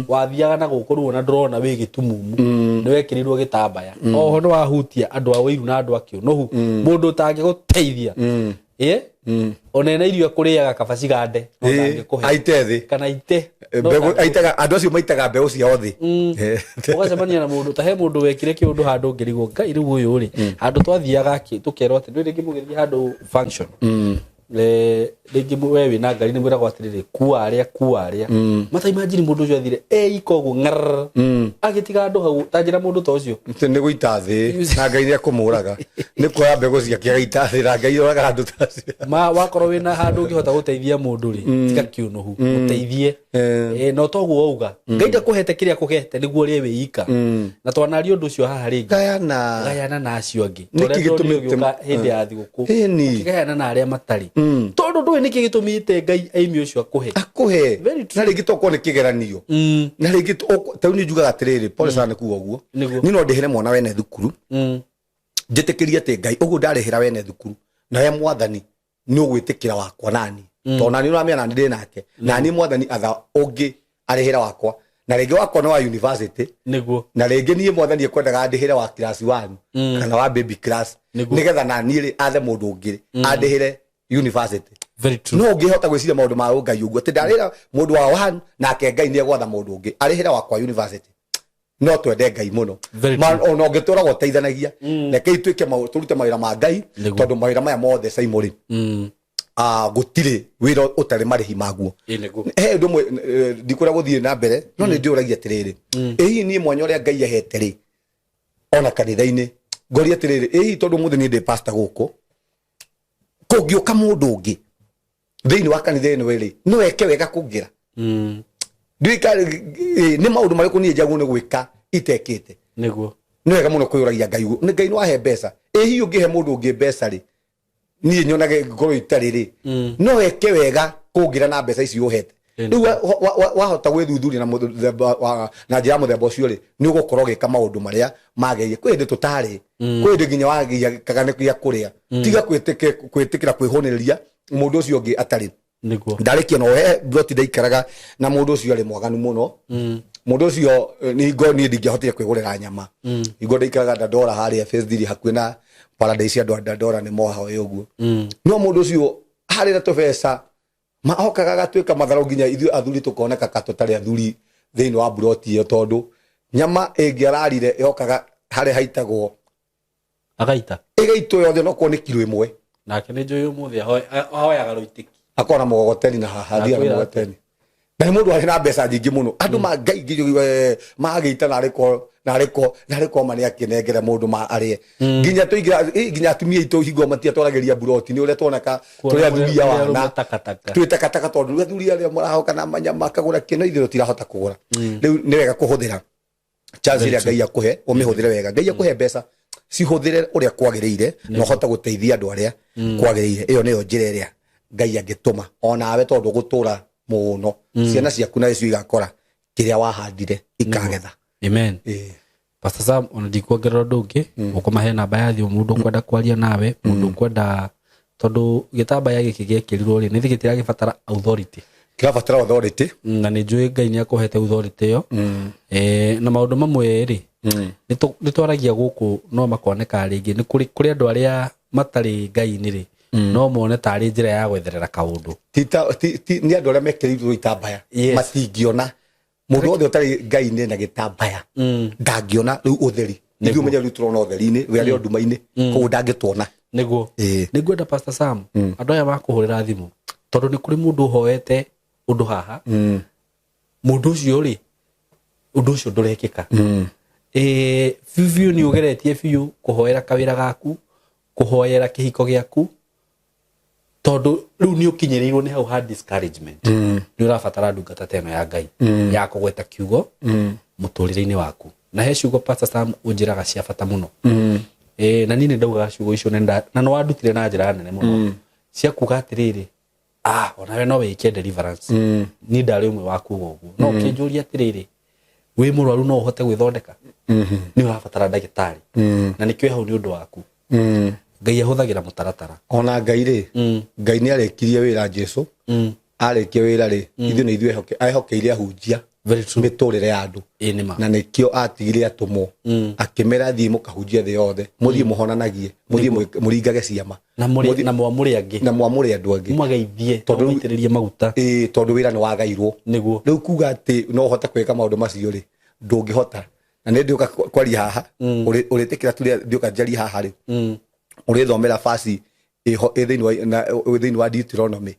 wathiaga na gukorwo na ndrona wi gitumumu ni wekirirwo gitambaya oho no wahutia andu a wiru na andu akio no mundu utangiguteithia ona na irio kuriaga kabaci gande aite thi kana ite mbegu aitaga andu acio maitaga mbegu cia thi ugacemania na mundu tahe mundu wekire kiundu handu ngirigwo Ngai riu uyu ri handu twathiaga tukerwo ati ndwire ngimugithia handu function rĩngĩ we wĩna ngari nĩ mwĩragwo atĩrĩrĩ kuaria mata imagine mũndũ ũcio athire ikoguo ngar agĩtiga andũ hau ta njĩra mũndũ ta ũcio nĩ gũita thĩ na Ngai nĩ akũmũraga nĩ kuoya mbegũ ciake agaita thĩ na Ngai oraga andũ ta acio wakorwo wĩna handũ ũngĩhota gũteithia mũndũ rĩ tiga kiũnũhu ũteithie no toguo wauga Ngai ndakũhete kĩrĩa akũhete nĩguo rĩe wĩika na twanaria ũndũ ũcio haha rĩngĩ gayana na acio angĩ tũrĩa tũgĩũka hĩndĩ ya thigũkũ gayana na arĩa matarĩ tondu ndũĩ nĩkĩ gĩtũmĩte Ngai aimi ũcio akuhe na rĩngĩ tokorwo nĩ kĩgeranio na rĩngĩ ta nĩ njugaga atĩrĩrĩ pole sana kuga ũguo niĩ no ndĩhĩre mwana wene thukuru njĩtĩkĩrie atĩ Ngai ũguo ndarĩhĩra wene thukuru na we mwathani nĩ ũgwĩtĩkĩra wakwa nani tondũ nani ũramenya nani ndĩ nake nani mwathani atha ũngĩ arĩhĩra wakwa na rĩngĩ wakwa nĩ wa university nĩguo na rĩngĩ niĩ mwathani ekwendaga ndĩhĩre wa class 1 kana wa baby class nĩgetha nani rĩ athe mũndũ ũngĩ andĩhĩre university Very true. No ngihota gwiciria maundu ma Ngai uguo ati ndarira mundu wa one na ke Ngai ni egwatha mundu ungi arihira wakwa university no twende Ngai muno man ono ngitura guteithanagia reke ituike turute mawira ma Ngai tondu mawira maya mothe SYMO ri gutire wira utari marihi maguo ndu mwe ndikura guthie na mbere no ni ndiuragia tiriri ehi ni mwanya uria Ngai ahete ri ona kanitha-ini ngoria tiriri ehi tondu muthi ni ndi pastor guku kungiuka mundu ungi thiini wa kanitha ino ri no eke wega kungira ndika ni maundu mariku ni njagu ni gwika itekete niguo no wega muno kuyuragia Ngai ni Ngai no ahe mbeca ehi ungihe mundu ungi mbeca ri ni nyonage ngoro itari ri no eke wega kungira na mbeca ici uhete riu wahota gwithuthuria na njira muthemba ucio ri ni ugukorwo gika maundu maria magerie kwindi tutari kwindi nginya wagia kagane kia kuria tiga kwitikira kwihoniria mundu ucio ungi atari niguo ndarikia no he broti ndaikaraga na mundu ucio ari mwaganu muno mundu ucio ni ngo ni ndingihotire kwigurira nyama ngo ndaikaraga Dandora haria Face hakuhi na Paradise andu Dandora ni moha we uguo no mundu ucio hari na tubesa mahokaga gatwika matharo nginya ithu athuri tukoneka katutari athuri thiini wa broti iyo tondu nyama ingiararire yokaga hari haitagwo agaita igaito yothe no ko ni kilo imwe nake ni njuyu muthi ahoyaga ruitiki akona mogoteni na hathia na mogoteni na mundu ari na mbeca nyingi muno andu ma Ngai magita na riko mani akinengere mundu ma ari nginya tuigira nginya atumia itu hingo matia twarageria broti ni uria twoneka turi athuria wana twitakataka tondu athuria ari marahoka na manyama kagura kino ithiro tirahota kugura riu ni wega kuhuthira chance ria Ngai akuhe umihuthire wega Ngai akuhe mbeca cihuthire uria kwagiriire no hota guteithia andu aria kwagiriire iyo niyo njira iria Ngai angituma onawe tondu gutura muno ciana ciaku na icio igakora kiria wahandire ikagetha amen Pastor Sam ona ndikuongerera undu ungi ukumahe namba ya thimu mundu kwenda kwaria nawe mundu kwenda tondu Gitambaya giki gekirirwo ri ni thigiti yagibatara authority kirabatara authority na ni njui Ngai ni akuhete authority yo na maundu mamwe ri ni twaragia guku no makoneka ringi ni kuri andu aria matari Ngai ni ri no mone tari njira ya gwetherera kaundu ni andu aria mekirirwo Gitambaya matingiona mundu othe utari Ngai ni na Gitambaya ndangiona riu utheri niguo menya riu turona utheri-ini we ari nduma-ini koguo ndangituona niguo niguo Pastor Sam andu aya makuhurira thimu tondu ni kuri mundu hoete undu haha mundu ucio ri undu ucio ndurekika fiu ni ugeretie fiu kuhoera kawira gaku kuhoera kihiko giaku tondu riu ni ukinyirirwo ni hau hard discouragement ni urabatara ndungata teno ya Ngai ya kugweta kiugo Muturireini waku na he ciugo Pastor Sam unjiraga cia bata muno na nini ndauga ciugo icio na no wandutire na njira nene muno cia kuga atiriri onawe no wike deliverance ni ndari umwe waku uguo no kinjuria atiriri wi murwaru no uhote gwithondeka ni urabatara ndagitari na nikio hau ni undu waku Ngai ahuthagira mutaratara ona Ngai ri Ngai ni arekirie wira Jesu arekia wira ri ithu ni ithu ehokeire ahunjia miturire ya andu na nikio atigire atumo akimera thii mukahunjia thi yothe muthie muhonanagie muthie muringage ciama na mwamure andu angi magaithie tondu itiririe maguta tondu wira ni wagairwo niguo riu kuga ati no hote kweka maundu macio ri ndungihota na ni ndioka kwaria haha uritikira turia ndioka njari haha ri urithomera fasi thiini wa Deuteronomy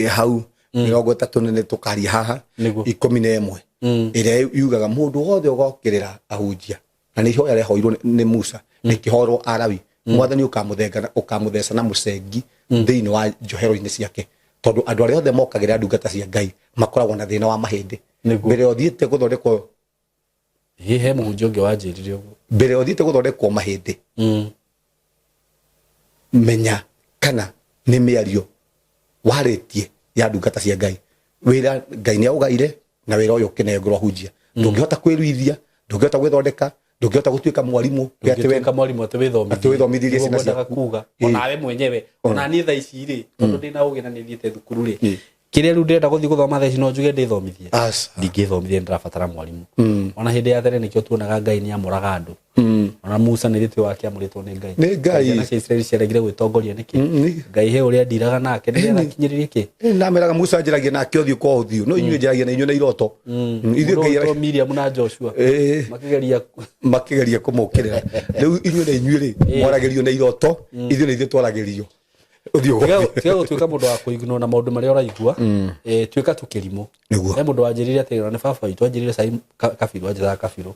hau 30 nene tukaria haha 11 iria yugaga mundu wothe ugokirira ahunjia na ni ihoya rehoirwo ni Musa ni kihorwo Arawi mwathani ukamutheca na mucengi thiini wa njohero-ini ciake tondu andu aria othe mokagira ndungata cia Ngai makoragwo na thina wa mahindi mbere othiite guthondekwo he muhunjia ungi wanjirire uguo mbere othiite guthondekwo mahindi menya kana ni miario waritie ya ndungata cia Ngai wira Ngai ni augaire na wira uyu kinengro hunjia ndungihota kwiruithia ndungihota gwithondeka ndungihota gutuika mwarimu ati mwarimu ati withomithirie ciana ciaku kuga onawe mwenyewe ona ni tha ici ri tondu ndina ugi na ni thiete thukuru ri kiria ru ndenda guthii guthoma tha ici no njuge ndithomithie ndingithomithie ndirabatara mwarimu ona hindi ya tene nikio tuonaga Ngai ni amuraga andu ona Musa nä rĩtwa wake amũrĩtwo nĩ Ngai nĩ Ngai na Israeli ciaregire gwĩtongoria nĩkĩ Ngai he ũrĩa ndiraga nake nĩ arakinyĩrĩria kĩ na meraga Musa njaragia nake ũthiũ kwa ũthiũ no inyuĩ njaragia na inyuĩ na iroto ithuĩ Ngai Miriam na Joshua makĩgeria kũmũkĩrĩra rĩu inyuĩ na inyuĩ rĩ mwaragĩrio na iroto ithuĩ na ithuĩ twaragĩrio tiga gũtuĩka mũndũ wa kũignwo na maũndũ marĩa ũraigua tuĩka tũkĩrimũ he mũndũ wanjĩrĩire atĩ na baba witũ anjĩrĩire cai kabirũ anjĩraga kabirũ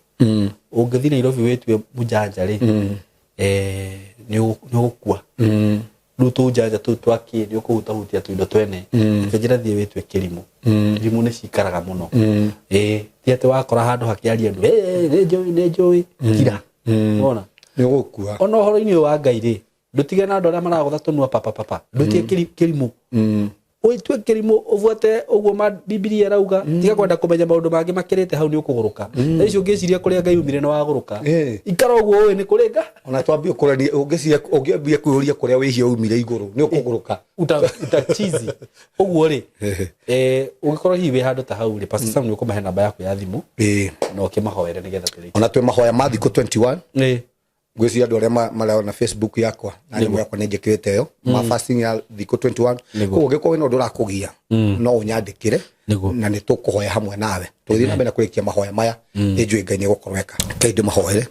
ũngĩthiĩ Nairobi wĩtue mũjanja rĩ nĩ ũgũkua rĩu tũjanja tũu twakĩ nĩ ũkũhutahutia tũindo twene njĩra thiĩ wĩtue kĩrimũ kĩrimũ nĩ cikaraga mũno ti atĩ wakora handũ hakĩaria andũ nĩ njũĩ kira ũrona nĩ ũgũkua ona ũhoro-inĩ ũyũ wa Ngai rĩ ndutige na andũ arĩa maragũtha tũnua papa ndutige kĩrimũ ũitue kĩrimũ ũbuate ũguo Biblia ĩrauga tiga kwenda kũmenya maũndũ mangĩ makĩrĩte hau nĩ ũkũgũrũka na icio ũngĩciria kũrĩa Ngai umire nĩ wagũrũka ikara ũguo ũĩ nĩ kũrĩ Ngai ona twambie kũrania ũngĩambia kwĩyũria kũrĩa wĩhia umire igũrũ nĩ ũkũgũrũka utachizi ũguo rĩ ũngĩkorwo hihi wĩ handũ ta hau rĩ Pastor Sam nĩ ũkũmahe namba yaku ya thimũ na ũkĩmahoere nĩgetha tũrĩkie ona twĩ mahoya ma thikũ 21 gwĩciria andũ arĩa marona Facebook yakwa na nyamũ yakwa nĩ njĩkĩrĩte yo ma fasting ya thikũ 21 koguo ũngĩkorwo wĩna ũndũ ũrakũgia no ũnyandĩkĩre na nĩ tũkũhoya hamwe nawe tũthiĩ na mbere na kũrĩkia mahoya maya nĩnjũĩ Ngai nĩ egũkorwo eka Ngai ndĩmahoere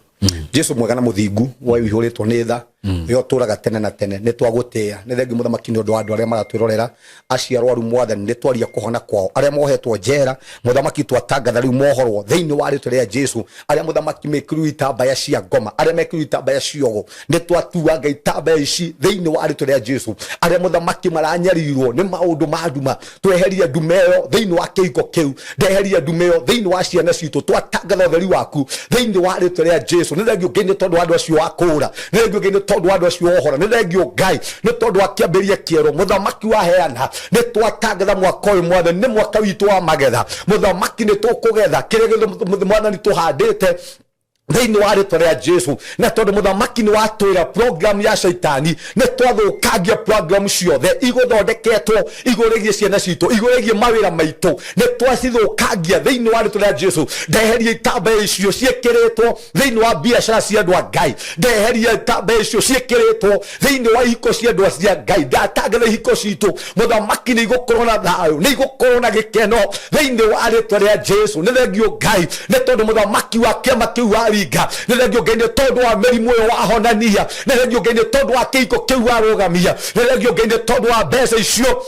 Jesu mwega na mũthingu wa wĩihũrĩtwo nĩ tha we ũtũraga tene na tene nĩ twagũtĩĩa nĩ thengiũ mũthamaki nĩ ũndũ wa andũ arĩa maratwĩrorera aciarwaru mwathani nĩ twaria kũhona kwao arĩa mohetwo njera mũthamaki twatangatha rĩu mohorwo thĩinĩ wa rĩtwa rĩa Jesu arĩa mũthamaki mekĩrwo itambaya cia ngoma arĩa mekĩrwo itambaya ciogo nĩ twatuanga itambaya ici thĩinĩ wa rĩtwa rĩa Jesu arĩa mũthamaki maranyarirwo nĩ maũndũ ma nduma tweheria ndume ĩyo thĩinĩ wa kĩhiko kĩu ndeheria ndume ĩyo thĩinĩ wa ciana citũ twatangatha ũtheri waku thĩinĩ wa rĩtwa rĩa Jesu nĩ thengiũ Ngai nĩ tondũ wa andũ acio wakũra nĩ thengiũ Ngai nĩ tondũ wa andũ acio ohora nĩ thengiũ Ngai nĩ tondũ wa kĩambĩrĩria kĩero mũthamaki waheana nĩ twatangatha mwaka ũyũ mwathani nĩ mwaka witũ wa magetha mũthamaki nĩ tũkũgetha kĩrĩa mwathani tũhandĩte thĩinĩ wa rĩtwa rĩa Jesu na tondũ mũthamaki nĩ watwĩra program ya shaitani nĩ twathũkangia program ciothe igũthondeketwo igũrĩgie ciana citũ igũrĩgie mawĩra maitũ nĩ twacithũkangia thĩinĩ wa rĩtwa rĩa Jesu ndeheria itambaya icio ciĩkĩrĩtwo thĩinĩ wa biacara cia andũ a Ngai ndeheria itambaya icio ciĩkĩrĩtwo thĩinĩ wa ihiko cia andũ cia Ngai ndatangatha ihiko citũ mũthamaki nĩ igũkorwo na thayũ nĩ igũkorwo na gĩkeno thĩinĩ wa rĩtwa rĩa Jesu nĩ thengiũ Ngai nĩ tondũ mũthamaki wa kĩama kĩu wa nĩ thengiũ Ngai nĩ tondũ wa mĩrimũ ĩyo wahonania nĩ thengiũ Ngai nĩ tondũ wa kĩhiko kĩu warũgamia nĩ thengiũ Ngai nĩ tondũ wa mbeca icio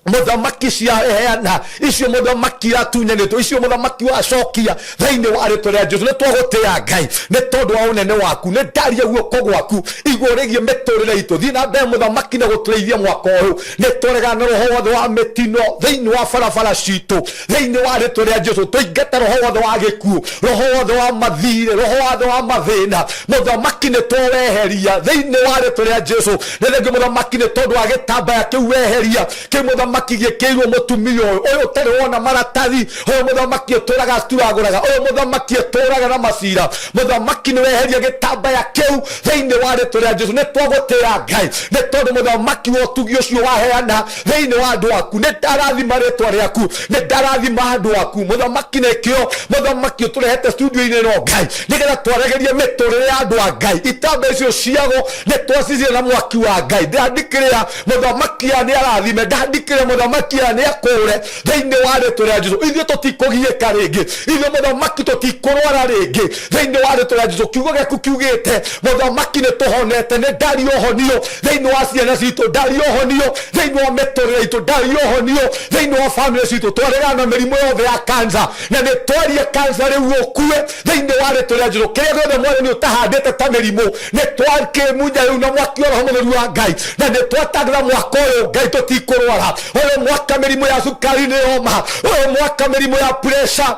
mũthamaki ciaheana icio mũthamaki atunyanĩtwo icio mũthamaki wacokia thĩinĩ wa rĩtwa rĩa Jesu nĩ twagũtĩĩa Ngai nĩ tondũ wa ũnene waku nĩ ndaria guoko gwaku igũrĩgie mĩtũrĩre itũ thiĩ na mbere mũthamaki na gũtũrĩithia mwaka ũyũ nĩ tũregana na roho wothe wa mĩtino thĩinĩ wa barabara citũ thĩinĩ wa rĩtwa rĩa Jesu tũingata roho wothe wa gĩkuũ roho wothe wa mathirĩ roho wothe wa mathĩna mũthamaki nĩ twaweheria thĩinĩ wa rĩtwa rĩa Jesu nĩ thengiũ mũthamaki nĩ tondũ wa gĩtambaya kĩu weheria kĩ mũthamaki gĩkĩirwo mũtumia ũyũ ũtarĩ wona maratathi ũyũ mũthamaki ũtũraga turagũraga ũyũ mũthamaki ũtũraga na macira mũthamaki nĩ weheria gĩtambaya kĩu thĩinĩ wa rĩtwa rĩa Jesu nĩ twagũtĩĩa Ngai nĩ tondũ mũthamaki wa ũtugi ũcio waheana thĩinĩ wa andũ aku nĩ ndarathima rĩtwa rĩaku nĩ ndarathima andũ aku mũthamaki nĩkĩo mũthamaki ũtũrehete studio-inĩ no Ngai nĩgetha twaregerie mĩtũrĩre ya andũ a Ngai itambaya icio ciago nĩ twacicire na mwaki wa Ngai ndandikĩrĩra mũthamaki nĩ arathime ndandikĩrĩra mũthamaki nĩ akũre thĩinĩ wa rĩtwa rĩa Jesu ithuĩ tũtikũgiĩka rĩngĩ ithuĩ mũthamaki tũtikũrwara rĩngĩ thĩinĩ wa rĩtwa rĩa Jesu kiugo gĩaku kiugĩte mũthamaki nĩ tũhonete nĩ ndari ũhonio thĩinĩ wa ciana citũ ndari ũhonio thĩinĩ wa mĩtũrĩre itũ ndari ũhonio thĩinĩ wa bamĩrĩ citũ twaregana na mĩrimũ yothe ya kansa na nĩ twaria kansa rĩu ũkue thĩinĩ wa rĩtwa rĩa Jesu kĩrĩa gĩothe mwathani ũtahandĩte ta mĩrimũ nĩ twakĩmunya rĩu na mwaki wa roho mũtheru wa Ngai na nĩ twatangatha mwaka ũyũ Ngai tũtikũrwara ũyũ mwaka mĩrimũ ya cukari nĩ yoma ũyũ mwaka mĩrimũ ya pressure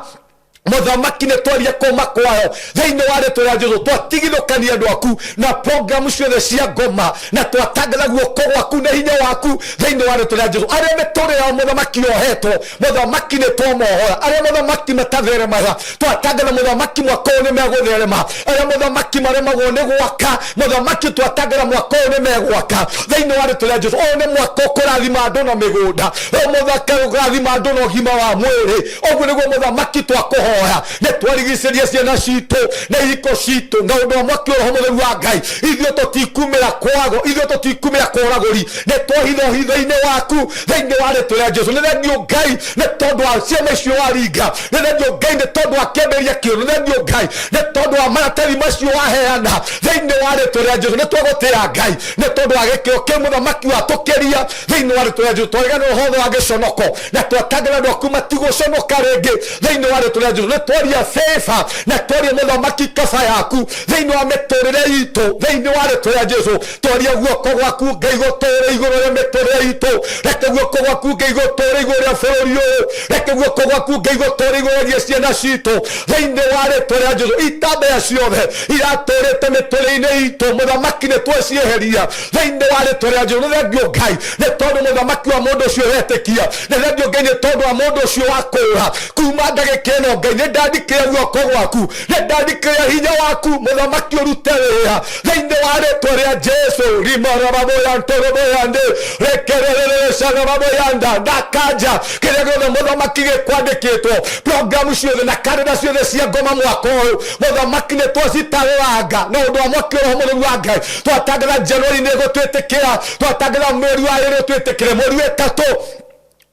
mũthamaki nĩ twaria kũma kwayo thĩinĩ wa rĩtwa rĩa Jesu twatigithũkania andũ aku na program ciothe cia ngoma na twatangatha guoko gwaku na hinya waku thĩinĩ wa rĩtwa rĩa Jesu arĩa mĩtũrĩre yao mũthamaki ohetwo mũthamaki nĩ twamohora arĩa mũthamaki matatheremaga twatangatha mũthamaki mwaka ũyũ nĩ megũtherema arĩa mũthamaki maremagwo nĩ gwaka mũthamaki twatangatha mwaka ũyũ nĩ megwaka thĩinĩ wa rĩtwa rĩa Jesu ũyũ nĩ mwaka ũkũrathima andũ na mĩgũnda ũyũ mũthaka ũkũrathima andũ na ũgima wa mwĩrĩ ũguo nĩguo mũthamaki twakũhoera twahoya nitwarigiceria ciana citu na ihiko citu na undu wa mwaki roho mutheru wa Ngai ithuĩ tũtikumĩra kwago ithuĩ tũtikumĩra kũragũri nĩtwahitho-hitho-inĩ waku thĩinĩ wa rĩtwa rĩa Jesũ nĩ thengio Ngai nĩ tondũ wa ciama icio waringa nĩ thengio Ngai nĩ tondũ wa kĩambĩrĩria kĩu nĩ thengio Ngai nĩ tondũ wa maratathi macio waheana thĩinĩ wa rĩtwa rĩa Jesũ nĩ twagũtĩĩa Ngai nĩ tondũ wa gĩkĩro kĩa mũthamaki wa tũkĩria thĩinĩ wa rĩtwa rĩa Jesũ twaregana ũhotho wa gĩconoko na twatangĩra andũ aku matigũconoka rĩngĩ thĩinĩ wa rĩtwa rĩa Jesũ nĩ twaria favor na twaria mũthamaki kaba yaku thĩinĩ wa mĩtũrĩre itũ thĩinĩ wa rĩtwa rĩa Jesũ twaria guoko gwaku Ngai gũtũũre igũrũ rĩa mĩtũrĩre itũ reke guoko gwaku Ngai gũtũũre igũrũ rĩa bũrũri ũyũ reke guoko gwaku Ngai gũtũũre igũrũ rĩa ciana citũ thĩinĩ wa rĩtwa rĩa Jesũ itambaya ciothe iratũũrĩte mĩtũrĩre-inĩ itũ mũthamaki nĩ twacieheria thĩinĩ wa rĩtwa rĩa Jesũ nĩ thengio Ngai nĩ tondũ mũthamaki wa mũndũ ũcio wetĩkia nĩ thengio Ngai nĩ tondũ wa mũndũ ũcio wakũũra kuma ndagĩka ĩno Ngai nĩ ndandikĩra guoko gwaku nĩ ndandikĩra hinya waku mũthamaki ũrute wĩra thĩinĩ wa rĩtwa rĩa Jesũ rimaraboyantoreboyande rekererereshagababoyanda ndakanja kĩrĩa gĩothe mũthamaki gĩkwandĩkĩtwo programu ciothe na karenda ciothe cia ngoma mwaka ũyũ mũthamaki nĩ twacitarũranga na ũndũ wa mwaki roho mũtheru wa Ngai twatangatha Januari nĩ gũtwĩtĩkĩra twatangatha mweri wa ĩrĩ ũtwĩtĩkĩre mweri wa ĩtatũ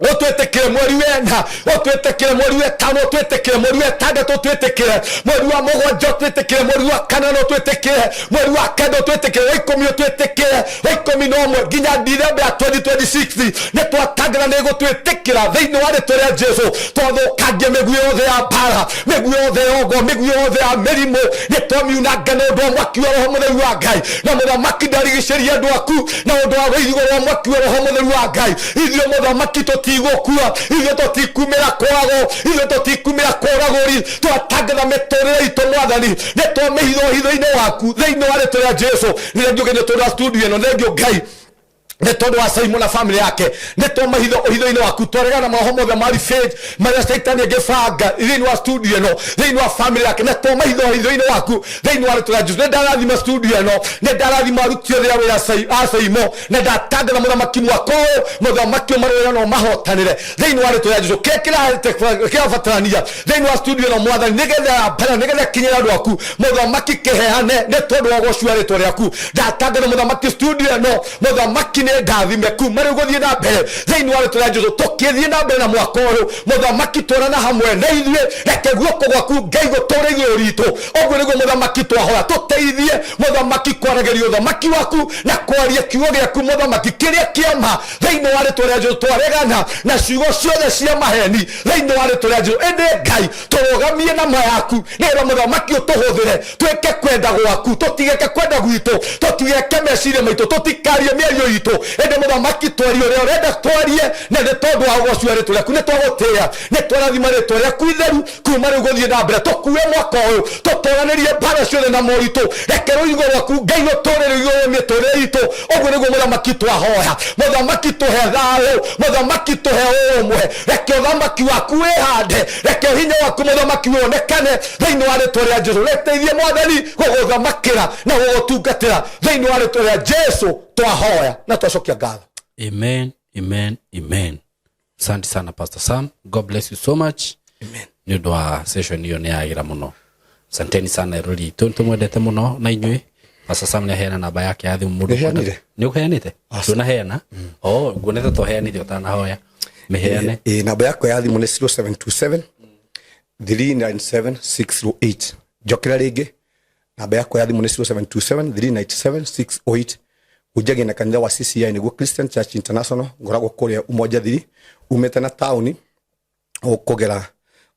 ũtwĩtĩkĩre mweri wena ũtwĩtĩkĩre mweri wa ĩtano ũtwĩtĩkĩre mweri wa ĩtandatũ ũtwĩtĩkĩre mweri wa mũgwanja ũtwĩtĩkĩre mweri wa kanana ũtwĩtĩkĩre mweri wa kenda ũtwĩtĩkĩre wa ikũmi ũtwĩtĩkĩre wa ikũmi na ũmwe nginya December ya 2026 nĩ twatangatha nĩ gũtwĩtĩkĩra thĩinĩ wa rĩtwa rĩa Jesũ twathũkangia mĩguĩ yothe ya mbara mĩguĩ yothe ya ũgo mĩguĩ yothe ya mĩrimũ nĩ twamiunanga na ũndũ wa mwaki wa roho mũtheru wa Ngai na mũthamaki ndarigicĩria andũ aku na ũndũ wa igũrũ wa mwaki wa roho mũtheru wa Ngai ithuĩ mũthamaki tigũkua ithuĩ tũtikumĩra kwago ithuĩ tũtikumĩra kũragũri twatangatha mĩtũrĩre itũ mwathani nĩ twamĩhitho-hitho-inĩ waku thĩinĩ wa rĩtwa rĩa Jesũ nĩ thengio Ngai nĩ tondũ wa studio ĩno thengio Ngai nĩ tondũ wa SYMO na family yake nĩ twamahitho-hitho-inĩ waku twaregana maroho mothe mari fake marĩa Saitani angĩbanga thĩinĩ wa studio ĩno thĩinĩ wa family yake nĩ twamahitho-hitho-inĩ waku thĩinĩ wa rĩtwa rĩa Jesũ nĩ ndarathima studio ĩno nĩ ndarathima aruti othe a wĩra a SYMO na ndatangatha mũthamaki mwaka ũyũ mũthamaki ũmarũĩra na ũmahotanĩre thĩinĩ wa rĩtwa rĩa Jesũ kĩrabatarania thĩinĩ wa studio ĩno mwathani nĩgetha kinyĩra andũ aku mũthamaki kĩheane nĩ tondũ wa gũcua rĩtwa rĩaku ndatangatha mũthamaki studio ĩno mũthamaki ndathime kuma rĩu gũthiĩ na mbere thĩinĩ wa rĩtwa rĩa Jesũ tũkĩthiĩ na mbere na mwaka ũyũ mũthamaki twarana hamwe na ithuĩ reke guoko gwaku Ngai gũtũũre igũrũ ritũ ũguo nĩguo mũthamaki twahoya tũteithie mũthamaki kwaragĩria ũthamaki waku na kwaria kiugo gĩaku mũthamaki kĩrĩa kĩama thĩinĩ wa rĩtwa rĩa Jesũ twaregana na ciugo ciothe cia maheni thĩinĩ wa rĩtwa rĩa Jesũ ĩndĩ Ngai tũrũgamie na ma yaku nĩgetha mũthamaki ũtũhũthĩre twĩke kwenda gwaku tũtigeke kwenda gwitũ tũtigeke meciria maitũ tũtikarie mĩario itũ ende mũthamaki twarie ũrĩa ũrenda twarie na nĩ tondũ wa gũcua rĩtwa rĩaku nĩ twagũtĩĩa nĩ twarathima rĩtwa rĩaku itheru kuma rĩu gũthiĩ na mbere tũkue mwaka ũyũ tũtũranĩrie mbara ciothe na moritũ reke rũirigo rwaku Ngai gũtũũrĩre igũrũ mĩtũrĩre itũ ũguo nĩguo mũthamaki twahoya mũthamaki tũhe thayũ mũthamaki tũhe ũmwe reke ũthamaki waku wĩhande reke hinya waku mũthamaki wonekane thĩinĩ wa rĩtwa rĩa Jesũ reteithie mwathani gũgũthamakĩra na gũgũtungatĩra thĩinĩ wa rĩtwa rĩa Jesũ twahoya na twacokia ngatho. Amen, amen, amen. Asante sana Pastor Sam. God bless you so much. Amen. Nĩ ũndũ wa session hiyo nĩ yagira mũno. Asanteni sana rũri. Tũmwendete mũno na inyuĩ. Pastor Sam nĩ aheana namba yake ya thimũ mũndũ. Nĩ ũheanĩte? Tunaheana. Nguonete tũheanĩte ũtanahoya. Mĩheane. Namba yako ya thimũ nĩ 0727 397 608. Jokera rĩngĩ. Namba yako ya thimũ nĩ 0727 397 608. Ujage na kanitha wa CCI nĩguo Christian Church International ngoragwo kũrĩa Umoja Thiri umete na tauni ũkũgera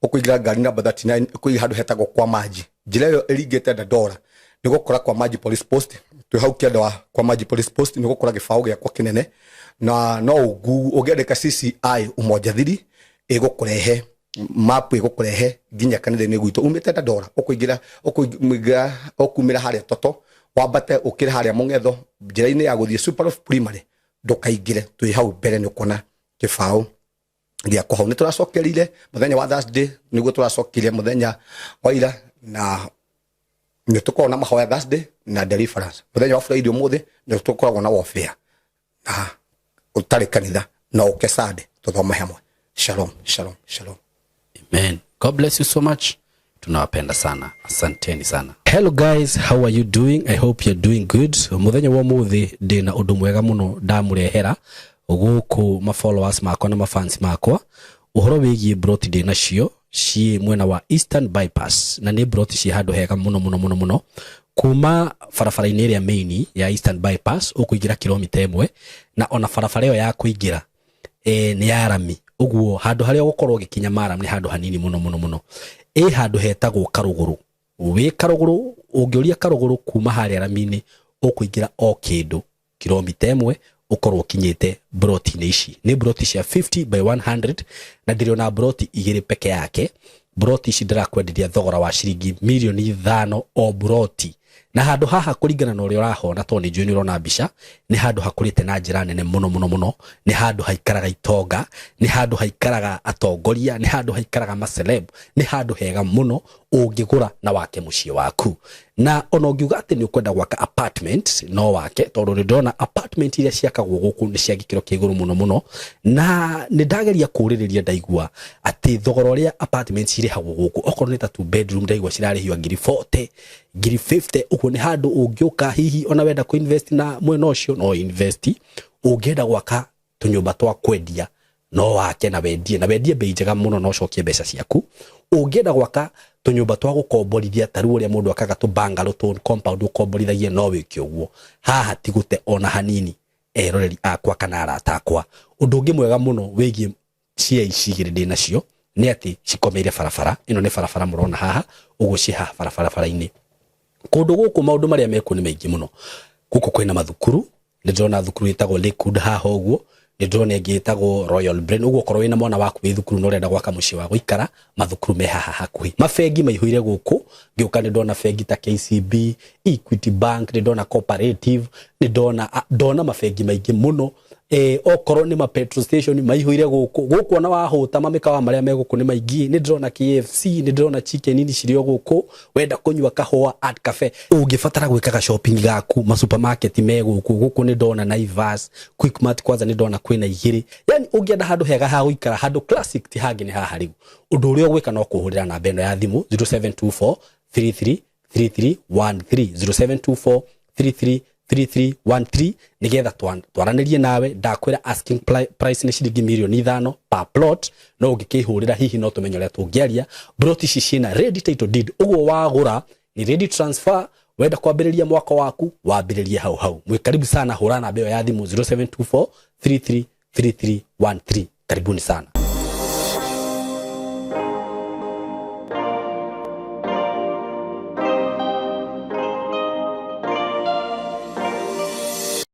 ũkũingĩra ngari namba 39 ũkũi handũ hetagwo kwa maji njĩra ĩyo ĩringĩte Dandora nĩgũkora kwa maji police post twĩ hau kĩanda kwa maji police post nĩgũkora gĩbaũ gĩakwa kĩnene na no ũngĩandĩka CCI Umoja Thiri ĩgũkũrehe mapu ĩgũkũrehe nginya kanitha-inĩ gwitũ umete Dandora ũkumĩra harĩa Toto wambate ukire haria Mungetho njira-inĩ ya guthie Super of Primary ndukaingire twi hau mbere ni kuona kibao gĩa kuhau ni turacokerire muthenya wa Thursday niguo turacokirie muthenya wa ira na ni tukona mahoya Thursday na deliverance muthenya wa Friday umuthi ni tukoragwo na warfare na utari kanitha na ukesade tuthoma hamwe. Shalom, shalom, shalom. Amen. God bless you so much. Tunawapenda sana. Asanteni sana. Hello guys, how are you doing? I hope you're doing good. Muthenya wa muthi ndina undu mwega muno ndamurehera guku ma followers makwa na ma fans makwa. Uhoro wigie broti ndina cio ci mwena wa Eastern Bypass na ni broti ci handu hega muno kuma farafara-ini ria main ya Eastern Bypass ukuingira kilomita 1 na ona farafara yo ya kuingira ni ya rami. Uguo handu haria gukorwo gikinya maram ni handu hanini muno handu hetagwo Karuguru. We Karuguru ungioria Karuguru kuma haria rami-ini ukuingira o kindu kilomita 1 ukorwo kinyete broti ici ni broti cia 50 by 100 na ndiriona broti igiri peke yake. Broti ici ndirakwenderia thogora wa ciringi milioni 5 o broti na handu haha kuringana na uria urahona to ni njui ni urona mbica ni handu hakurite na njira nene muno ni handu haikaraga itonga ni handu haikaraga atongoria ni handu haikaraga ma celeb ni handu hega muno ungigura na wake muciĩ waku na ona ungiuga ati ni ukwenda gwaka apartment no wake tondu ni ndona apartment iria ciakagwo guku ni cia gikiro kiguru muno na ni ndageria kuririria ndaigua ati thogora uria apartments irihagwo guku okorwo ni ta 2 bedroom ndaigua cirarihio ngiri 40 ngiri 50 uko ni handu ungiuka hihi ona wenda ku invest na mwena ucio no invest ungienda gwaka tunyumba twa kwendia no wake na wendie bei njega muno no cokie mbeca ciaku. Ungienda gwaka tunyumba twa gukomborithia taru uria mundu akaga tu bungalow tu compound ukomborithagie no wiki uguo haha tigute ona hanini eroreri akwa kana arata akwa. Undu ungi mwega muno wigie cia icigire ndina cio ni ati cikomeire farafara ino ni farafara murona haha uguo ci haha farafara-ini kundu guku maundu maria meku ni maingi muno. Guku kwina mathukuru ni ndona thukuru itagwo Lakewood haha uguo ni ndona ingi itagwo Royal Brain uguo korwo wina mwana waku wi thukuru no renda gwaka muciĩ wa guikara mathukuru me haha hakuhi. Mafengi maihuire guku ngiuka ni ndona fengi ta KCB, Equity Bank, ni ndona Cooperative, ni ndona mafengi maingi muno. Okorwo ni ma petrol station maihuire guku ona wahuta mamikawa maria me guku ni maingi. Ni ndona KFC, ni ndona chicken ini cirio guku wenda kunywa kahua at cafe ungifatara gwikaga shopping gaku ma supermarket me guku ni ndona Naivas, Quickmart kwanza ni ndona kwina igiri. Yani ungienda handu hega ha guikara handu classic ti hangi ni haha riu. Undu uria gwika no kuhurira namba eno ya thimu 0724 333313 0724 333313 nigetha twaranirie nawe. Ndakwira asking price ni ciringi milioni 5 per plot no ungikihurira hihi no tumenyo ria tungiaria. Broti ici ciina ready title deed uguo wagura ni ready transfer wenda kwambiriria mwaka waku wambiririe hau. Mwikaribu sana hura namba ya thimu 0724 333313 karibuni sana.